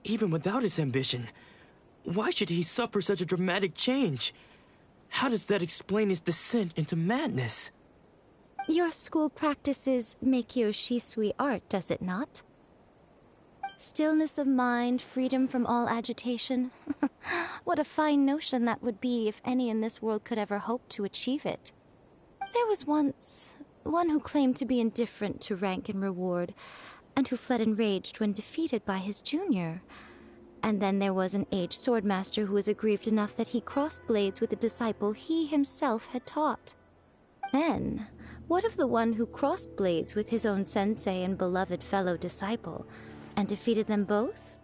even without his ambition, why should he suffer such a dramatic change? How does that explain his descent into madness? Your school practices Meikyo Shisui art, does it not? Stillness of mind, freedom from all agitation. What a fine notion that would be if any in this world could ever hope to achieve it. There was once one who claimed to be indifferent to rank and reward, and who fled enraged when defeated by his junior. And then there was an aged swordmaster who was aggrieved enough that he crossed blades with a disciple he himself had taught. Then, what of the one who crossed blades with his own sensei and beloved fellow disciple, and defeated them both?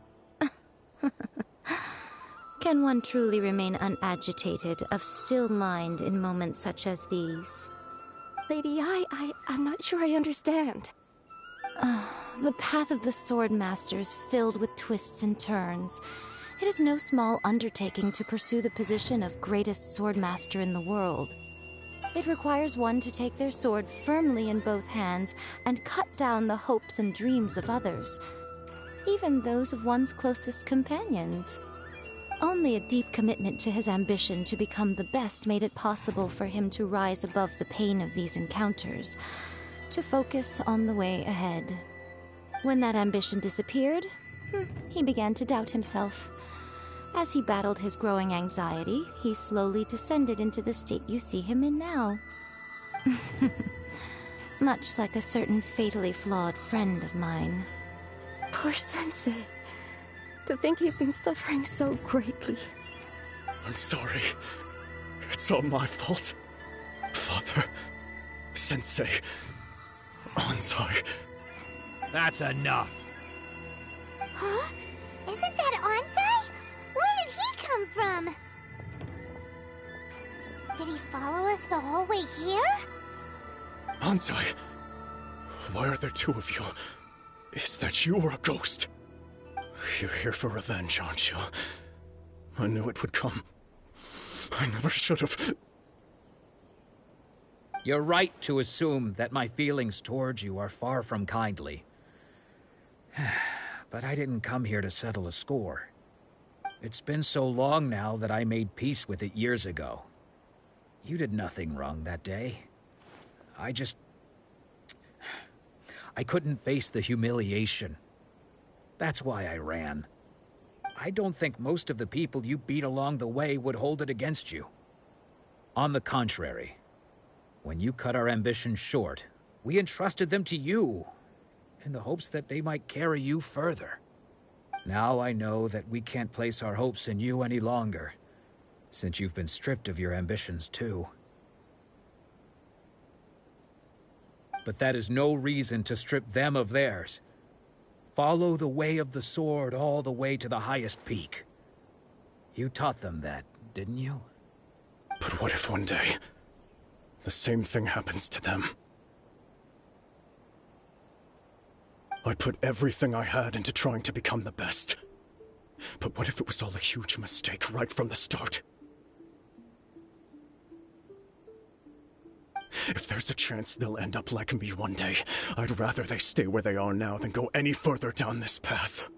Can one truly remain unagitated, of still mind in moments such as these? Lady, I'm not sure I understand. The path of the Swordmaster is filled with twists and turns. It is no small undertaking to pursue the position of greatest swordmaster in the world. It requires one to take their sword firmly in both hands and cut down the hopes and dreams of others, even those of one's closest companions. Only a deep commitment to his ambition to become the best made it possible for him to rise above the pain of these encounters, to focus on the way ahead. When that ambition disappeared, he began to doubt himself. As he battled his growing anxiety, he slowly descended into the state you see him in now. Much like a certain fatally flawed friend of mine. Poor Sensei. To think he's been suffering so greatly. I'm sorry. It's all my fault. Father, Sensei, Anzai. That's enough. Huh? Isn't that Anzai? Where did he come from? Did he follow us the whole way here? Anzai, why are there two of you? Is that you or a ghost? You're here for revenge, aren't you? I knew it would come. I never should have. You're right to assume that my feelings towards you are far from kindly. But I didn't come here to settle a score. It's been so long now that I made peace with it years ago. You did nothing wrong that day. I couldn't face the humiliation. That's why I ran. I don't think most of the people you beat along the way would hold it against you. On the contrary, when you cut our ambitions short, we entrusted them to you, in the hopes that they might carry you further. Now I know that we can't place our hopes in you any longer, since you've been stripped of your ambitions too. But that is no reason to strip them of theirs. Follow the way of the sword all the way to the highest peak. You taught them that, didn't you? But what if one day, the same thing happens to them? I put everything I had into trying to become the best. But what if it was all a huge mistake right from the start? If there's a chance they'll end up like me one day, I'd rather they stay where they are now than go any further down this path.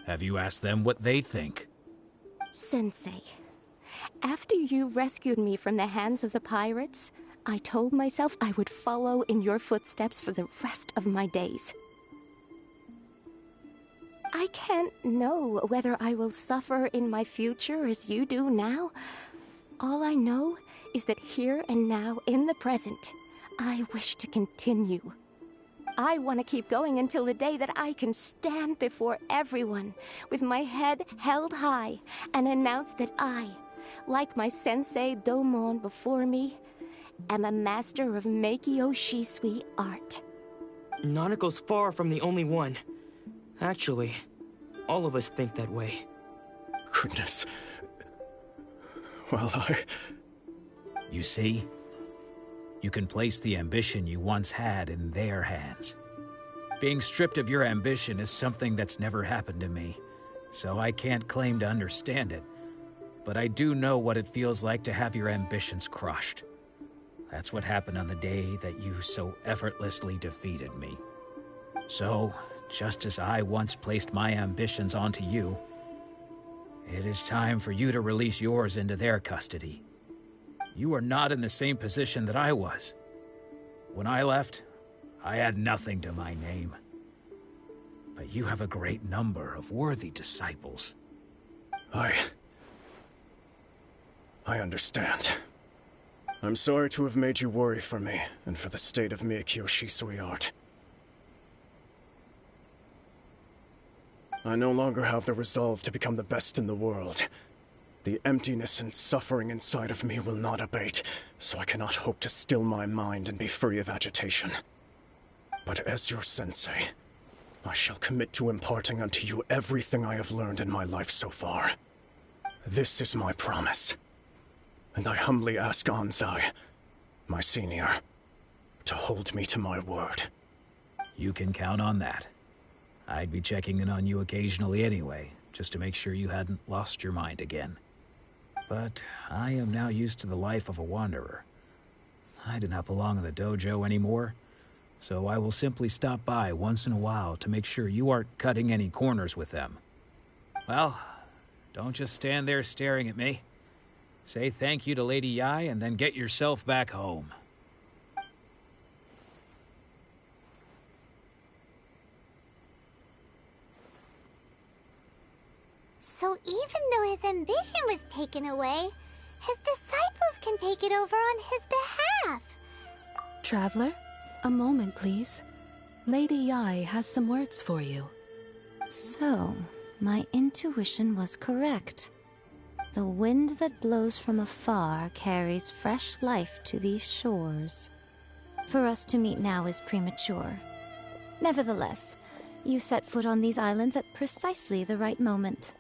Have you asked them what they think? Sensei, after you rescued me from the hands of the pirates, I told myself I would follow in your footsteps for the rest of my days. I can't know whether I will suffer in my future as you do now. All I know is that here and now, in the present, I wish to continue. I want to keep going until the day that I can stand before everyone with my head held high and announce that I, like my sensei Domon before me, am a master of Meikyo Shisui art. Nanako's far from the only one. Actually, all of us think that way. Goodness. Well, You see? You can place the ambition you once had in their hands. Being stripped of your ambition is something that's never happened to me, so I can't claim to understand it. But I do know what it feels like to have your ambitions crushed. That's what happened on the day that you so effortlessly defeated me. So, just as I once placed my ambitions onto you, it is time for you to release yours into their custody. You are not in the same position that I was. When I left, I had nothing to my name. But you have a great number of worthy disciples. I understand. I'm sorry to have made you worry for me, and for the state of Meikyo Shisui art. I no longer have the resolve to become the best in the world. The emptiness and suffering inside of me will not abate, so I cannot hope to still my mind and be free of agitation. But as your sensei, I shall commit to imparting unto you everything I have learned in my life so far. This is my promise. And I humbly ask Anzai, my senior, to hold me to my word. You can count on that. I'd be checking in on you occasionally anyway, just to make sure you hadn't lost your mind again. But I am now used to the life of a wanderer. I do not belong in the dojo anymore, so I will simply stop by once in a while to make sure you aren't cutting any corners with them. Well, don't just stand there staring at me. Say thank you to Lady Yae and then get yourself back home. So even though his ambition was taken away, his disciples can take it over on his behalf. Traveler, a moment, please. Lady Yae has some words for you. So, my intuition was correct. The wind that blows from afar carries fresh life to these shores. For us to meet now is premature. Nevertheless, you set foot on these islands at precisely the right moment.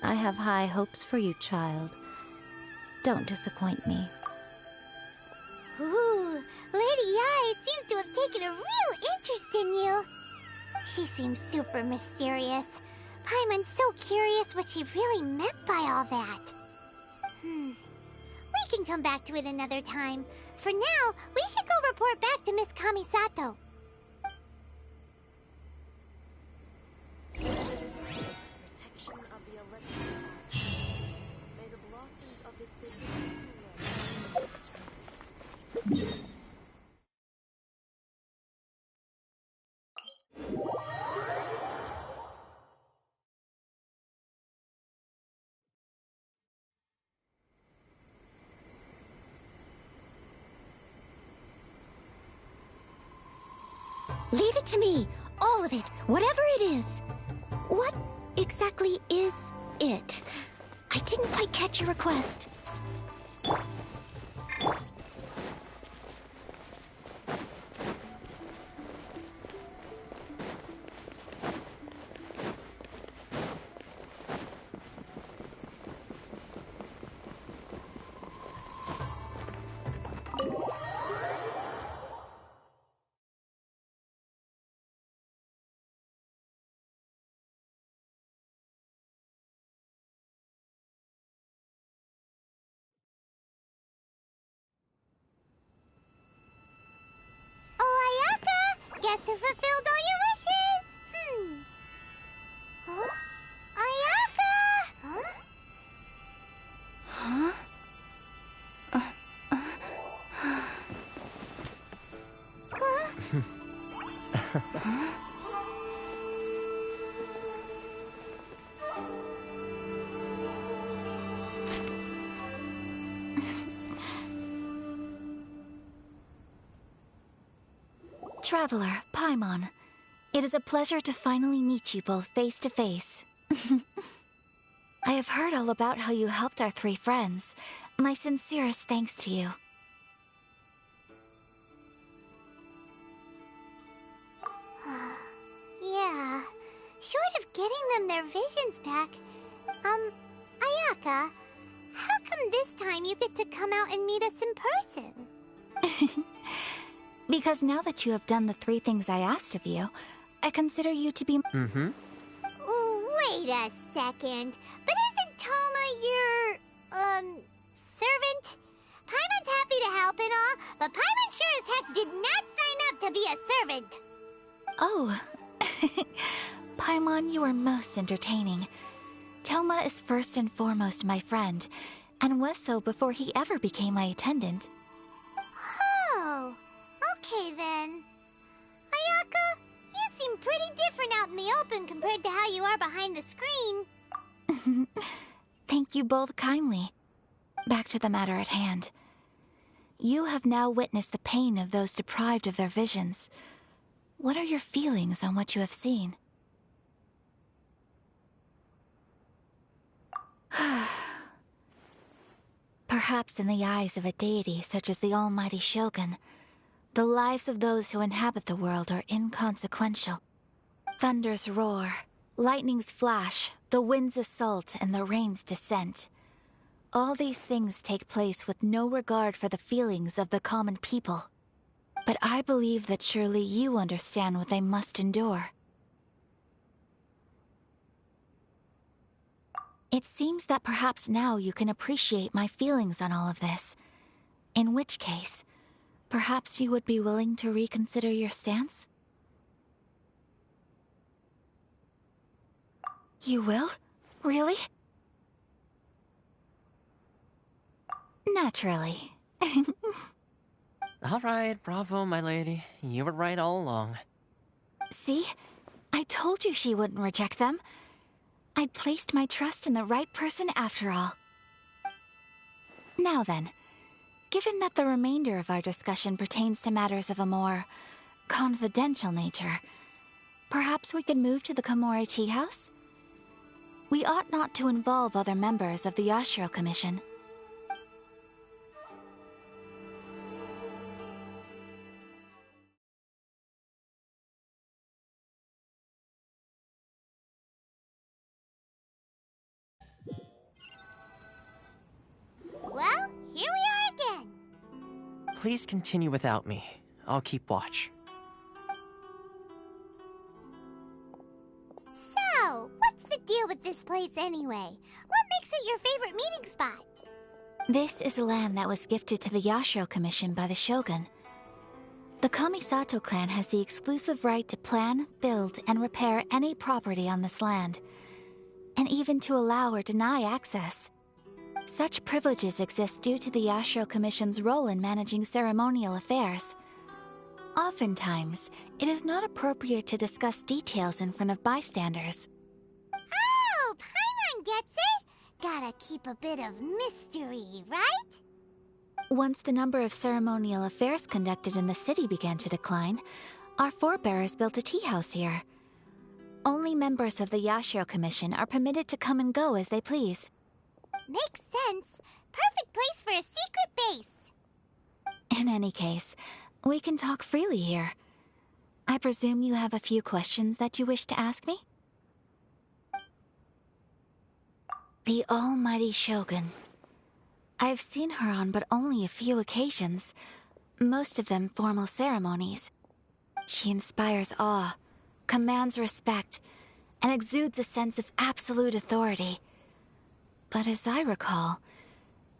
I have high hopes for you, child. Don't disappoint me. Ooh, Lady Yae seems to have taken a real interest in you. She seems super mysterious. Paimon's so curious what she really meant by all that. We can come back to it another time. For now, we should go report back to Miss Kamisato. Leave it to me. All of it. Whatever it is. What exactly is it? I didn't quite catch your request. Guess who fulfilled all your wishes? Huh? Ayaka! Huh? Traveler, Paimon, it is a pleasure to finally meet you both face to face. I have heard all about how you helped our three friends. My sincerest thanks to you. Yeah, short of getting them their visions back, Ayaka, how come this time you get to come out and meet us in person? Because now that you have done the three things I asked of you, I consider you to be... Wait a second. But isn't Toma your, servant? Paimon's happy to help and all, but Paimon sure as heck did not sign up to be a servant. Oh. Paimon, you are most entertaining. Toma is first and foremost my friend, and was so before he ever became my attendant. Oh. Okay, then. Ayaka, you seem pretty different out in the open compared to how you are behind the screen. Thank you both kindly. Back to the matter at hand. You have now witnessed the pain of those deprived of their visions. What are your feelings on what you have seen? Perhaps in the eyes of a deity such as the almighty Shogun, the lives of those who inhabit the world are inconsequential. Thunders roar, lightnings flash, the winds assault, and the rains descend. All these things take place with no regard for the feelings of the common people. But I believe that surely you understand what they must endure. It seems that perhaps now you can appreciate my feelings on all of this. In which case, perhaps you would be willing to reconsider your stance? You will? Really? Naturally. All right, bravo, my lady. You were right all along. See? I told you she wouldn't reject them. I'd placed my trust in the right person after all. Now then, given that the remainder of our discussion pertains to matters of a more confidential nature, perhaps we could move to the Komore Tea House? We ought not to involve other members of the Yashiro Commission. Well, here we are again. Please continue without me. I'll keep watch. So, what's the deal with this place anyway? What makes it your favorite meeting spot? This is land that was gifted to the Yashiro Commission by the Shogun. The Kamisato clan has the exclusive right to plan, build, and repair any property on this land, and even to allow or deny access. Such privileges exist due to the Yashiro Commission's role in managing ceremonial affairs. Oftentimes, it is not appropriate to discuss details in front of bystanders. Oh, Paimon gets it! Gotta keep a bit of mystery, right? Once the number of ceremonial affairs conducted in the city began to decline, our forebears built a tea house here. Only members of the Yashiro Commission are permitted to come and go as they please. Makes sense. Perfect place for a secret base. In any case, we can talk freely here. I presume you have a few questions that you wish to ask me? The almighty Shogun. I've seen her on but only a few occasions, most of them formal ceremonies. She inspires awe, commands respect, and exudes a sense of absolute authority. But as I recall,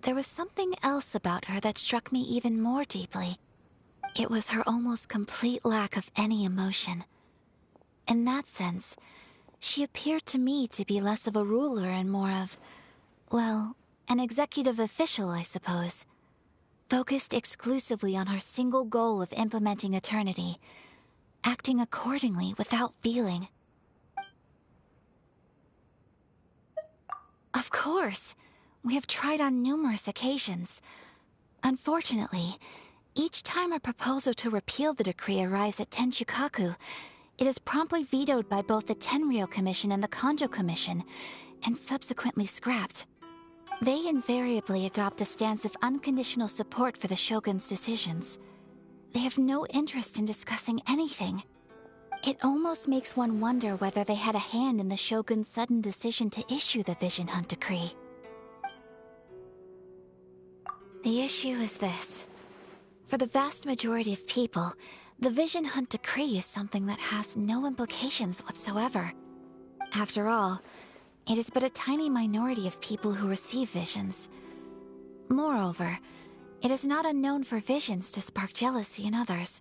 there was something else about her that struck me even more deeply. It was her almost complete lack of any emotion. In that sense, she appeared to me to be less of a ruler and more of, well, an executive official, I suppose. Focused exclusively on her single goal of implementing eternity, acting accordingly without feeling. Of course, we have tried on numerous occasions. Unfortunately, each time a proposal to repeal the decree arrives at Tenshukaku, it is promptly vetoed by both the Tenryou Commission and the Kanjo Commission, and subsequently scrapped. They invariably adopt a stance of unconditional support for the Shogun's decisions. They have no interest in discussing anything. It almost makes one wonder whether they had a hand in the Shogun's sudden decision to issue the Vision Hunt Decree. The issue is this. For the vast majority of people, the Vision Hunt Decree is something that has no implications whatsoever. After all, it is but a tiny minority of people who receive visions. Moreover, it is not unknown for visions to spark jealousy in others.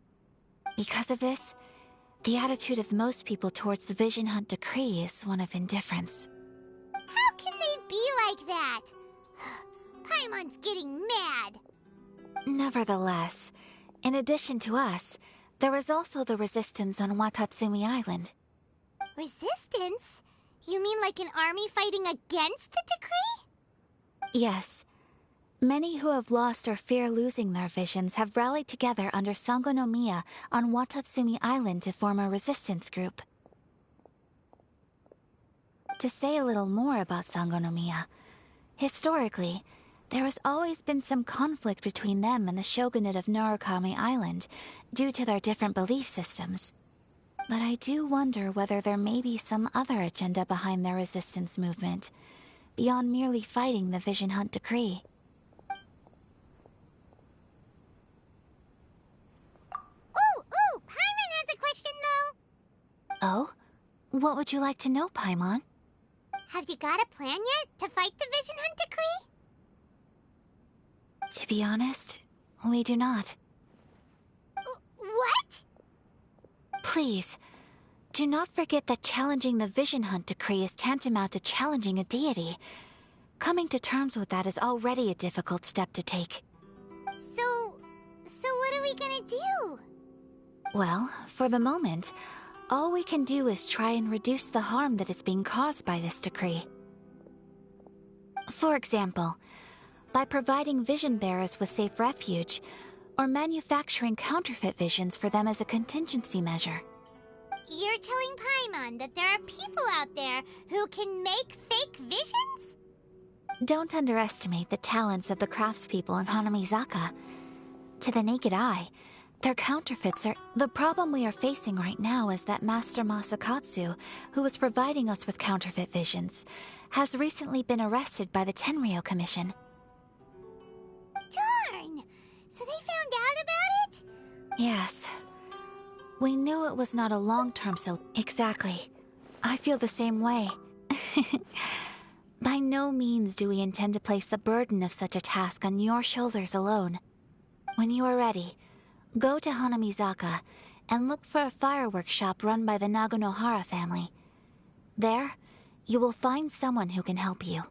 Because of this, the attitude of most people towards the Vision Hunt Decree is one of indifference. How can they be like that? Paimon's getting mad. Nevertheless, in addition to us, there is also the resistance on Watatsumi Island. Resistance? You mean like an army fighting against the decree? Yes. Many who have lost or fear losing their visions have rallied together under Sangonomiya on Watatsumi Island to form a resistance group. To say a little more about Sangonomiya, historically, there has always been some conflict between them and the shogunate of Narukami Island due to their different belief systems. But I do wonder whether there may be some other agenda behind their resistance movement, beyond merely fighting the Vision Hunt decree. Ooh, Paimon has a question though. Oh? What would you like to know, Paimon? Have you got a plan yet to fight the Vision Hunt decree? To be honest, we do not. What? Please, do not forget that challenging the Vision Hunt decree is tantamount to challenging a deity. Coming to terms with that is already a difficult step to take. So what are we gonna do? Well, for the moment, all we can do is try and reduce the harm that is being caused by this decree. For example, by providing vision bearers with safe refuge, or manufacturing counterfeit visions for them as a contingency measure. You're telling Paimon that there are people out there who can make fake visions? Don't underestimate the talents of the craftspeople in Hanamizaka. To the naked eye, their counterfeits are... The problem we are facing right now is that Master Masakatsu, who was providing us with counterfeit visions, has recently been arrested by the Tenryou Commission. Darn! So they found out about it? Yes. We knew it was not a long-term Exactly. I feel the same way. By no means do we intend to place the burden of such a task on your shoulders alone. When you are ready, go to Hanamizaka and look for a fireworks shop run by the Naganohara family. There, you will find someone who can help you.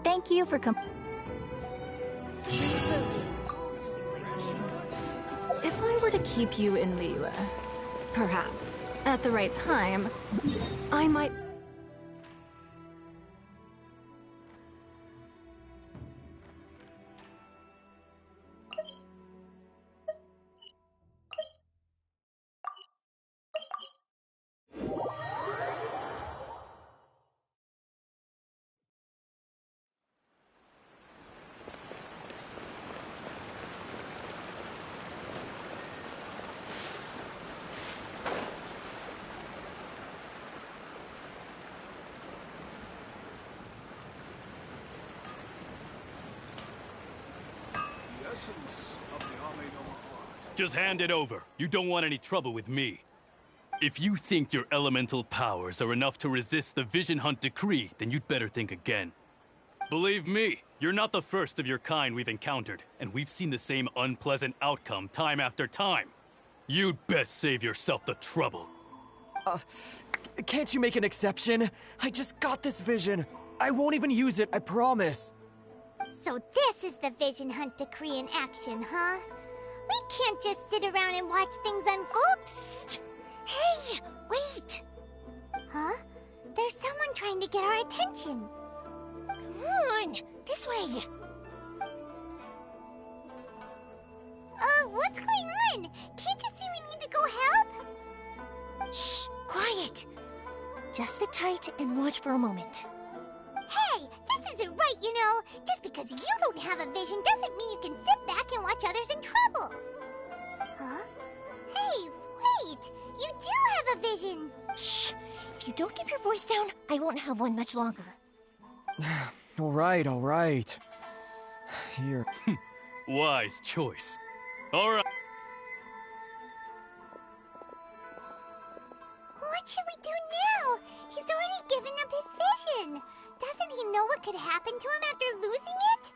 Thank you for If I were to keep you in Liyue, perhaps, at the right time, I might... essence of the Ame no art. Just hand it over. You don't want any trouble with me. If you think your elemental powers are enough to resist the Vision Hunt decree, then you'd better think again. Believe me, you're not the first of your kind we've encountered, and we've seen the same unpleasant outcome time after time. You'd best save yourself the trouble. Can't you make an exception? I just got this vision. I won't even use it, I promise. So this is the Vision Hunt decree in action, huh? We can't just sit around and watch things unfold. Psst! Hey, wait! Huh? There's someone trying to get our attention. Come on, this way. What's going on? Can't you see we need to go help? Shh, quiet. Just sit tight and watch for a moment. Hey, this isn't right, you know. Just because you don't have a vision doesn't mean you can sit back and watch others in trouble. Huh? Hey, wait! You do have a vision! Shh! If you don't keep your voice down, I won't have one much longer. All right. Here. Wise choice. All right. What should we do now? He's already given up his vision. Doesn't he know what could happen to him after losing it?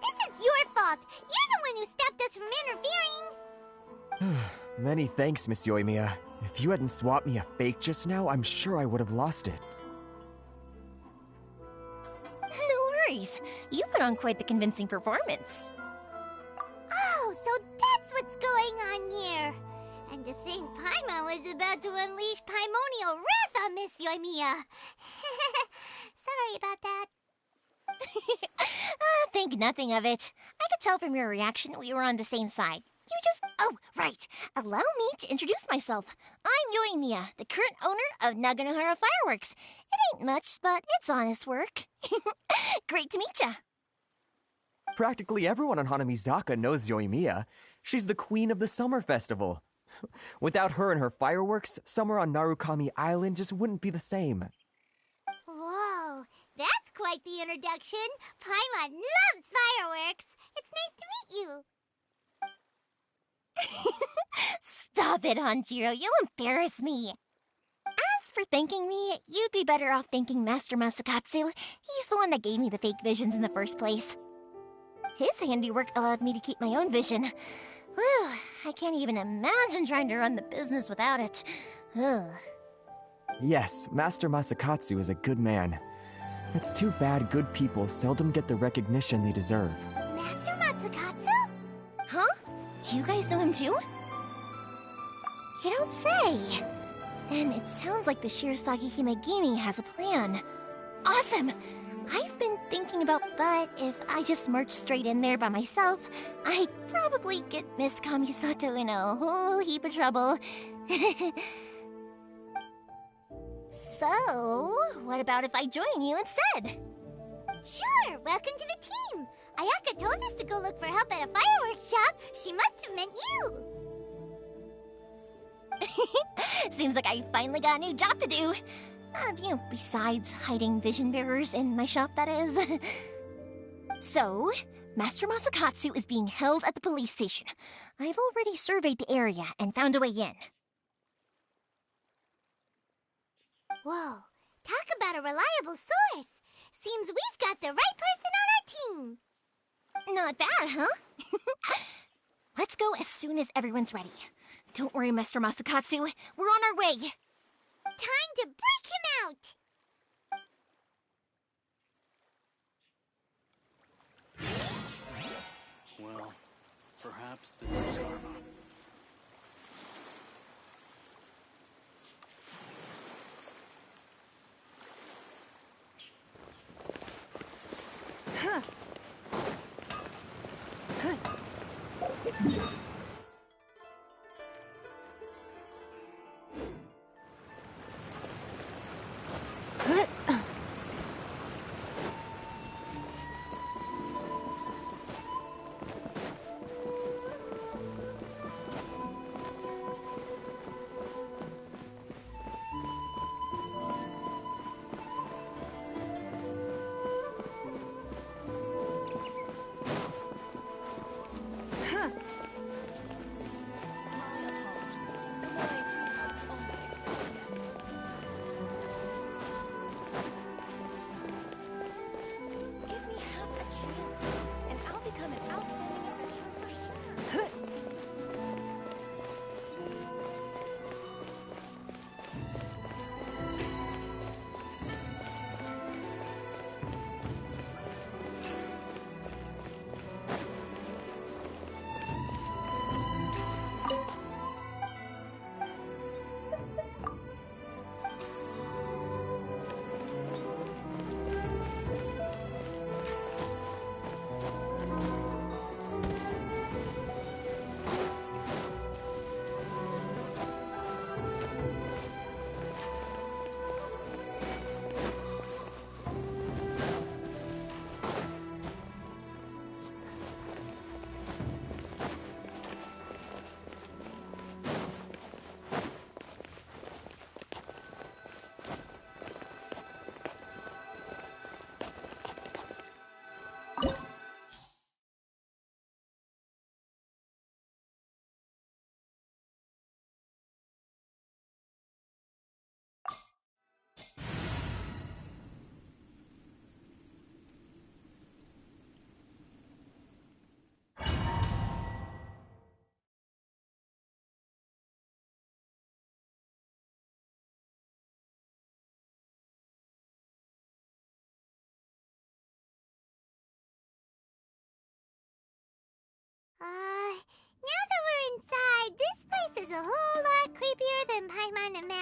This is your fault. You're the one who stopped us from interfering. Many thanks, Miss Yoimiya. If you hadn't swapped me a fake just now, I'm sure I would have lost it. No worries. You put on quite the convincing performance. Oh, so that's what's going on here. And to think Paimon was about to unleash Paimonial wrath on Miss Yoimiya. Sorry about that. Think nothing of it. I could tell from your reaction we were on the same side. You just... Oh, right. Allow me to introduce myself. I'm Yoimiya, the current owner of Naganohara Fireworks. It ain't much, but it's honest work. Great to meet ya. Practically everyone on Hanamizaka knows Yoimiya. She's the queen of the summer festival. Without her and her fireworks, summer on Narukami Island just wouldn't be the same. Whoa, that's quite the introduction. Paimon loves fireworks. It's nice to meet you. Stop it, Hanjiro. You'll embarrass me. As for thanking me, you'd be better off thanking Master Masakatsu. He's the one that gave me the fake visions in the first place. His handiwork allowed me to keep my own vision. Whew, I can't even imagine trying to run the business without it. Ugh. Yes, Master Masakatsu is a good man. It's too bad good people seldom get the recognition they deserve. Master Masakatsu? Huh? Do you guys know him too? You don't say. Then it sounds like the Shirasagi Himegimi has a plan. Awesome! I've been thinking about, but if I just marched straight in there by myself, I'd probably get Miss Kamisato in a whole heap of trouble. So, what about if I join you instead? Sure, welcome to the team. Ayaka told us to go look for help at a fireworks shop. She must have meant you. Seems like I finally got a new job to do. Besides hiding vision bearers in my shop, that is. So, Master Masakatsu is being held at the police station. I've already surveyed the area and found a way in. Whoa, talk about a reliable source. Seems we've got the right person on our team. Not bad, huh? Let's go as soon as everyone's ready. Don't worry, Master Masakatsu. We're on our way. Time to break him out! Well, perhaps this is karma.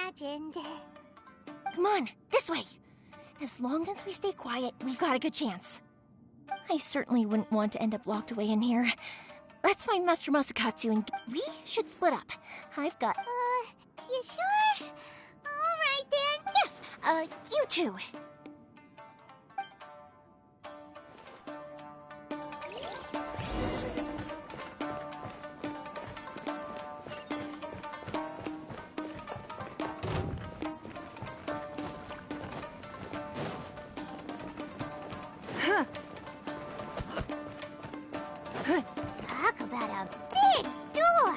imagined. Come on, this way. As long as we stay quiet, we've got a good chance. I certainly wouldn't want to end up locked away in here. Let's find Master Masakatsu and we should split up. I've got... You sure? Alright then. Yes, you two. Talk about a big door!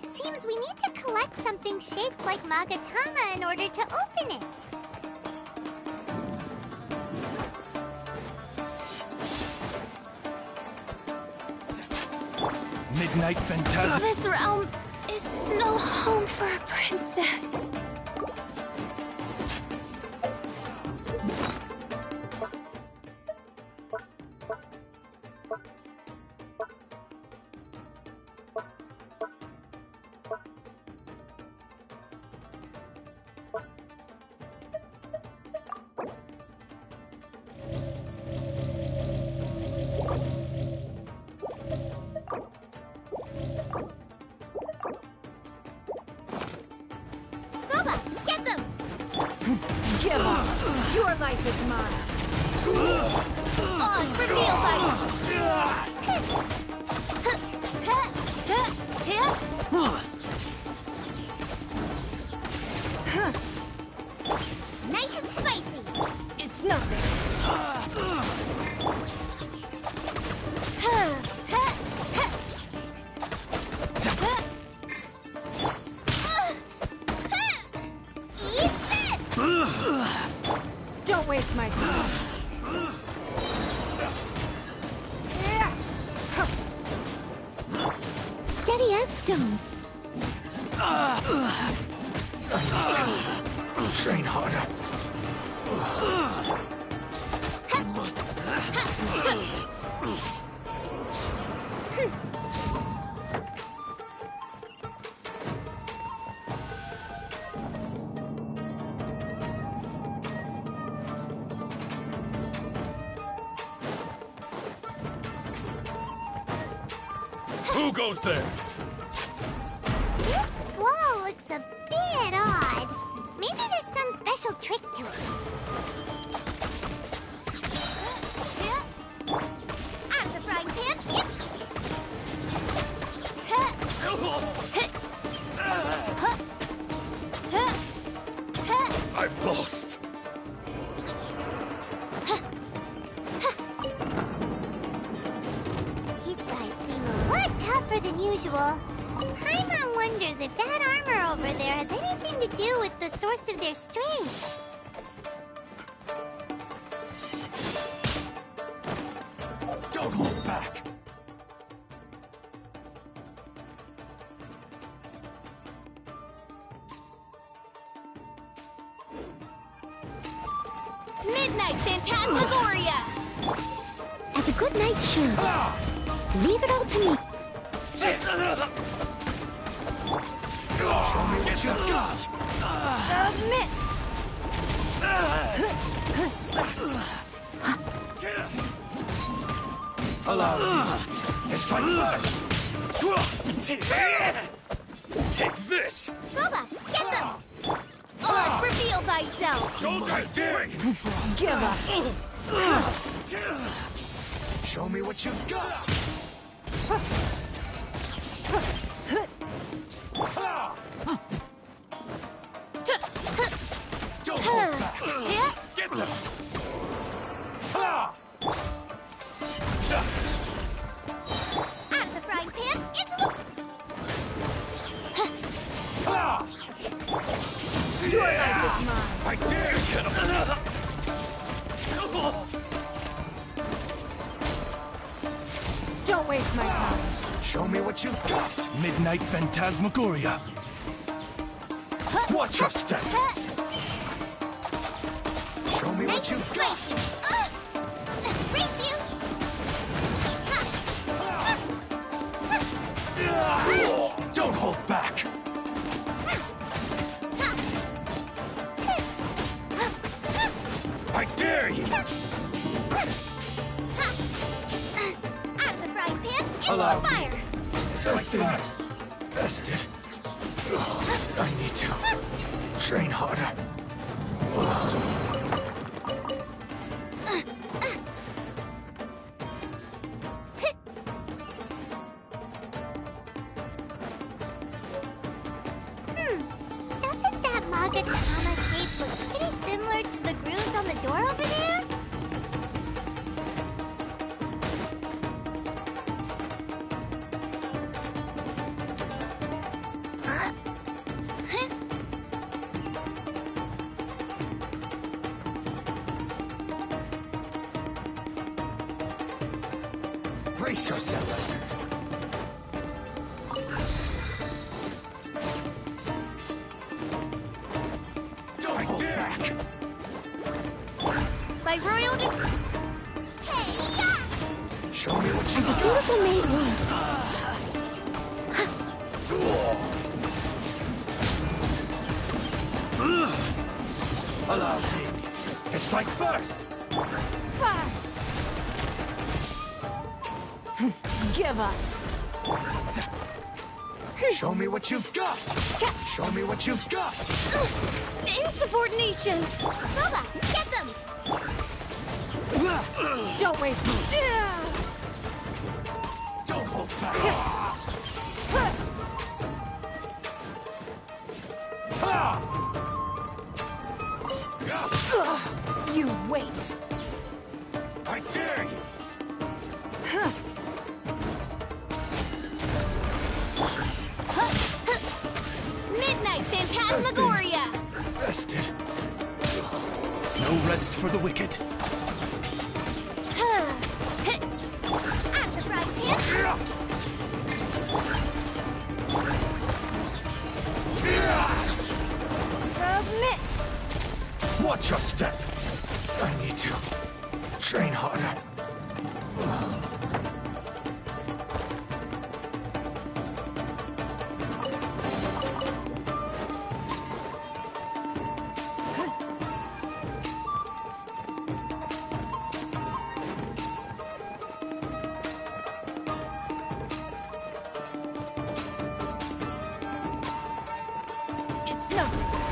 It seems we need to collect something shaped like Magatama in order to open it. Midnight Phantasm. This realm is no home for a princess. Give up! Your life is mine! On, reveal Nice and spicy! It's nothing! Don't waste my time. Steady as stone. Train harder. Who goes there? This wall looks a bit odd. Maybe there's some special trick to it. Out of the frying pan. I've lost. These guys seem a lot tougher than usual. Paimon wonders if that armor over there has anything to do with the source of their strength. Don't hold back. Midnight Phantasmagoria! As a good knight should. Leave it all to me. Show me what you've got. Submit! Allow me to strike first. Take this. Guba, get them! On, reveal thyself! Don't I dare! Give up! Show me what you've got. Don't hold back. Get them. Out of the frying pan. It's... Your life is mine! I dare you! Don't waste my time. Show me what you've got. Midnight Phantasmagoria. Watch your step. Show me what you've got. Race you! Don't hold back. Instant fire! It's like that. Bested. I need to train harder. Doesn't that Magatama shape look pretty similar to the grooves on the door over there? Brace yourselves. Don't hold back. By royal Show me what you As a got. dutiful maid would. Allow me. To strike first. Give up. Show me what you've got. Show me what you've got. Insubordination. Boba, get them. Don't waste me. Don't hold back. You wait. I dare you. Midnight Phantasmagoria. Bested. No rest for the wicked. At the frying pan. Submit. Watch your step. I need to train harder. It's nothing.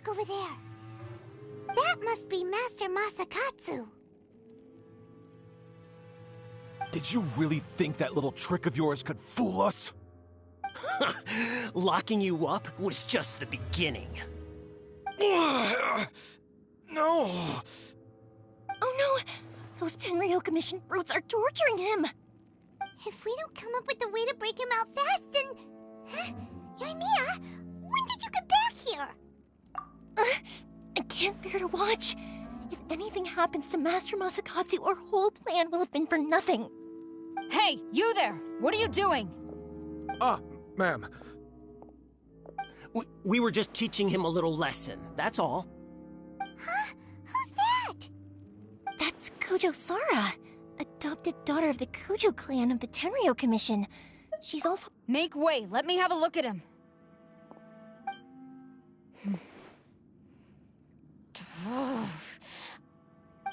over there. That must be Master Masakatsu. Did you really think that little trick of yours could fool us? Locking you up was just the beginning. No! Oh no! Those Tenryou Commission brutes are torturing him! If we don't come up with a way to break him out fast, then... Huh? Yoimiya, when did you get back here? I can't bear to watch. If anything happens to Master Masakatsu, our whole plan will have been for nothing. Hey, you there! What are you doing? Ma'am. We were just teaching him a little lesson, that's all. Huh? Who's that? That's Kujo Sara, adopted daughter of the Kujo clan of the Tenryou Commission. She's also— Make way, let me have a look at him.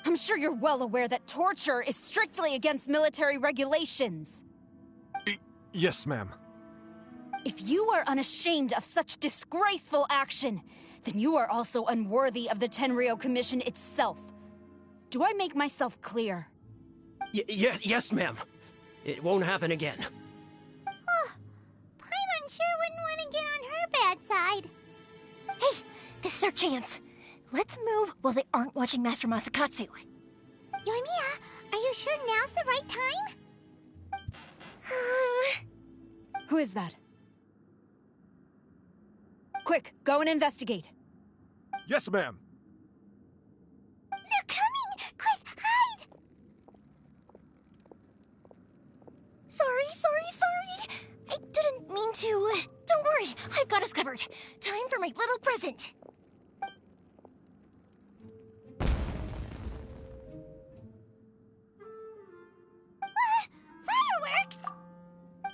I'm sure you're well aware that torture is strictly against military regulations. Yes, ma'am. If you are unashamed of such disgraceful action, then you are also unworthy of the Tenryou Commission itself. Do I make myself clear? Yes, ma'am. It won't happen again. Oh, Paimon sure wouldn't want to get on her bad side. Hey, this is our chance. Let's move while they aren't watching Master Masakatsu. Yoimiya, are you sure now's the right time? Who is that? Quick, go and investigate. Yes, ma'am. They're coming! Quick, hide! Sorry. I didn't mean to. Don't worry, I've got us covered. Time for my little present. Fireworks?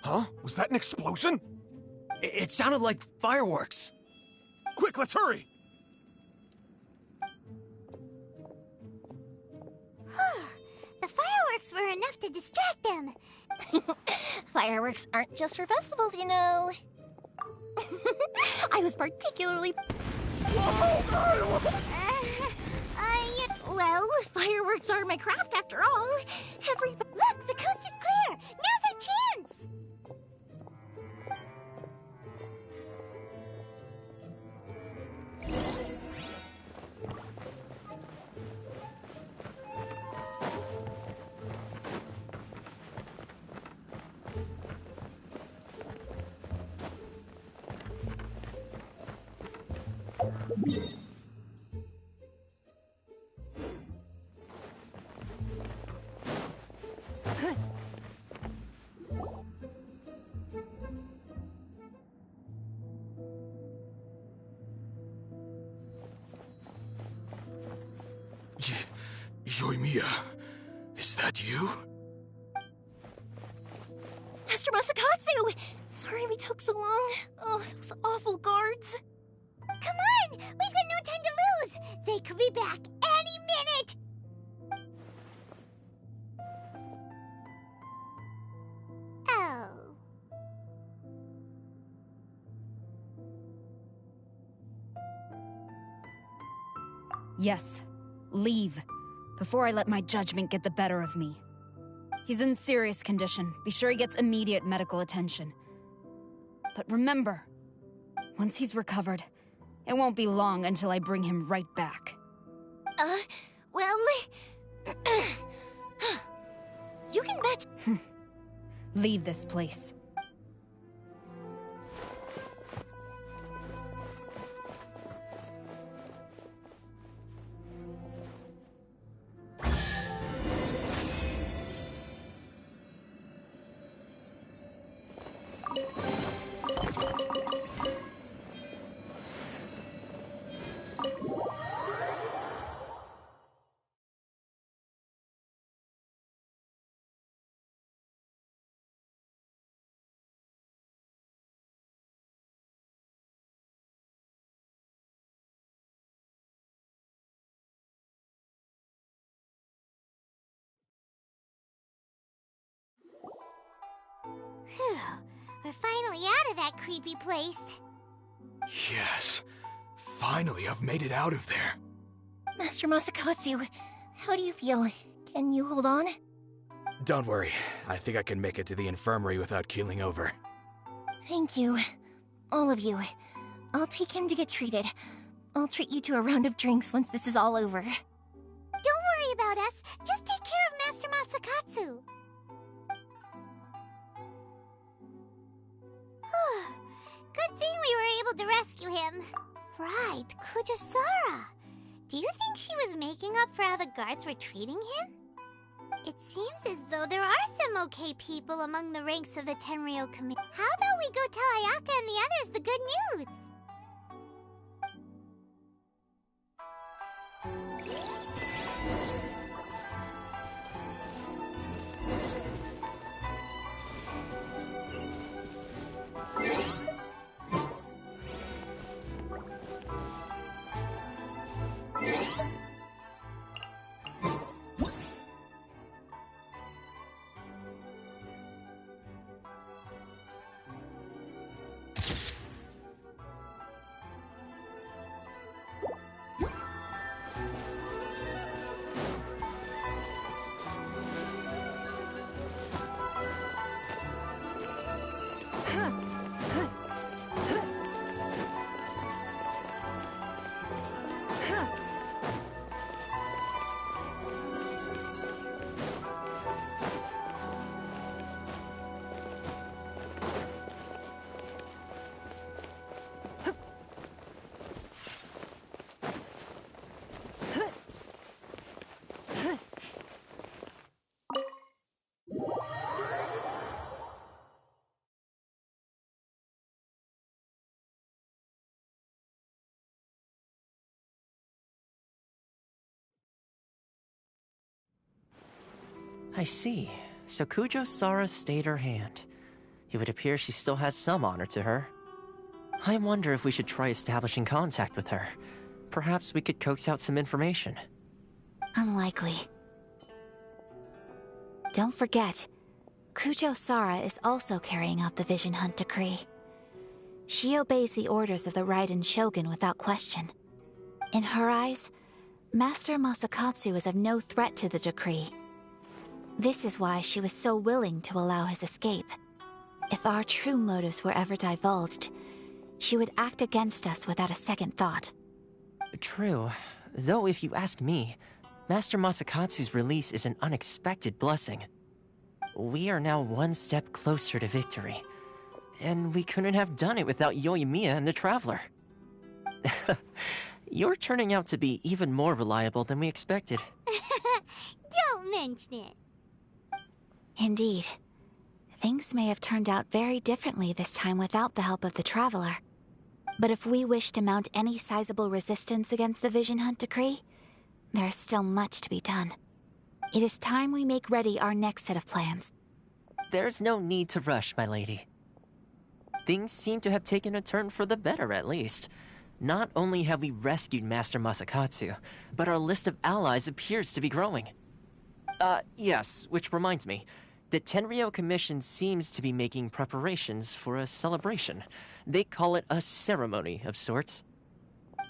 Huh? Was that an explosion? It sounded like fireworks. Quick, let's hurry! The fireworks were enough to distract them. Fireworks aren't just for festivals, you know. I was particularly... Well, fireworks are my craft after all. Look, the coast is clear! Now's our chance! Yoimiya, is that you? Master Masakatsu! Sorry we took so long. Oh, those awful guards. Come on! We've got no time to lose! They could be back any minute! Oh. Yes, leave. Before I let my judgment get the better of me. He's in serious condition. Be sure he gets immediate medical attention. But remember, once he's recovered, it won't be long until I bring him right back. Well... you can bet... Leave this place. Phew. We're finally out of that creepy place. Yes. Finally, I've made it out of there. Master Masakatsu, how do you feel? Can you hold on? Don't worry. I think I can make it to the infirmary without keeling over. Thank you. All of you. I'll take him to get treated. I'll treat you to a round of drinks once this is all over. Don't worry about us. Just take care of Master Masakatsu. Good thing we were able to rescue him. Right, Kujosara. Do you think she was making up for how the guards were treating him? It seems as though there are some okay people among the ranks of the Tenryou Committee. How about we go tell Ayaka and the others the good news? I see. So Kujo-Sara stayed her hand. It would appear she still has some honor to her. I wonder if we should try establishing contact with her. Perhaps we could coax out some information. Unlikely. Don't forget, Kujo-Sara is also carrying out the Vision Hunt decree. She obeys the orders of the Raiden Shogun without question. In her eyes, Master Masakatsu is of no threat to the decree. This is why she was so willing to allow his escape. If our true motives were ever divulged, she would act against us without a second thought. True. Though if you ask me, Master Masakatsu's release is an unexpected blessing. We are now one step closer to victory. And we couldn't have done it without Yoimiya and the Traveler. You're turning out to be even more reliable than we expected. Don't mention it. Indeed. Things may have turned out very differently this time without the help of the Traveler. But if we wish to mount any sizable resistance against the Vision Hunt decree, there is still much to be done. It is time we make ready our next set of plans. There's no need to rush, my lady. Things seem to have taken a turn for the better, at least. Not only have we rescued Master Masakatsu, but our list of allies appears to be growing. Yes, which reminds me. The Tenryou Commission seems to be making preparations for a celebration. They call it a ceremony of sorts.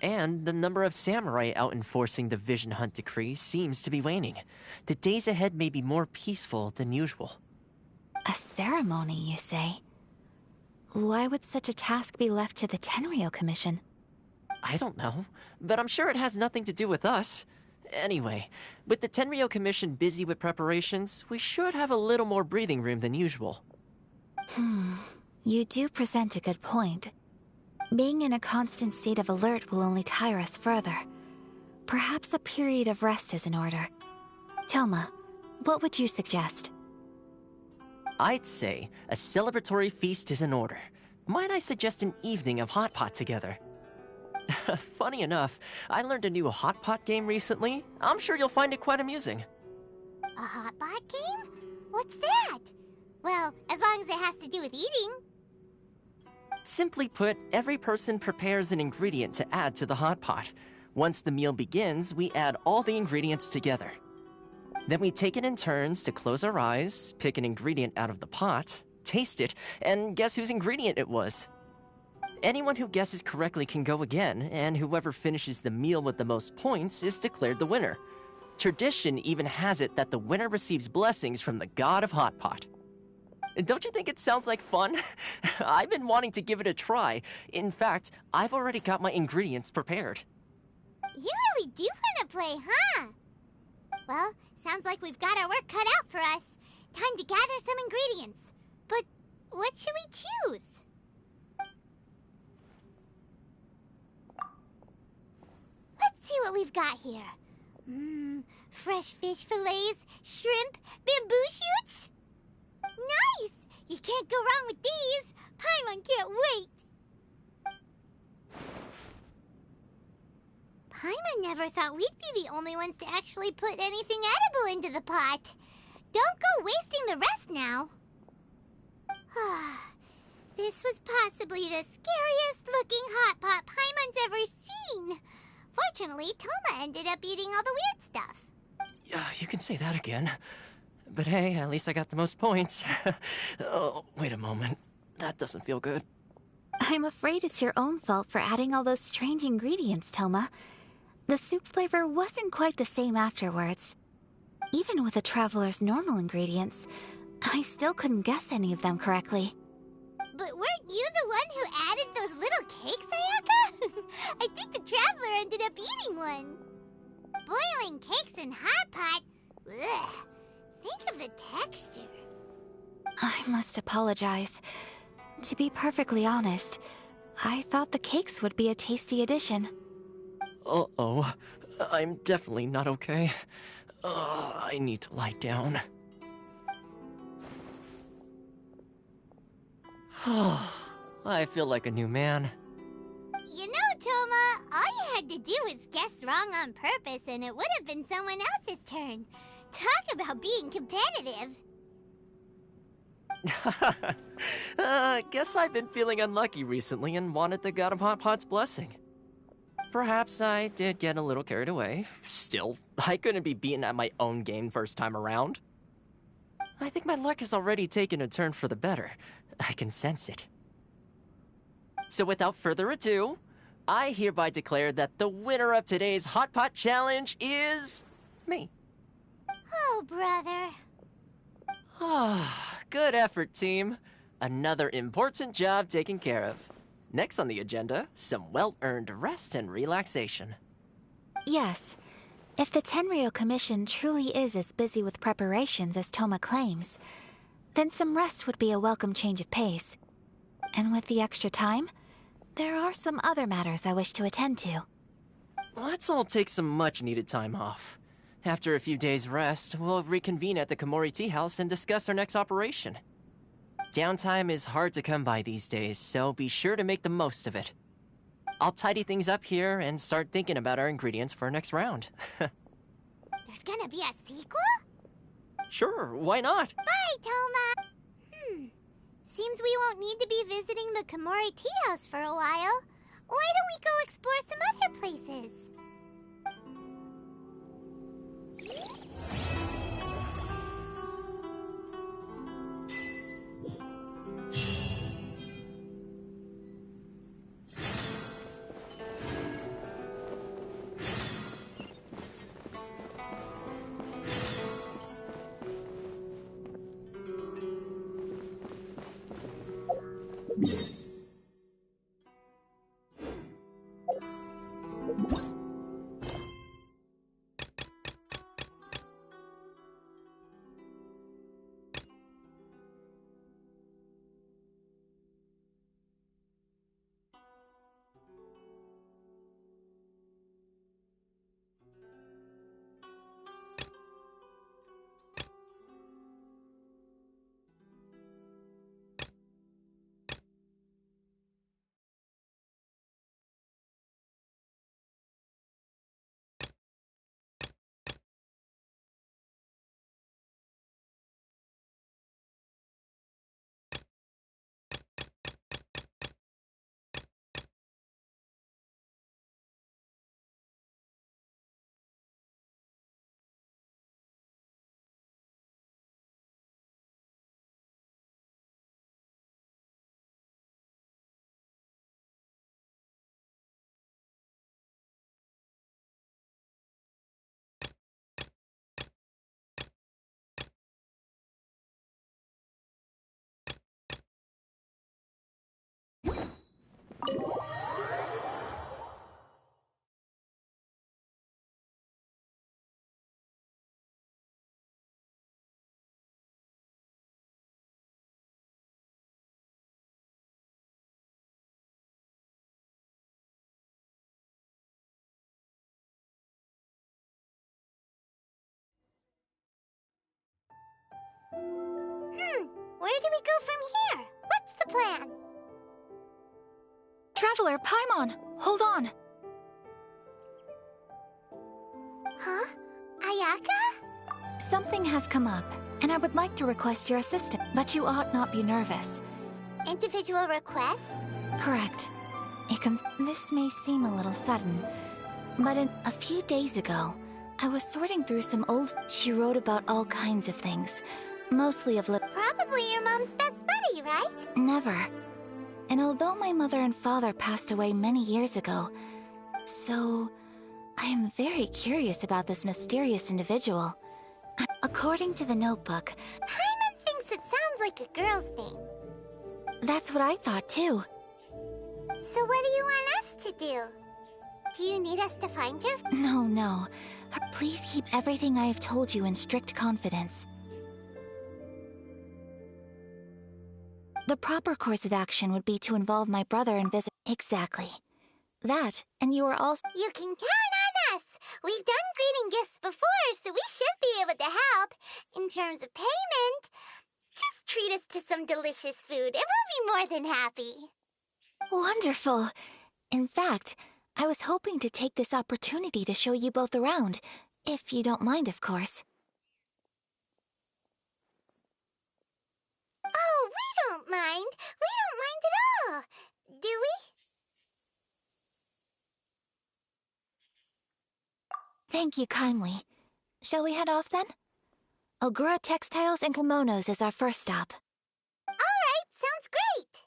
And the number of samurai out enforcing the Vision Hunt decree seems to be waning. The days ahead may be more peaceful than usual. A ceremony, you say? Why would such a task be left to the Tenryou Commission? I don't know, but I'm sure it has nothing to do with us. Anyway, with the Tenryou Commission busy with preparations, we should have a little more breathing room than usual. You do present a good point. Being in a constant state of alert will only tire us further. Perhaps a period of rest is in order. Toma, what would you suggest? I'd say a celebratory feast is in order. Might I suggest an evening of hot pot together? Funny enough, I learned a new hot pot game recently. I'm sure you'll find it quite amusing. A hot pot game? What's that? Well, as long as it has to do with eating. Simply put, every person prepares an ingredient to add to the hot pot. Once the meal begins, we add all the ingredients together. Then we take it in turns to close our eyes, pick an ingredient out of the pot, taste it, and guess whose ingredient it was. Anyone who guesses correctly can go again, and whoever finishes the meal with the most points is declared the winner. Tradition even has it that the winner receives blessings from the god of Hot Pot. Don't you think it sounds like fun? I've been wanting to give it a try. In fact, I've already got my ingredients prepared. You really do want to play, huh? Well, sounds like we've got our work cut out for us. Time to gather some ingredients. But what should we choose? Let's see what we've got here. Fresh fish fillets, shrimp, bamboo shoots. Nice! You can't go wrong with these. Paimon can't wait. Paimon never thought we'd be the only ones to actually put anything edible into the pot. Don't go wasting the rest now. This was possibly the scariest looking hot pot Paimon's ever seen. Fortunately, Toma ended up eating all the weird stuff. You can say that again. But hey, at least I got the most points. Oh, wait a moment. That doesn't feel good. I'm afraid it's your own fault for adding all those strange ingredients, Toma. The soup flavor wasn't quite the same afterwards. Even with the traveler's normal ingredients, I still couldn't guess any of them correctly. But weren't you the one who added those little cakes, Ayaka? I think the traveler ended up eating one. Boiling cakes in hot pot? Ugh. Think of the texture. I must apologize. To be perfectly honest, I thought the cakes would be a tasty addition. Uh-oh. I'm definitely not okay. I need to lie down. I feel like a new man. You know, Toma, all you had to do was guess wrong on purpose and it would have been someone else's turn. Talk about being competitive. Guess I've been feeling unlucky recently and wanted the god of Hot Pot's blessing. Perhaps I did get a little carried away. Still, I couldn't be beaten at my own game first time around. I think my luck has already taken a turn for the better. I can sense it. So without further ado, I hereby declare that the winner of today's Hot Pot Challenge is... me. Oh, brother. Good effort, team. Another important job taken care of. Next on the agenda, some well-earned rest and relaxation. Yes. If the Tenryou Commission truly is as busy with preparations as Toma claims, then some rest would be a welcome change of pace. And with the extra time, there are some other matters I wish to attend to. Let's all take some much-needed time off. After a few days' rest, we'll reconvene at the Komori Tea House and discuss our next operation. Downtime is hard to come by these days, so be sure to make the most of it. I'll tidy things up here and start thinking about our ingredients for our next round. There's gonna be a sequel? Sure, why not? Bye, Toma! Seems we won't need to be visiting the Komori Tea House for a while. Why don't we go explore some other places? Where do we go from here? What's the plan? Traveler, Paimon, hold on. Huh? Ayaka? Something has come up, and I would like to request your assistance, but you ought not be nervous. Individual request? Correct. This may seem a little sudden, but a few days ago, I was sorting through some old... She wrote about all kinds of things, mostly of Probably your mom's best buddy, right? Never. And although my mother and father passed away many years ago, so I am very curious about this mysterious individual. According to the notebook, Paimon thinks it sounds like a girl's name. That's what I thought too. So what do you want us to do? Do you need us to find her? No. Please keep everything I have told you in strict confidence. The proper course of action would be to involve my brother and visit... Exactly. That, and you are also... You can count on us! We've done greeting gifts before, so we should be able to help. In terms of payment, just treat us to some delicious food and we'll be more than happy. Wonderful. In fact, I was hoping to take this opportunity to show you both around, if you don't mind, of course. Oh, we don't mind. We don't mind at all. Do we? Thank you kindly. Shall we head off then? Ogura Textiles and Kimonos is our first stop. All right, sounds great.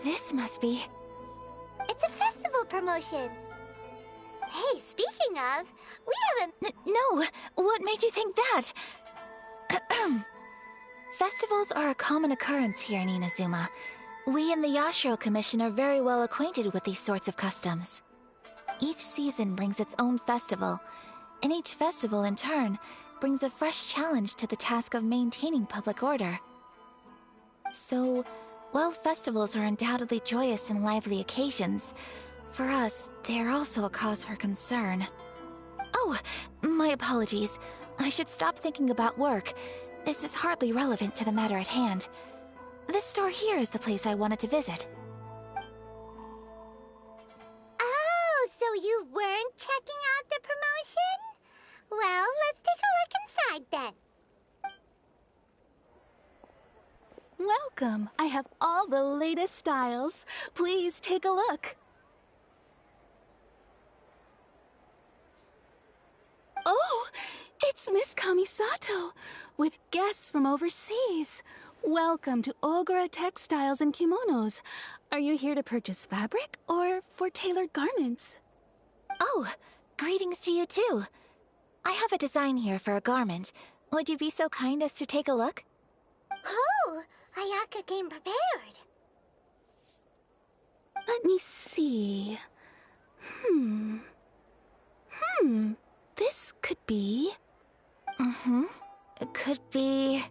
This must be... It's a festival promotion. Hey, speaking of, we haven't... No! What made you think that? Festivals are a common occurrence here in Inazuma. We in the Yashiro Commission are very well acquainted with these sorts of customs. Each season brings its own festival, and each festival, in turn, brings a fresh challenge to the task of maintaining public order. So, while festivals are undoubtedly joyous and lively occasions, for us, they are also a cause for concern. Oh, my apologies. I should stop thinking about work. This is hardly relevant to the matter at hand. This store here is the place I wanted to visit. Oh, so you weren't checking out the promotion? Well, let's take a look inside then. Welcome. I have all the latest styles. Please take a look. Oh, it's Miss Kamisato, with guests from overseas. Welcome to Ogura Textiles and Kimonos. Are you here to purchase fabric or for tailored garments? Oh, greetings to you too. I have a design here for a garment. Would you be so kind as to take a look? Oh, Ayaka came prepared. Let me see. This could be... It could be...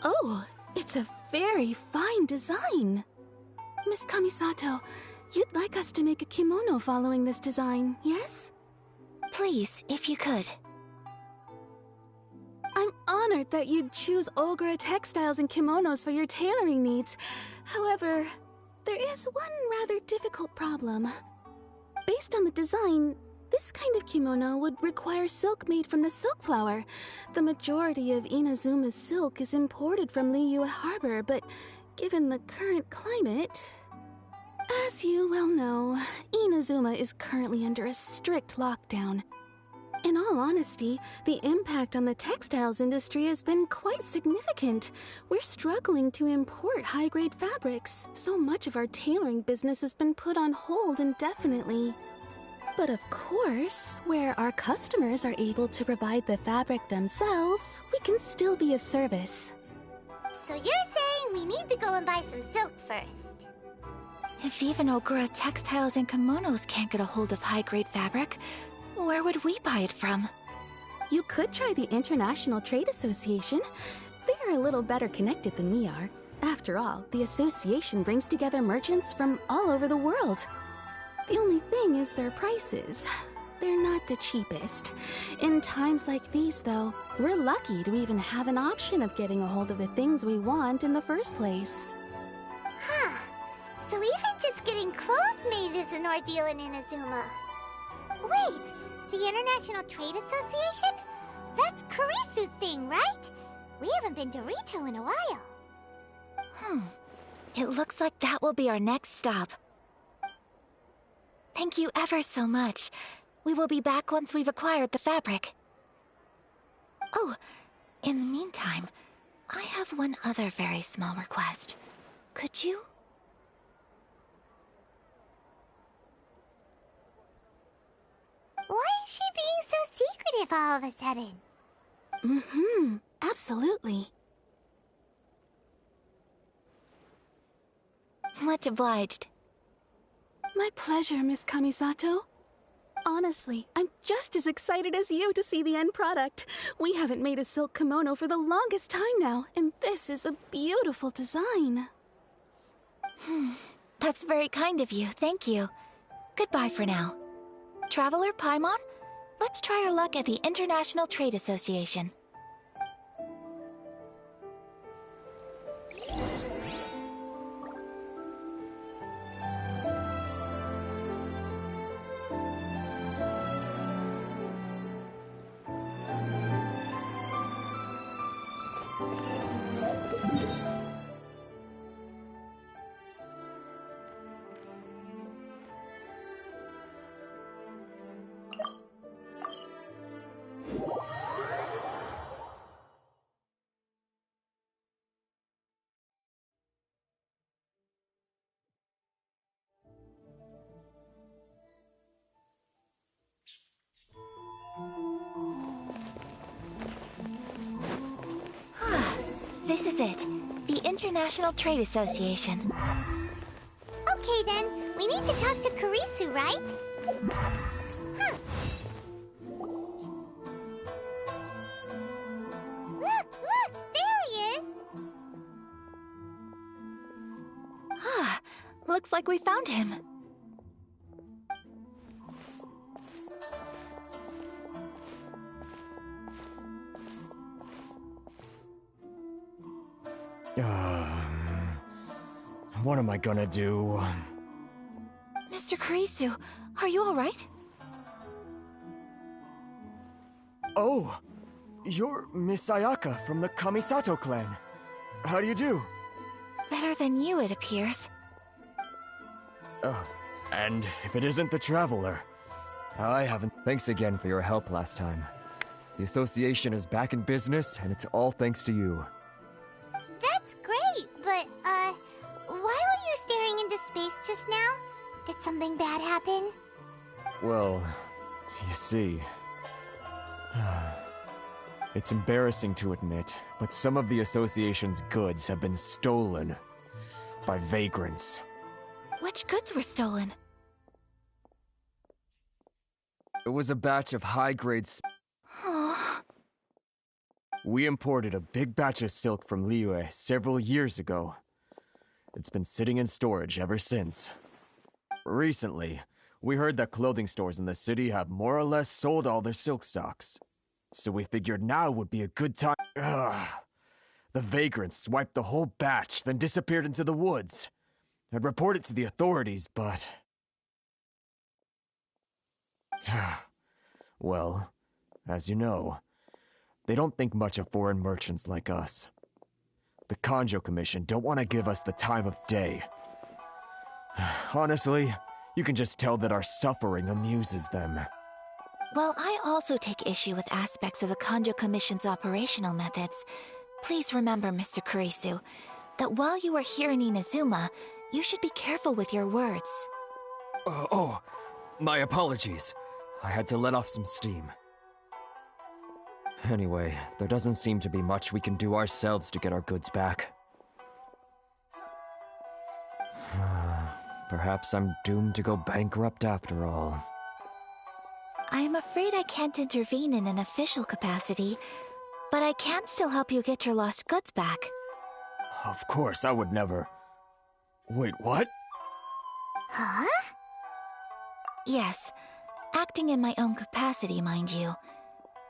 Oh, it's a very fine design. Miss Kamisato, you'd like us to make a kimono following this design, yes? Please, if you could. I'm honored that you'd choose Ogura Textiles and Kimonos for your tailoring needs. However, there is one rather difficult problem. Based on the design, this kind of kimono would require silk made from the silk flower. The majority of Inazuma's silk is imported from Liyue Harbor, but given the current climate... As you well know, Inazuma is currently under a strict lockdown. In all honesty, the impact on the textiles industry has been quite significant. We're struggling to import high-grade fabrics. So much of our tailoring business has been put on hold indefinitely. But of course, where our customers are able to provide the fabric themselves, we can still be of service. So you're saying we need to go and buy some silk first? If even Ogura Textiles and Kimonos can't get a hold of high-grade fabric, where would we buy it from? You could try the International Trade Association. They are a little better connected than we are. After all, the association brings together merchants from all over the world. The only thing is their prices. They're not the cheapest. In times like these, though, we're lucky to even have an option of getting a hold of the things we want in the first place. Huh. So even just getting clothes made is an ordeal in Inazuma. Wait, the International Trade Association? That's Kurisu's thing, right? We haven't been to Rito in a while. It looks like that will be our next stop. Thank you ever so much. We will be back once we've acquired the fabric. Oh, in the meantime, I have one other very small request. Could you? Why is she being so secretive all of a sudden? Absolutely. Much obliged. My pleasure, Miss Kamisato. Honestly, I'm just as excited as you to see the end product. We haven't made a silk kimono for the longest time now, and this is a beautiful design. That's very kind of you, thank you. Goodbye for now. Traveler Paimon, let's try our luck at the International Trade Association. This is it. The International Trade Association. Okay then, we need to talk to Kurisu, right? Huh. Look, there he is! Looks like we found him. What am I gonna do? Mr. Kurisu, are you alright? Oh! You're Miss Ayaka from the Kamisato clan. How do you do? Better than you, it appears. And if it isn't the Traveler, I haven't... Thanks again for your help last time. The association is back in business, and it's all thanks to you. That's great, but, why were you staring into space just now? Did something bad happen? Well, you see... It's embarrassing to admit, but some of the association's goods have been stolen by vagrants. Which goods were stolen? It was a batch of high-grade... We imported a big batch of silk from Liyue several years ago. It's been sitting in storage ever since. Recently, we heard that clothing stores in the city have more or less sold all their silk stocks. So we figured now would be a good time... The vagrants swiped the whole batch, then disappeared into the woods. I'd report it to the authorities, but... Well, as you know, they don't think much of foreign merchants like us. The Kanjo Commission don't want to give us the time of day. Honestly, you can just tell that our suffering amuses them. While I also take issue with aspects of the Kanjo Commission's operational methods, please remember, Mr. Kurisu, that while you are here in Inazuma, you should be careful with your words. Oh, my apologies. I had to let off some steam. Anyway, there doesn't seem to be much we can do ourselves to get our goods back. Perhaps I'm doomed to go bankrupt after all. I am afraid I can't intervene in an official capacity, but I can still help you get your lost goods back. Of course, I would never... Wait, what? Huh? Yes, acting in my own capacity, mind you.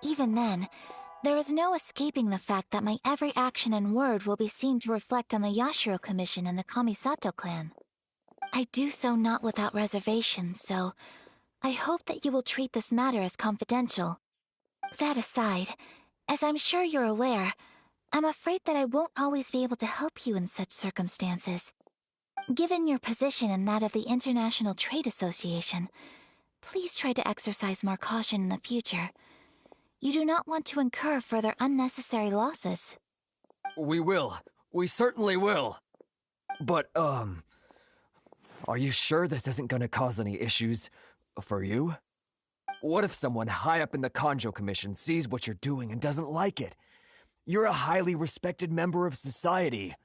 Even then, there is no escaping the fact that my every action and word will be seen to reflect on the Yashiro Commission and the Kamisato clan. I do so not without reservation, so I hope that you will treat this matter as confidential. That aside, as I'm sure you're aware, I'm afraid that I won't always be able to help you in such circumstances. Given your position and that of the International Trade Association, please try to exercise more caution in the future. You do not want to incur further unnecessary losses. We will. We certainly will. But, are you sure this isn't gonna cause any issues for you? What if someone high up in the Kanjo Commission sees what you're doing and doesn't like it? You're a highly respected member of society.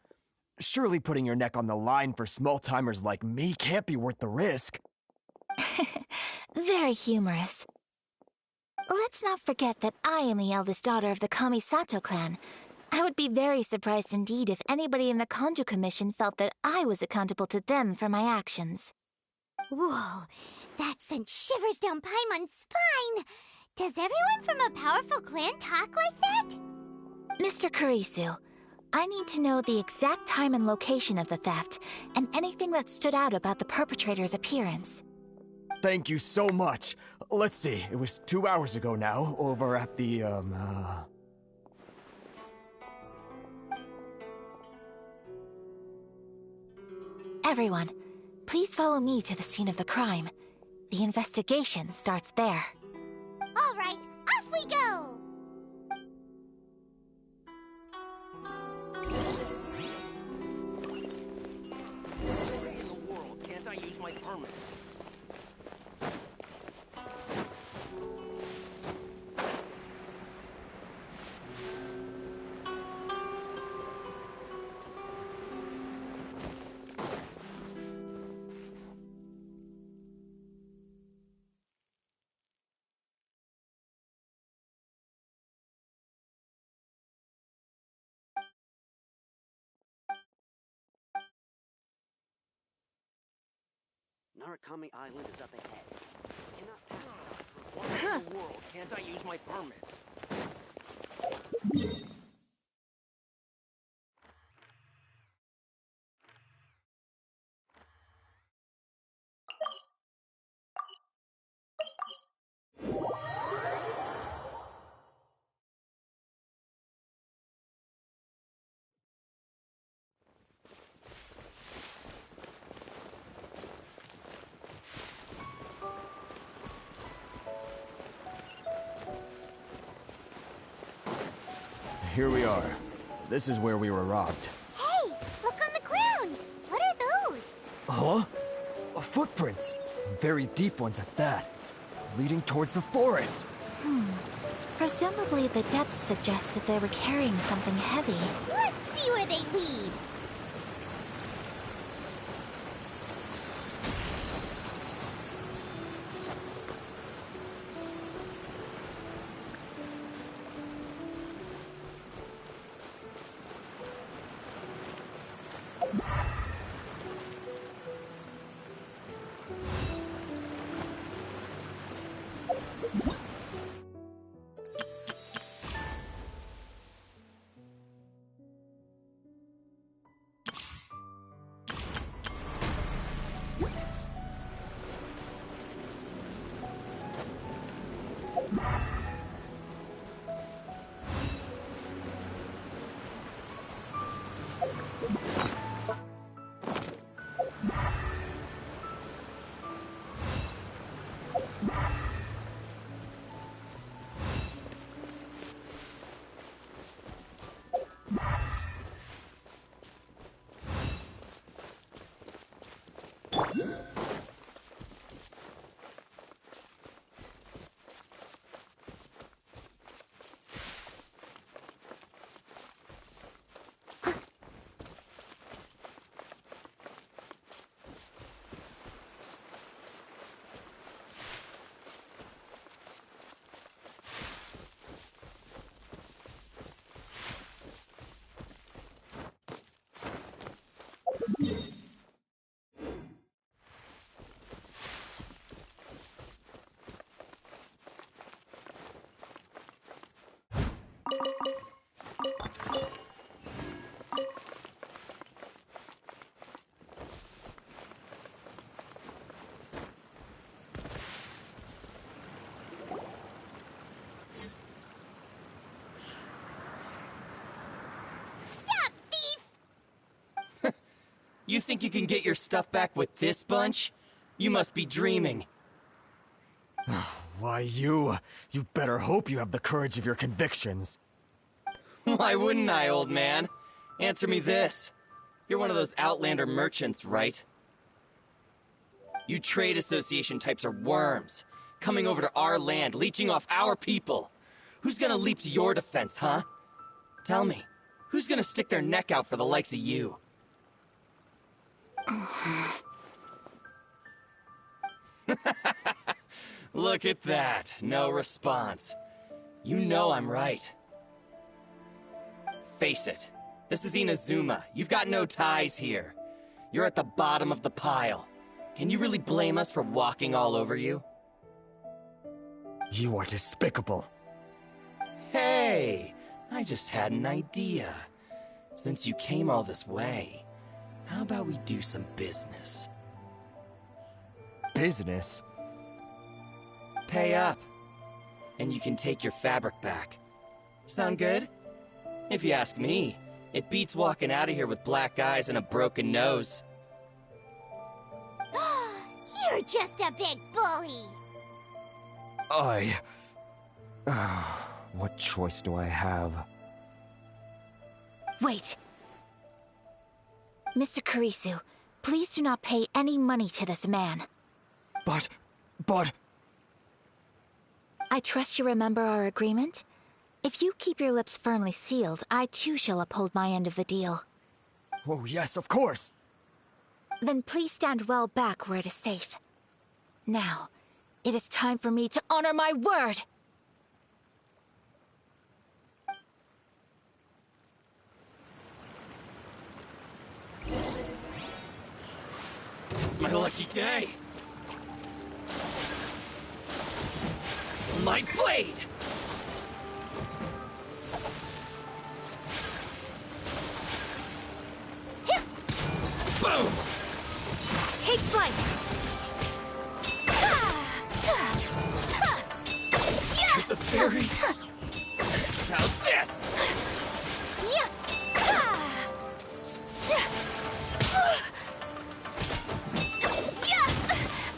Surely putting your neck on the line for small-timers like me can't be worth the risk. Very humorous. Let's not forget that I am the eldest daughter of the Kamisato clan. I would be very surprised indeed if anybody in the Kanjo Commission felt that I was accountable to them for my actions. Whoa, that sent shivers down Paimon's spine! Does everyone from a powerful clan talk like that? Mr. Kurisu, I need to know the exact time and location of the theft, and anything that stood out about the perpetrator's appearance. Thank you so much. Let's see, it was 2 hours ago now, over at the, Everyone, please follow me to the scene of the crime. The investigation starts there. All right, off we go! Where in the world can't I use my permit? Narukami Island is up ahead. Where in the world can't I use my permit? Here we are. This is where we were robbed. Hey, look on the ground! What are those? Huh? Footprints. Very deep ones at that. Leading towards the forest. Presumably the depth suggests that they were carrying something heavy. Let's see where they lead! You think you can get your stuff back with this bunch? You must be dreaming. Why, you better hope you have the courage of your convictions. Why wouldn't I, old man? Answer me this. You're one of those Outlander merchants, right? You trade association types are worms, coming over to our land, leeching off our people. Who's gonna leap to your defense, huh? Tell me, who's gonna stick their neck out for the likes of you? Look at that. No response. You know I'm right. Face it. This is Inazuma. You've got no ties here. You're at the bottom of the pile. Can you really blame us for walking all over you? You are despicable. Hey! I just had an idea. Since you came all this way, how about we do some business? Business? Pay up, and you can take your fabric back. Sound good? If you ask me, it beats walking out of here with black eyes and a broken nose. You're just a big bully! What choice do I have? Wait. Mr. Kurisu, please do not pay any money to this man. But... I trust you remember our agreement? If you keep your lips firmly sealed, I too shall uphold my end of the deal. Oh, yes, of course. Then please stand well back where it is safe. Now, it is time for me to honor my word! It's my lucky day! My blade! Boom! Take flight! The fairy! How's this?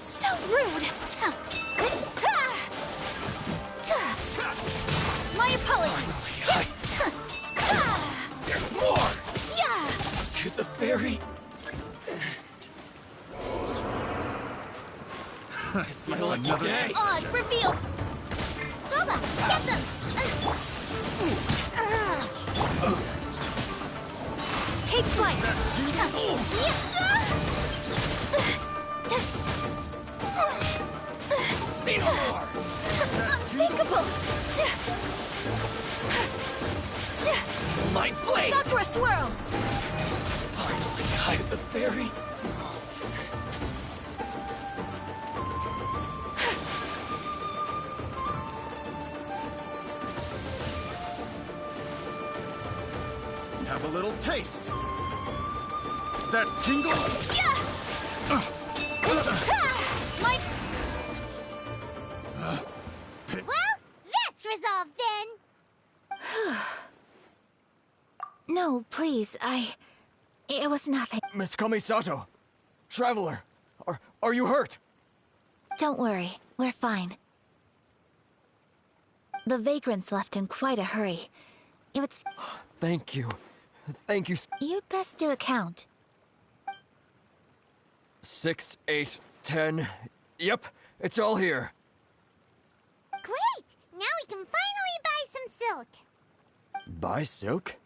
So rude! My apologies! There's more! To the fairy! It's my lucky day! Oz, reveal! Bubba, get them! Take flight! Say no more! Unthinkable! My blade! Sakura swirl! Finally, hide the fairy! Have a little taste. That tingle? Well, that's resolved then! No, please, it was nothing. Miss Kamisato! Traveler! Are you hurt? Don't worry, we're fine. The vagrants left in quite a hurry. It would... Thank you. Thank you. You'd best do a count. 6, 8, 10. Yep, it's all here. Great! Now we can finally buy some silk. Buy silk?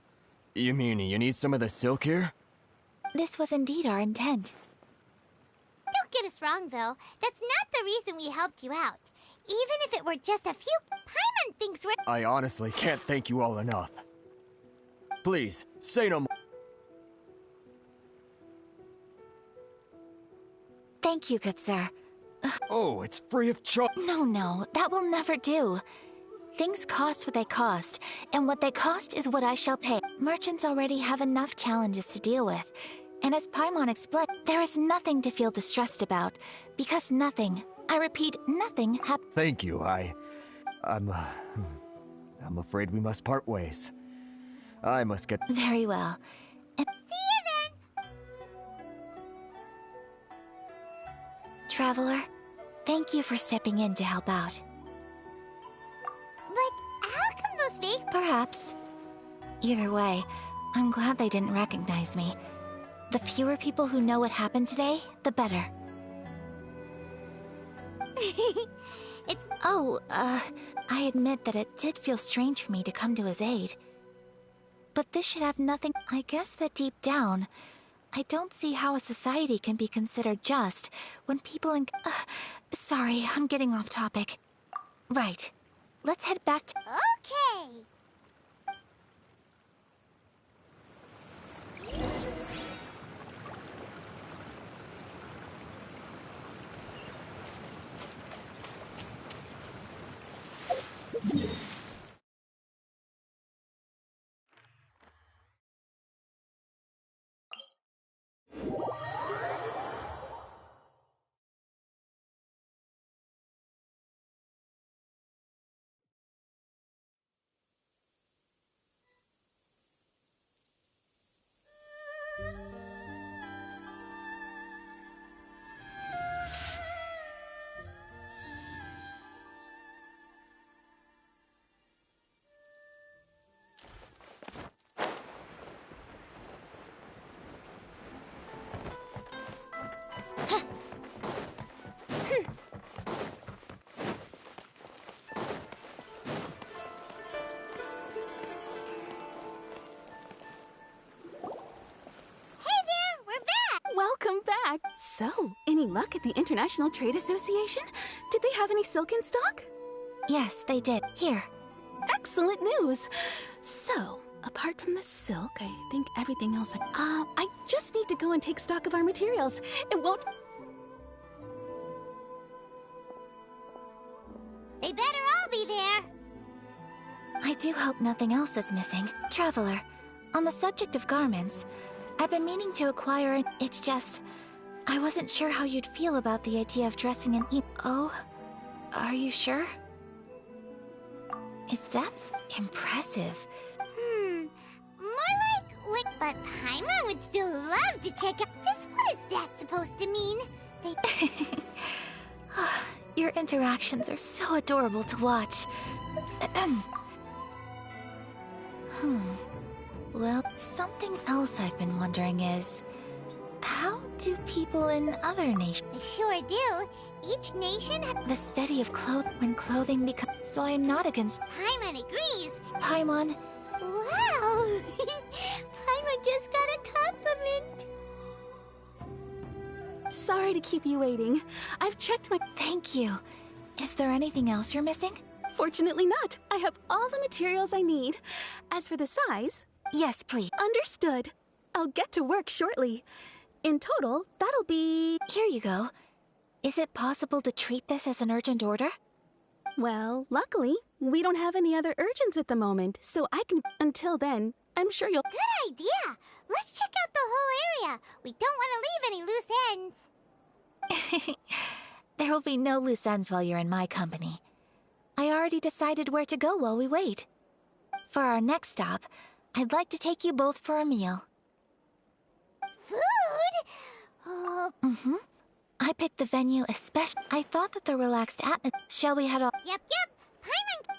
You mean you need some of the silk here? This was indeed our intent. Don't get us wrong, though. That's not the reason we helped you out. Even if it were just a few, Paimon thinks we're— I honestly can't thank you all enough. Please, say no more. Thank you, good sir. Oh, it's free of charge. No, that will never do. Things cost what they cost, and what they cost is what I shall pay. Merchants already have enough challenges to deal with, and as Paimon explained, there is nothing to feel distressed about, because nothing, I repeat, nothing happened. Thank you, I'm afraid we must part ways. I must get— Very well. See you then! Traveler, thank you for stepping in to help out. But how come those fake— Perhaps. Either way, I'm glad they didn't recognize me. The fewer people who know what happened today, the better. It's— I admit that it did feel strange for me to come to his aid. But this should have nothing— I guess that deep down, I don't see how a society can be considered just when people in— sorry, I'm getting off topic. Right. Let's head back to— Okay! Welcome back! So, any luck at the International Trade Association? Did they have any silk in stock? Yes, they did. Here. Excellent news! So, apart from the silk, I think everything else I just need to go and take stock of our materials. It won't— They better all be there! I do hope nothing else is missing. Traveler, on the subject of garments, I've been meaning to acquire an— It's just, I wasn't sure how you'd feel about the idea of dressing in— Oh? Are you sure? Is that impressive? More like, but Paimon would still love to check out— Just what is that supposed to mean? They— Your interactions are so adorable to watch. Well, something else I've been wondering is, how do people in other nations— They sure do. Each nation— The study of when clothing becomes— So I'm not against— Paimon agrees. Paimon. Wow! Paimon just got a compliment. Sorry to keep you waiting. I've checked my— Thank you. Is there anything else you're missing? Fortunately not. I have all the materials I need. As for the size— Yes, please. Understood. I'll get to work shortly. In total, that'll be— Here you go. Is it possible to treat this as an urgent order? Well, luckily, we don't have any other urgents at the moment, so I can— Until then, I'm sure you'll— Good idea! Let's check out the whole area. We don't want to leave any loose ends. There will be no loose ends while you're in my company. I already decided where to go while we wait. For our next stop, I'd like to take you both for a meal. Food? I picked the venue especially— I thought that the relaxed atmosphere— Shall we head off? Yep. Paimon—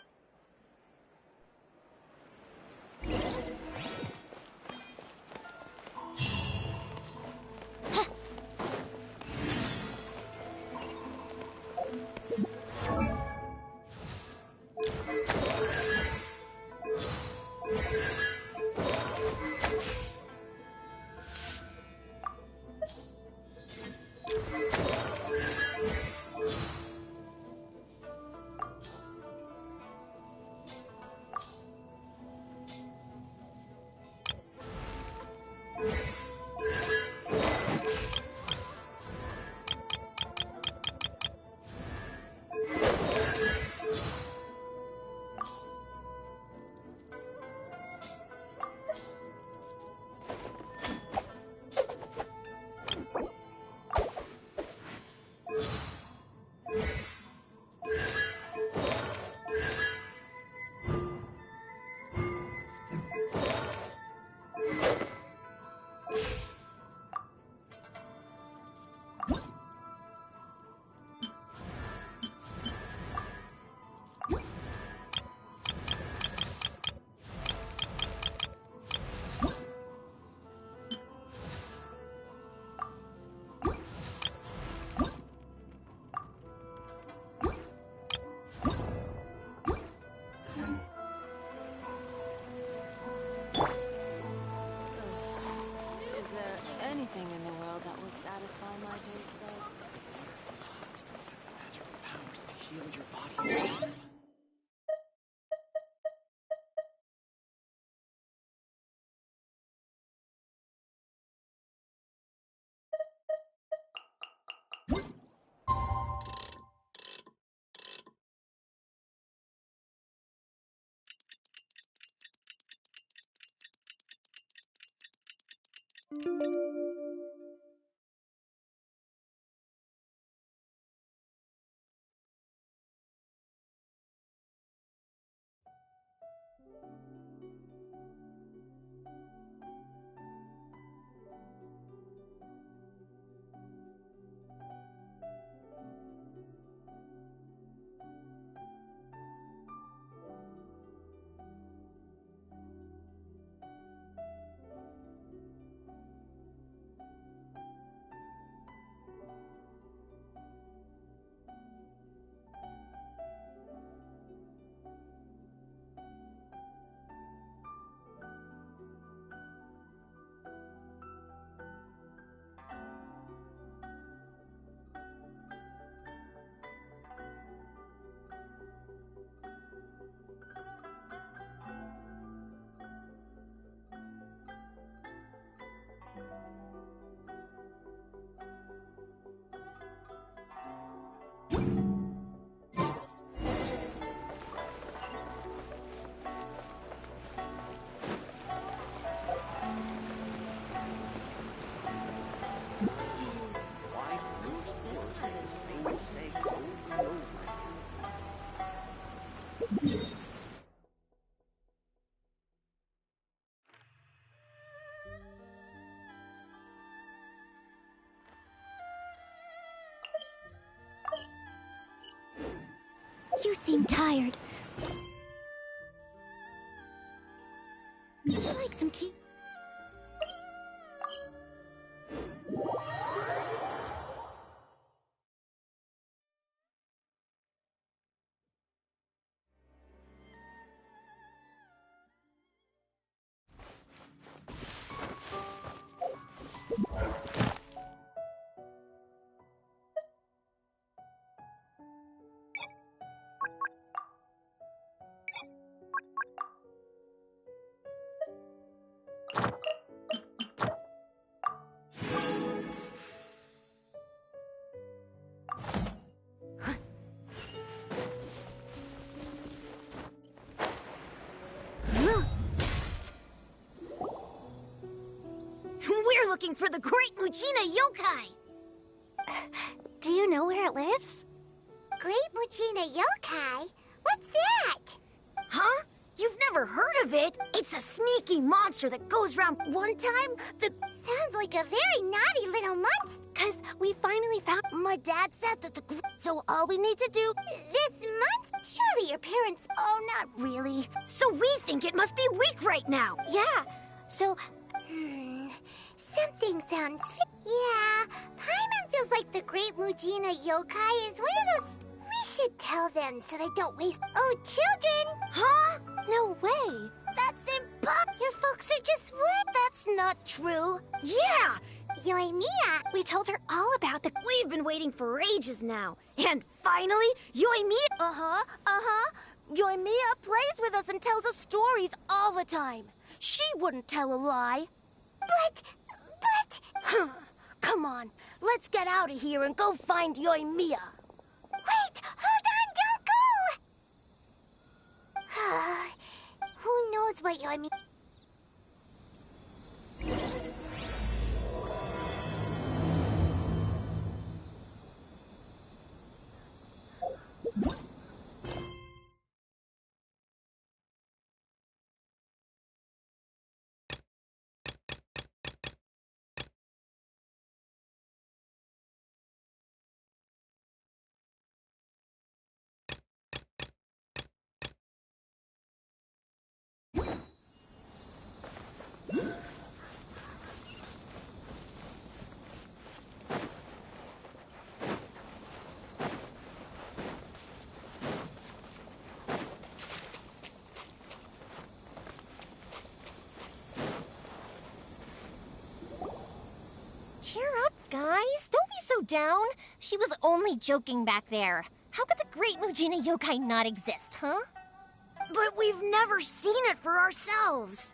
anything in the world that will satisfy my taste buds. Magical powers to heal your body. You seem tired. Would you like some tea? We're looking for the Great Muchina Yokai! Do you know where it lives? Great Muchina Yokai? What's that? Huh? You've never heard of it? It's a sneaky monster that goes around. One time, Sounds like a very naughty little monster. 'Cause we finally found... My dad said that so all we need to do... This month? Surely your parents... Oh, not really. So we think it must be weak right now. Yeah, so... Something sounds... Yeah, Paimon feels like the Great Muchina Yokai is one of those... We should tell them so they don't waste... Oh, children! Huh? No way. That's impossible. Your folks are just worried. That's not true. Yeah! Yoimiya! We told her all about the... We've been waiting for ages now. And finally, Yoimiya... Yoimiya plays with us and tells us stories all the time. She wouldn't tell a lie. But... Come on, let's get out of here and go find Yoimiya. Wait! Hold on! Don't go! Who knows what Yoimiya... Cheer up, guys. Don't be so down. She was only joking back there. How could the Great Mujina Yokai not exist, huh? But we've never seen it for ourselves.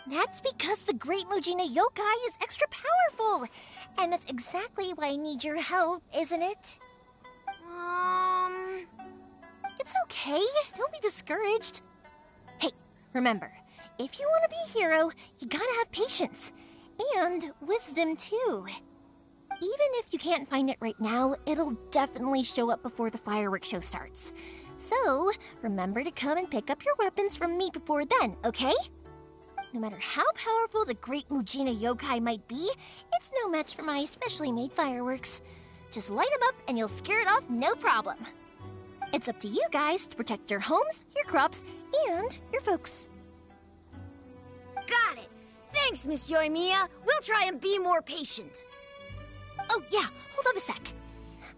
That's because the Great Mujina Yokai is extra powerful. And that's exactly why I need your help, isn't it? It's okay. Don't be discouraged. Hey, remember, if you want to be a hero, you gotta have patience. And wisdom, too. Even if you can't find it right now, it'll definitely show up before the fireworks show starts. So, remember to come and pick up your weapons from me before then, okay? No matter how powerful the Great Mujina Yokai might be, it's no match for my specially made fireworks. Just light them up and you'll scare it off no problem. It's up to you guys to protect your homes, your crops, and your folks. Got it! Thanks, Miss Yoimiya. We'll try and be more patient. Oh, yeah, hold up a sec.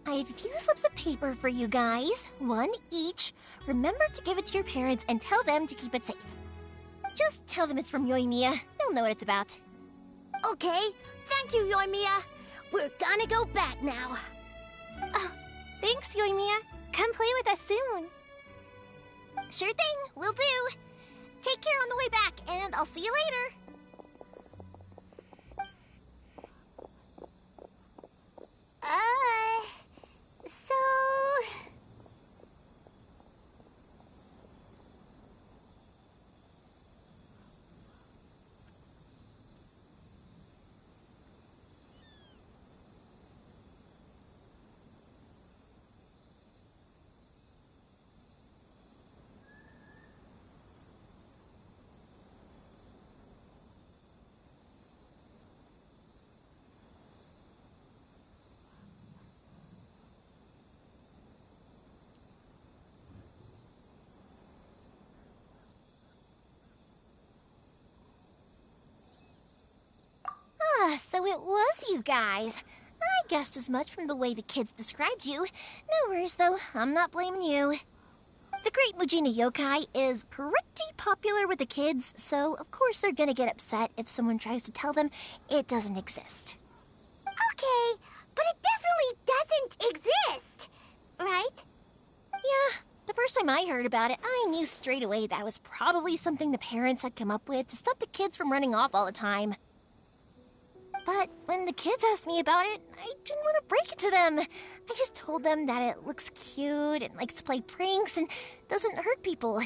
I have a few slips of paper for you guys, one each. Remember to give it to your parents and tell them to keep it safe. Just tell them it's from Yoimiya. They'll know what it's about. Okay, thank you, Yoimiya. We're gonna go back now. Oh, thanks, Yoimiya. Come play with us soon. Sure thing, will do. Take care on the way back, and I'll see you later. So... So it was you guys. I guessed as much from the way the kids described you. No worries, though. I'm not blaming you. The Great Mujina Yokai is pretty popular with the kids, so of course they're gonna get upset if someone tries to tell them it doesn't exist. Okay, but it definitely doesn't exist, right? Yeah, the first time I heard about it, I knew straight away that was probably something the parents had come up with to stop the kids from running off all the time. But when the kids asked me about it, I didn't want to break it to them. I just told them that it looks cute and likes to play pranks and doesn't hurt people.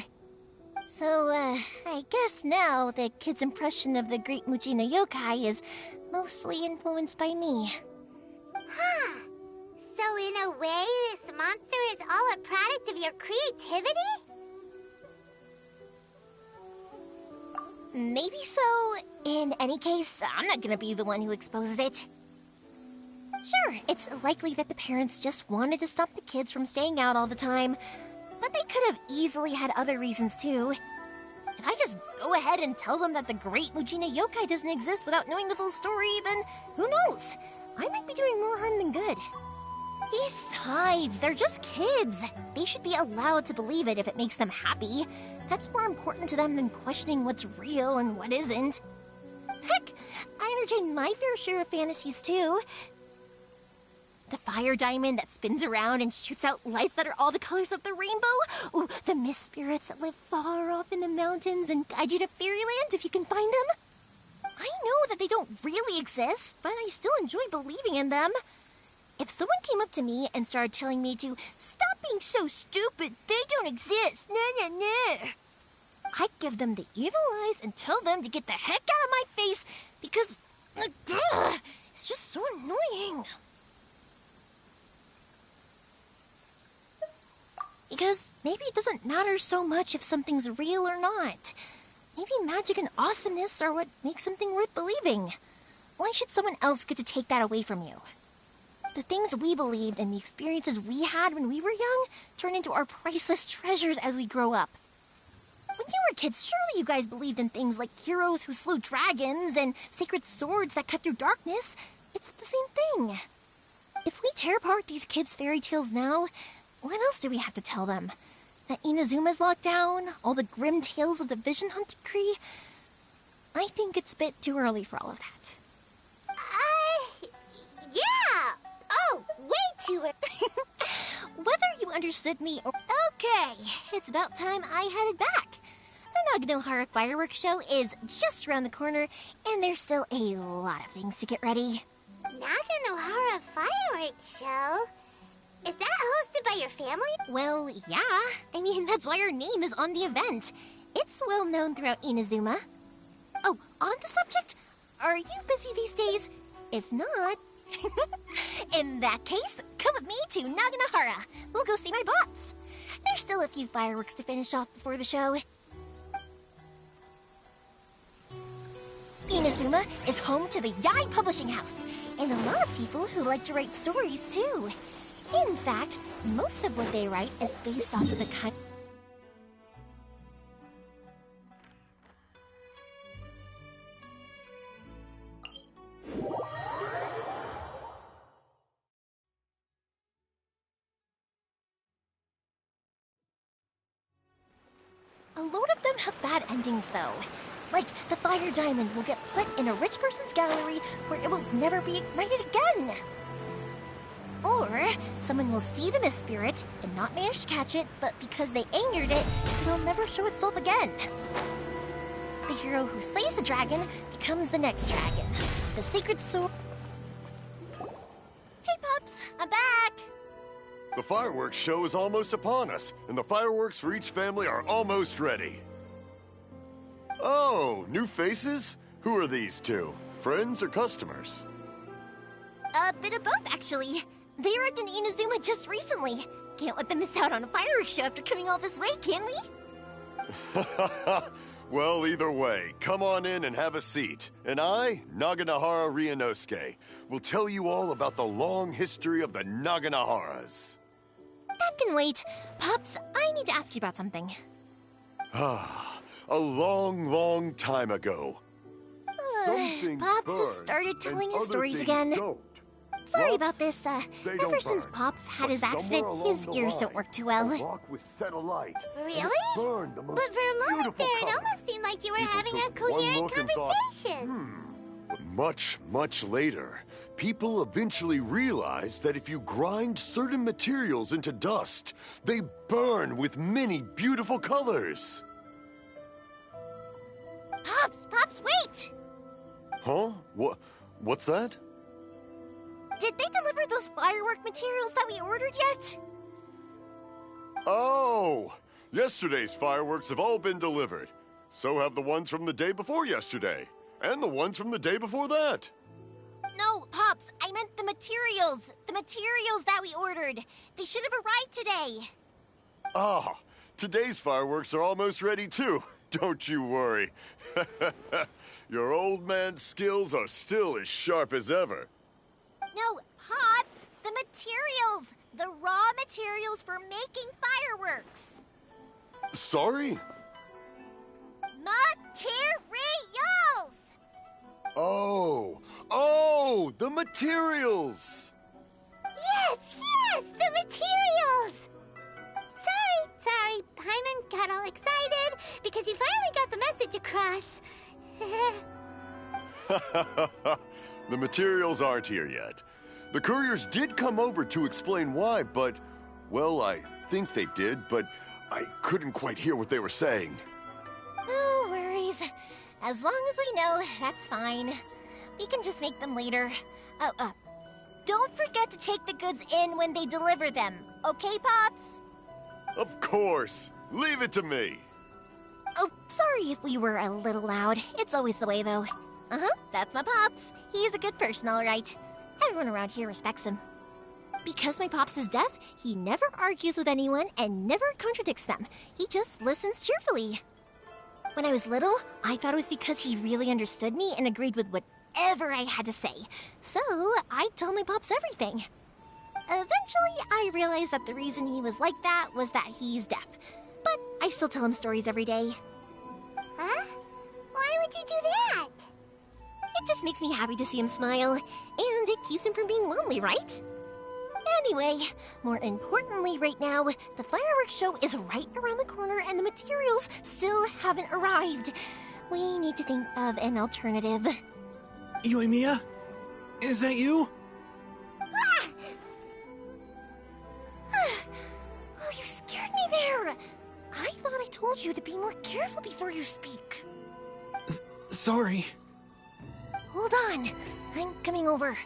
So, I guess now the kids' impression of the Great Mujina Yokai is mostly influenced by me. Huh. So in a way, this monster is all a product of your creativity? Maybe so. In any case, I'm not gonna be the one who exposes it. Sure, it's likely that the parents just wanted to stop the kids from staying out all the time, but they could have easily had other reasons too. If I just go ahead and tell them that the Great Mujina Yokai doesn't exist without knowing the full story, then who knows? I might be doing more harm than good. Besides, they're just kids. They should be allowed to believe it if it makes them happy. That's more important to them than questioning what's real and what isn't. Heck, I entertain my fair share of fantasies too. The fire diamond that spins around and shoots out lights that are all the colors of the rainbow. Ooh, the mist spirits that live far off in the mountains and guide you to fairyland if you can find them. I know that they don't really exist, but I still enjoy believing in them. If someone came up to me and started telling me to stop being so stupid, they don't exist, nah. I'd give them the evil eyes and tell them to get the heck out of my face because it's just so annoying. Because maybe it doesn't matter so much if something's real or not. Maybe magic and awesomeness are what makes something worth believing. Why should someone else get to take that away from you? The things we believed and the experiences we had when we were young turn into our priceless treasures as we grow up. When you were kids, surely you guys believed in things like heroes who slew dragons and sacred swords that cut through darkness. It's the same thing. If we tear apart these kids' fairy tales now, what else do we have to tell them? That Inazuma's locked down? All the grim tales of the Vision Hunt decree? I think it's a bit too early for all of that. understood me or... Okay, it's about time I headed back. The Naganohara fireworks show is just around the corner, and there's still a lot of things to get ready. Naganohara fireworks show? Is that hosted by your family? Well, yeah. I mean, that's why our name is on the event. It's well known throughout Inazuma. Oh, on the subject, are you busy these days? If not... in that case, come with me to Naganohara. We'll go see my bots. There's still a few fireworks to finish off before the show. Inazuma is home to the Yaoi Publishing House, and a lot of people who like to write stories, too. In fact, most of what they write is based off of the kind... A load of them have bad endings, though. Like, the fire diamond will get put in a rich person's gallery where it will never be ignited again. Or, someone will see the mist spirit and not manage to catch it, but because they angered it, it'll never show itself again. The hero who slays the dragon becomes the next dragon. The sacred sword... Hey, Pops! I'm back! The fireworks show is almost upon us, and the fireworks for each family are almost ready. Oh, new faces? Who are these two? Friends or customers? A bit of both, actually. They arrived in Inazuma just recently. Can't let them miss out on a fireworks show after coming all this way, can we? Well, either way, come on in and have a seat. And I, Naganohara Ryunosuke, will tell you all about the long history of the Naganoharas. That can wait. Pops, I need to ask you about something. Ah, a long, long time ago. Pops has started telling his stories again. Sorry about this. Ever since Pops had his accident, his ears don't work too well. Really? But for a moment there, it almost seemed like you were having a coherent conversation. Much, much later, people eventually realized that if you grind certain materials into dust, they burn with many beautiful colors. Pops, wait! Huh? What's that? Did they deliver those firework materials that we ordered yet? Oh! Yesterday's fireworks have all been delivered. So have the ones from the day before yesterday. And the ones from the day before that. No, Pops, I meant the materials. The materials that we ordered. They should have arrived today. Ah, today's fireworks are almost ready too. Don't you worry. Your old man's skills are still as sharp as ever. No, Pops, the materials. The raw materials for making fireworks. Sorry? Materials! Oh, the materials! Yes, the materials! Sorry, Paimon got all excited because you finally got the message across. The materials aren't here yet. The couriers did come over to explain why, but, well, I think they did, but I couldn't quite hear what they were saying. No worries. As long as we know, that's fine. We can just make them later. Don't forget to take the goods in when they deliver them, okay, Pops? Of course. Leave it to me. Oh, sorry if we were a little loud. It's always the way, though. That's my Pops. He's a good person, all right. Everyone around here respects him. Because my Pops is deaf, he never argues with anyone and never contradicts them. He just listens cheerfully. When I was little, I thought it was because he really understood me and agreed with whatever I had to say. So, I'd tell my Pops everything. Eventually, I realized that the reason he was like that was that he's deaf. But I still tell him stories every day. Huh? Why would you do that? It just makes me happy to see him smile, and it keeps him from being lonely, right? Anyway, more importantly right now, the fireworks show is right around the corner and the materials still haven't arrived. We need to think of an alternative. Yoimiya? Is that you? told you to be more careful before you speak. Sorry. Hold on. I'm coming over.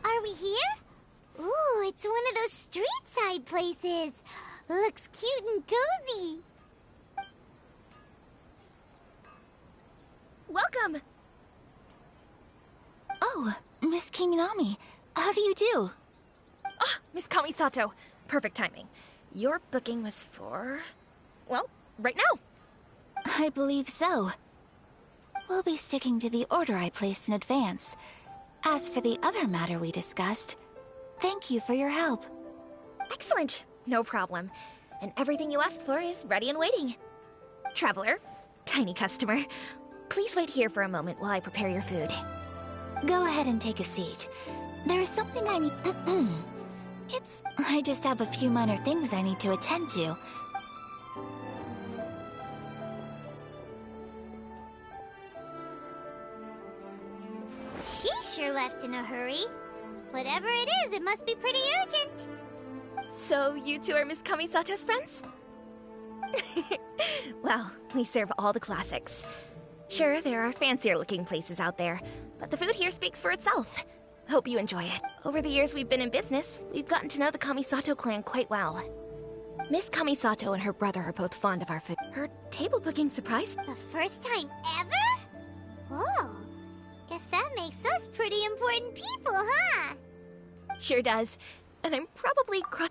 Are we here? Ooh, it's one of those street-side places. Looks cute and cozy. Welcome! Oh, Miss Kinami, how do you do? Ah, Miss Kamisato. Perfect timing. Your booking was for... well, right now. I believe so. We'll be sticking to the order I placed in advance. As for the other matter we discussed, thank you for your help. Excellent. No problem. And everything you asked for is ready and waiting. Traveler, tiny customer, please wait here for a moment while I prepare your food. Go ahead and take a seat. There is something I need... I just have a few minor things I need to attend to. She sure left in a hurry. Whatever it is, it must be pretty urgent. So you two are Miss Kamisato's friends? Well, we serve all the classics. Sure, there are fancier-looking places out there, but the food here speaks for itself. Hope you enjoy it. Over the years we've been in business, we've gotten to know the Kamisato clan quite well. Miss Kamisato and her brother are both fond of our food. Her table booking surprised... The first time ever? Oh, guess that makes us pretty important people, huh? Sure does. And I'm probably How is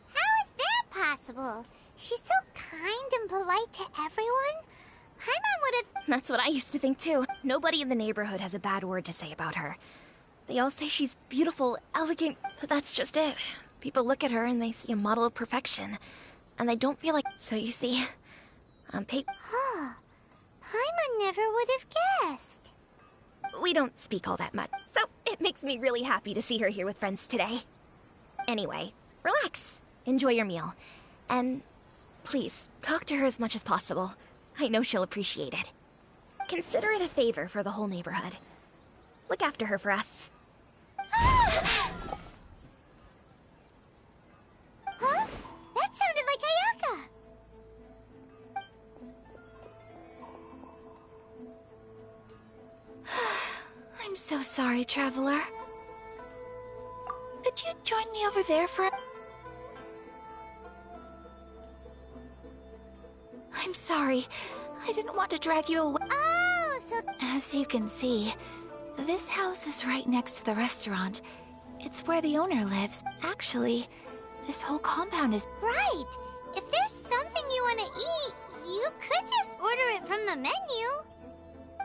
that possible? She's so kind and polite to everyone. Paimon would have... That's what I used to think too. Nobody in the neighborhood has a bad word to say about her. They all say she's beautiful, elegant, but that's just it. People look at her and they see a model of perfection. And they don't feel like... So you see, Huh. Paimon never would have guessed. We don't speak all that much, so it makes me really happy to see her here with friends today. Anyway, relax. Enjoy your meal. And please, talk to her as much as possible. I know she'll appreciate it. Consider it a favor for the whole neighborhood. Look after her for us. Huh? That sounded like Ayaka! I'm so sorry, Traveler. Could you join me over there for... I'm sorry. I didn't want to drag you away. Oh, so... As you can see, this house is right next to the restaurant. It's where the owner lives. Actually, this whole compound is... Right! If there's something you want to eat, you could just order it from the menu.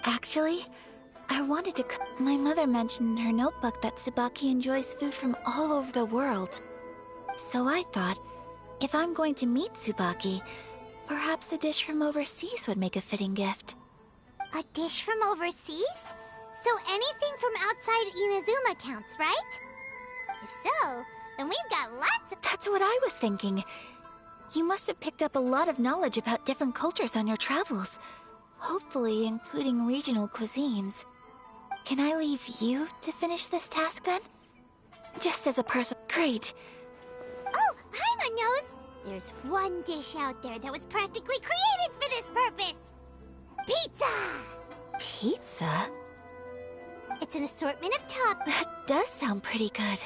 Actually, I wanted to... My mother mentioned in her notebook that Tsubaki enjoys food from all over the world. So I thought, if I'm going to meet Tsubaki, perhaps a dish from overseas would make a fitting gift. A dish from overseas? So anything from outside Inazuma counts, right? If so, then we've got lots of... That's what I was thinking. You must have picked up a lot of knowledge about different cultures on your travels. Hopefully including regional cuisines. Can I leave you to finish this task then? Just as a person... Great. Oh, Paimon knows! There's one dish out there that was practically created for this purpose! Pizza! Pizza? It's an assortment of top... That does sound pretty good.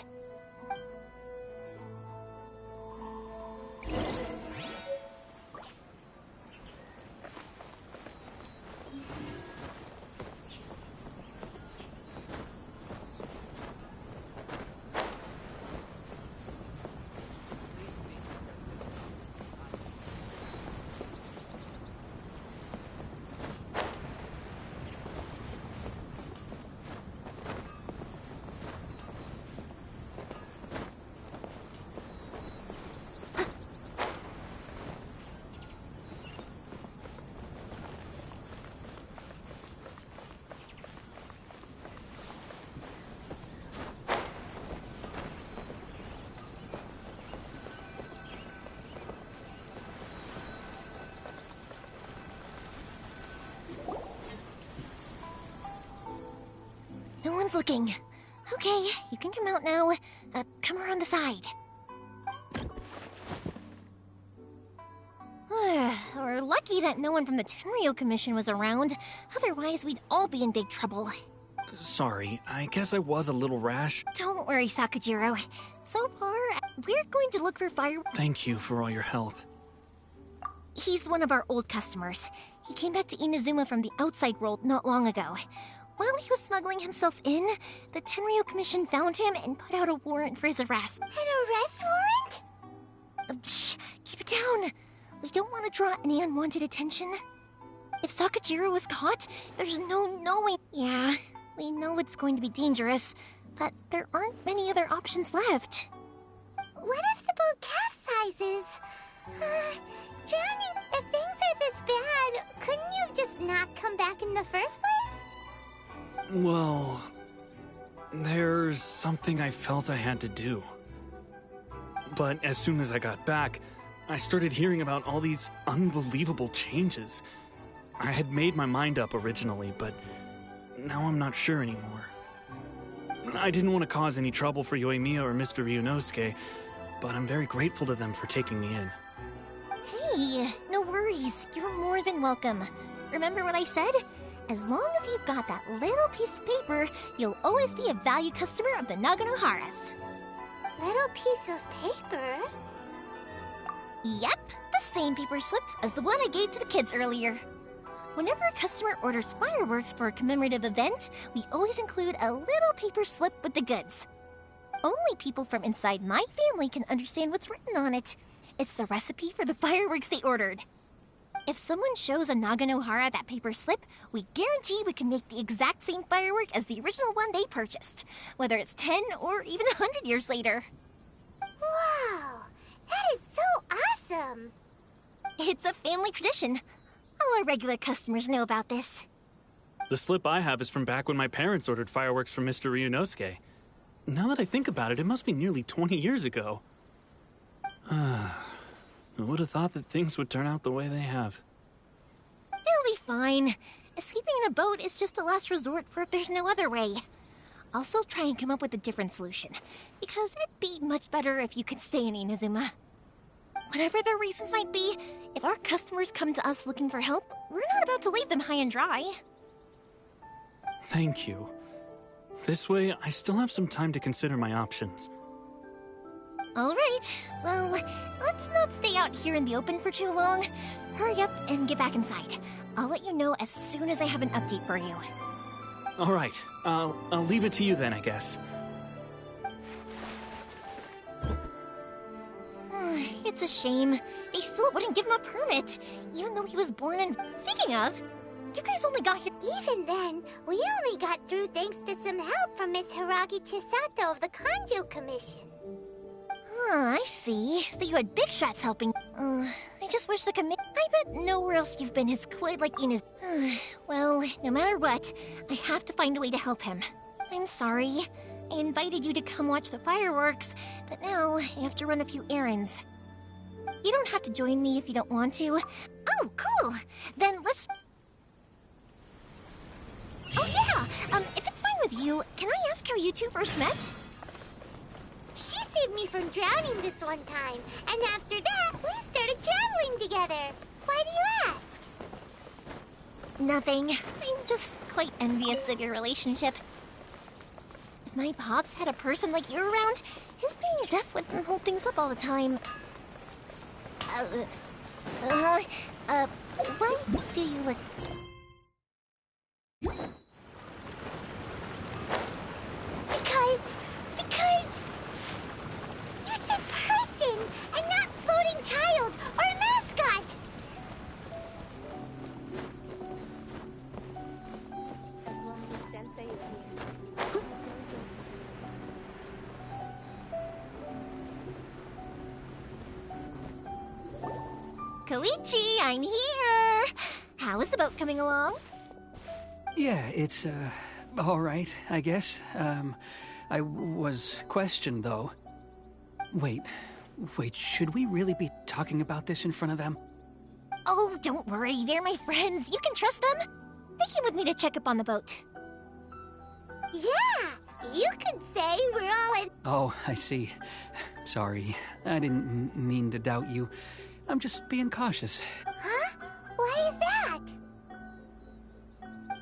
one's looking. Okay, you can come out now. Come around the side. We're lucky that no one from the Tenryou Commission was around. Otherwise, we'd all be in big trouble. Sorry, I guess I was a little rash. Don't worry, Sakajiro. So far, we're going to look for fire... Thank you for all your help. He's one of our old customers. He came back to Inazuma from the outside world not long ago. While he was smuggling himself in, the Tenryou Commission found him and put out a warrant for his arrest. An arrest warrant? Shh! Keep it down! We don't want to draw any unwanted attention. If Sakajiro was caught, there's no knowing... Yeah, we know it's going to be dangerous, but there aren't many other options left. What if the boat capsizes? Drowning, if things are this bad, couldn't you just not come back in the first place? Well, there's something I felt I had to do. But as soon as I got back, I started hearing about all these unbelievable changes. I had made my mind up originally, but now I'm not sure anymore. I didn't want to cause any trouble for Yoimiya or Mr. Ryunosuke, but I'm very grateful to them for taking me in. Hey, no worries. You're more than welcome. Remember what I said? As long as you've got that little piece of paper, you'll always be a valued customer of the Naganoharas. Little piece of paper? Yep, the same paper slips as the one I gave to the kids earlier. Whenever a customer orders fireworks for a commemorative event, we always include a little paper slip with the goods. Only people from inside my family can understand what's written on it. It's the recipe for the fireworks they ordered. If someone shows a Naganohara that paper slip, we guarantee we can make the exact same firework as the original one they purchased, whether it's 10 or even 100 years later. Wow, that is so awesome! It's a family tradition. All our regular customers know about this. The slip I have is from back when my parents ordered fireworks from Mr. Ryunosuke. Now that I think about it, it must be nearly 20 years ago. I would have thought that things would turn out the way they have. It'll be fine. Escaping in a boat is just a last resort for if there's no other way. I'll still try and come up with a different solution, because it'd be much better if you could stay in Inazuma. Whatever their reasons might be, if our customers come to us looking for help, we're not about to leave them high and dry. Thank you. This way, I still have some time to consider my options. All right. Well, let's not stay out here in the open for too long. Hurry up and get back inside. I'll let you know as soon as I have an update for you. All right. I'll leave it to you then, I guess. It's a shame. They still wouldn't give him a permit, even though he was born in... Speaking of, you guys only got here... Even then, we only got through thanks to some help from Miss Hiragi Chisato of the Kanjo Commission. I see. So you had big shots helping. I just wish the I bet nowhere else you've been is quite like Ina's. Well, no matter what, I have to find a way to help him. I'm sorry. I invited you to come watch the fireworks, but now I have to run a few errands. You don't have to join me if you don't want to. Oh, cool! Then let's... Oh yeah! If it's fine with you, can I ask how you two first met? She saved me from drowning this one time, and after that, we started traveling together. Why do you ask? Nothing. I'm just quite envious of your relationship. If my pops had a person like you around, his being deaf wouldn't hold things up all the time. Why do you like... Because... You said person, and not floating child, or a mascot! As long as Sensei is here. Koichi, I'm here! How is the boat coming along? Yeah, it's, all right, I guess. I was questioned, though. Wait, should we really be talking about this in front of them? Oh, don't worry, they're my friends. You can trust them. They came with me to check up on the boat. Yeah, you could say we're all in... Oh, I see. Sorry, I didn't mean to doubt you. I'm just being cautious. Huh? Why is that?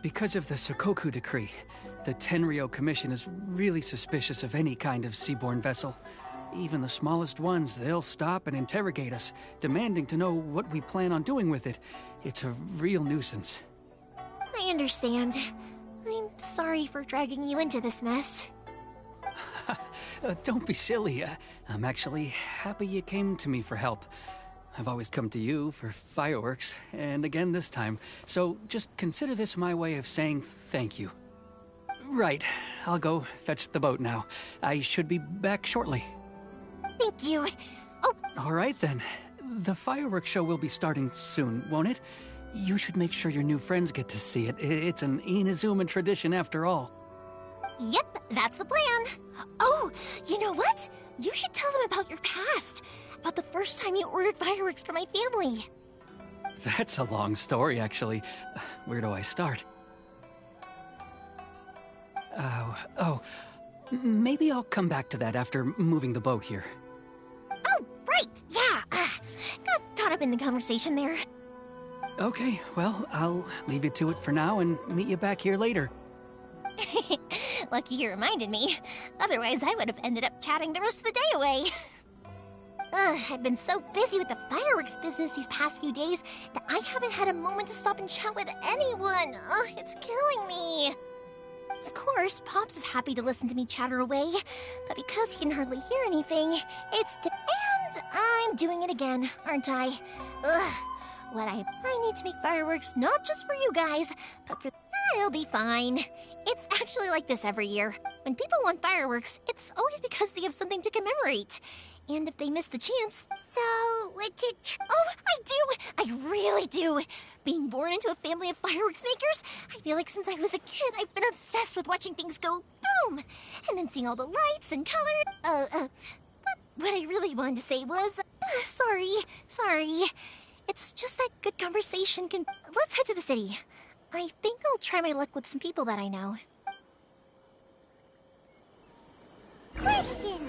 Because of the Sokoku Decree, the Tenryou Commission is really suspicious of any kind of seaborne vessel. Even the smallest ones, they'll stop and interrogate us, demanding to know what we plan on doing with it. It's a real nuisance. I understand. I'm sorry for dragging you into this mess. Don't be silly. I'm actually happy you came to me for help. I've always come to you for fireworks, and again this time. So just consider this my way of saying thank you. Right, I'll go fetch the boat now. I should be back shortly. Thank you. Oh. All right then. The fireworks show will be starting soon, won't it? You should make sure your new friends get to see it. It's an Inazuma tradition after all. Yep, that's the plan. Oh, you know what? You should tell them about your past. About the first time you ordered fireworks for my family. That's a long story, actually. Where do I start? Maybe I'll come back to that after moving the boat here. Oh, right, yeah. Got caught up in the conversation there. Okay, well, I'll leave you to it for now and meet you back here later. Lucky you reminded me. Otherwise, I would have ended up chatting the rest of the day away. I've been so busy with the fireworks business these past few days that I haven't had a moment to stop and chat with anyone. It's killing me. Of course, Pops is happy to listen to me chatter away, but because he can hardly hear anything, and I'm doing it again, aren't I? I need to make fireworks not just for you guys, but for... It'll be fine. It's actually like this every year. When people want fireworks, it's always because they have something to commemorate. And if they miss the chance... So, what's your... Oh, I do! I really do! Being born into a family of fireworks makers, I feel like since I was a kid, I've been obsessed with watching things go boom! And then seeing all the lights and colors. What I really wanted to say was... Sorry. It's just that good conversation can... Let's head to the city. I think I'll try my luck with some people that I know. Question!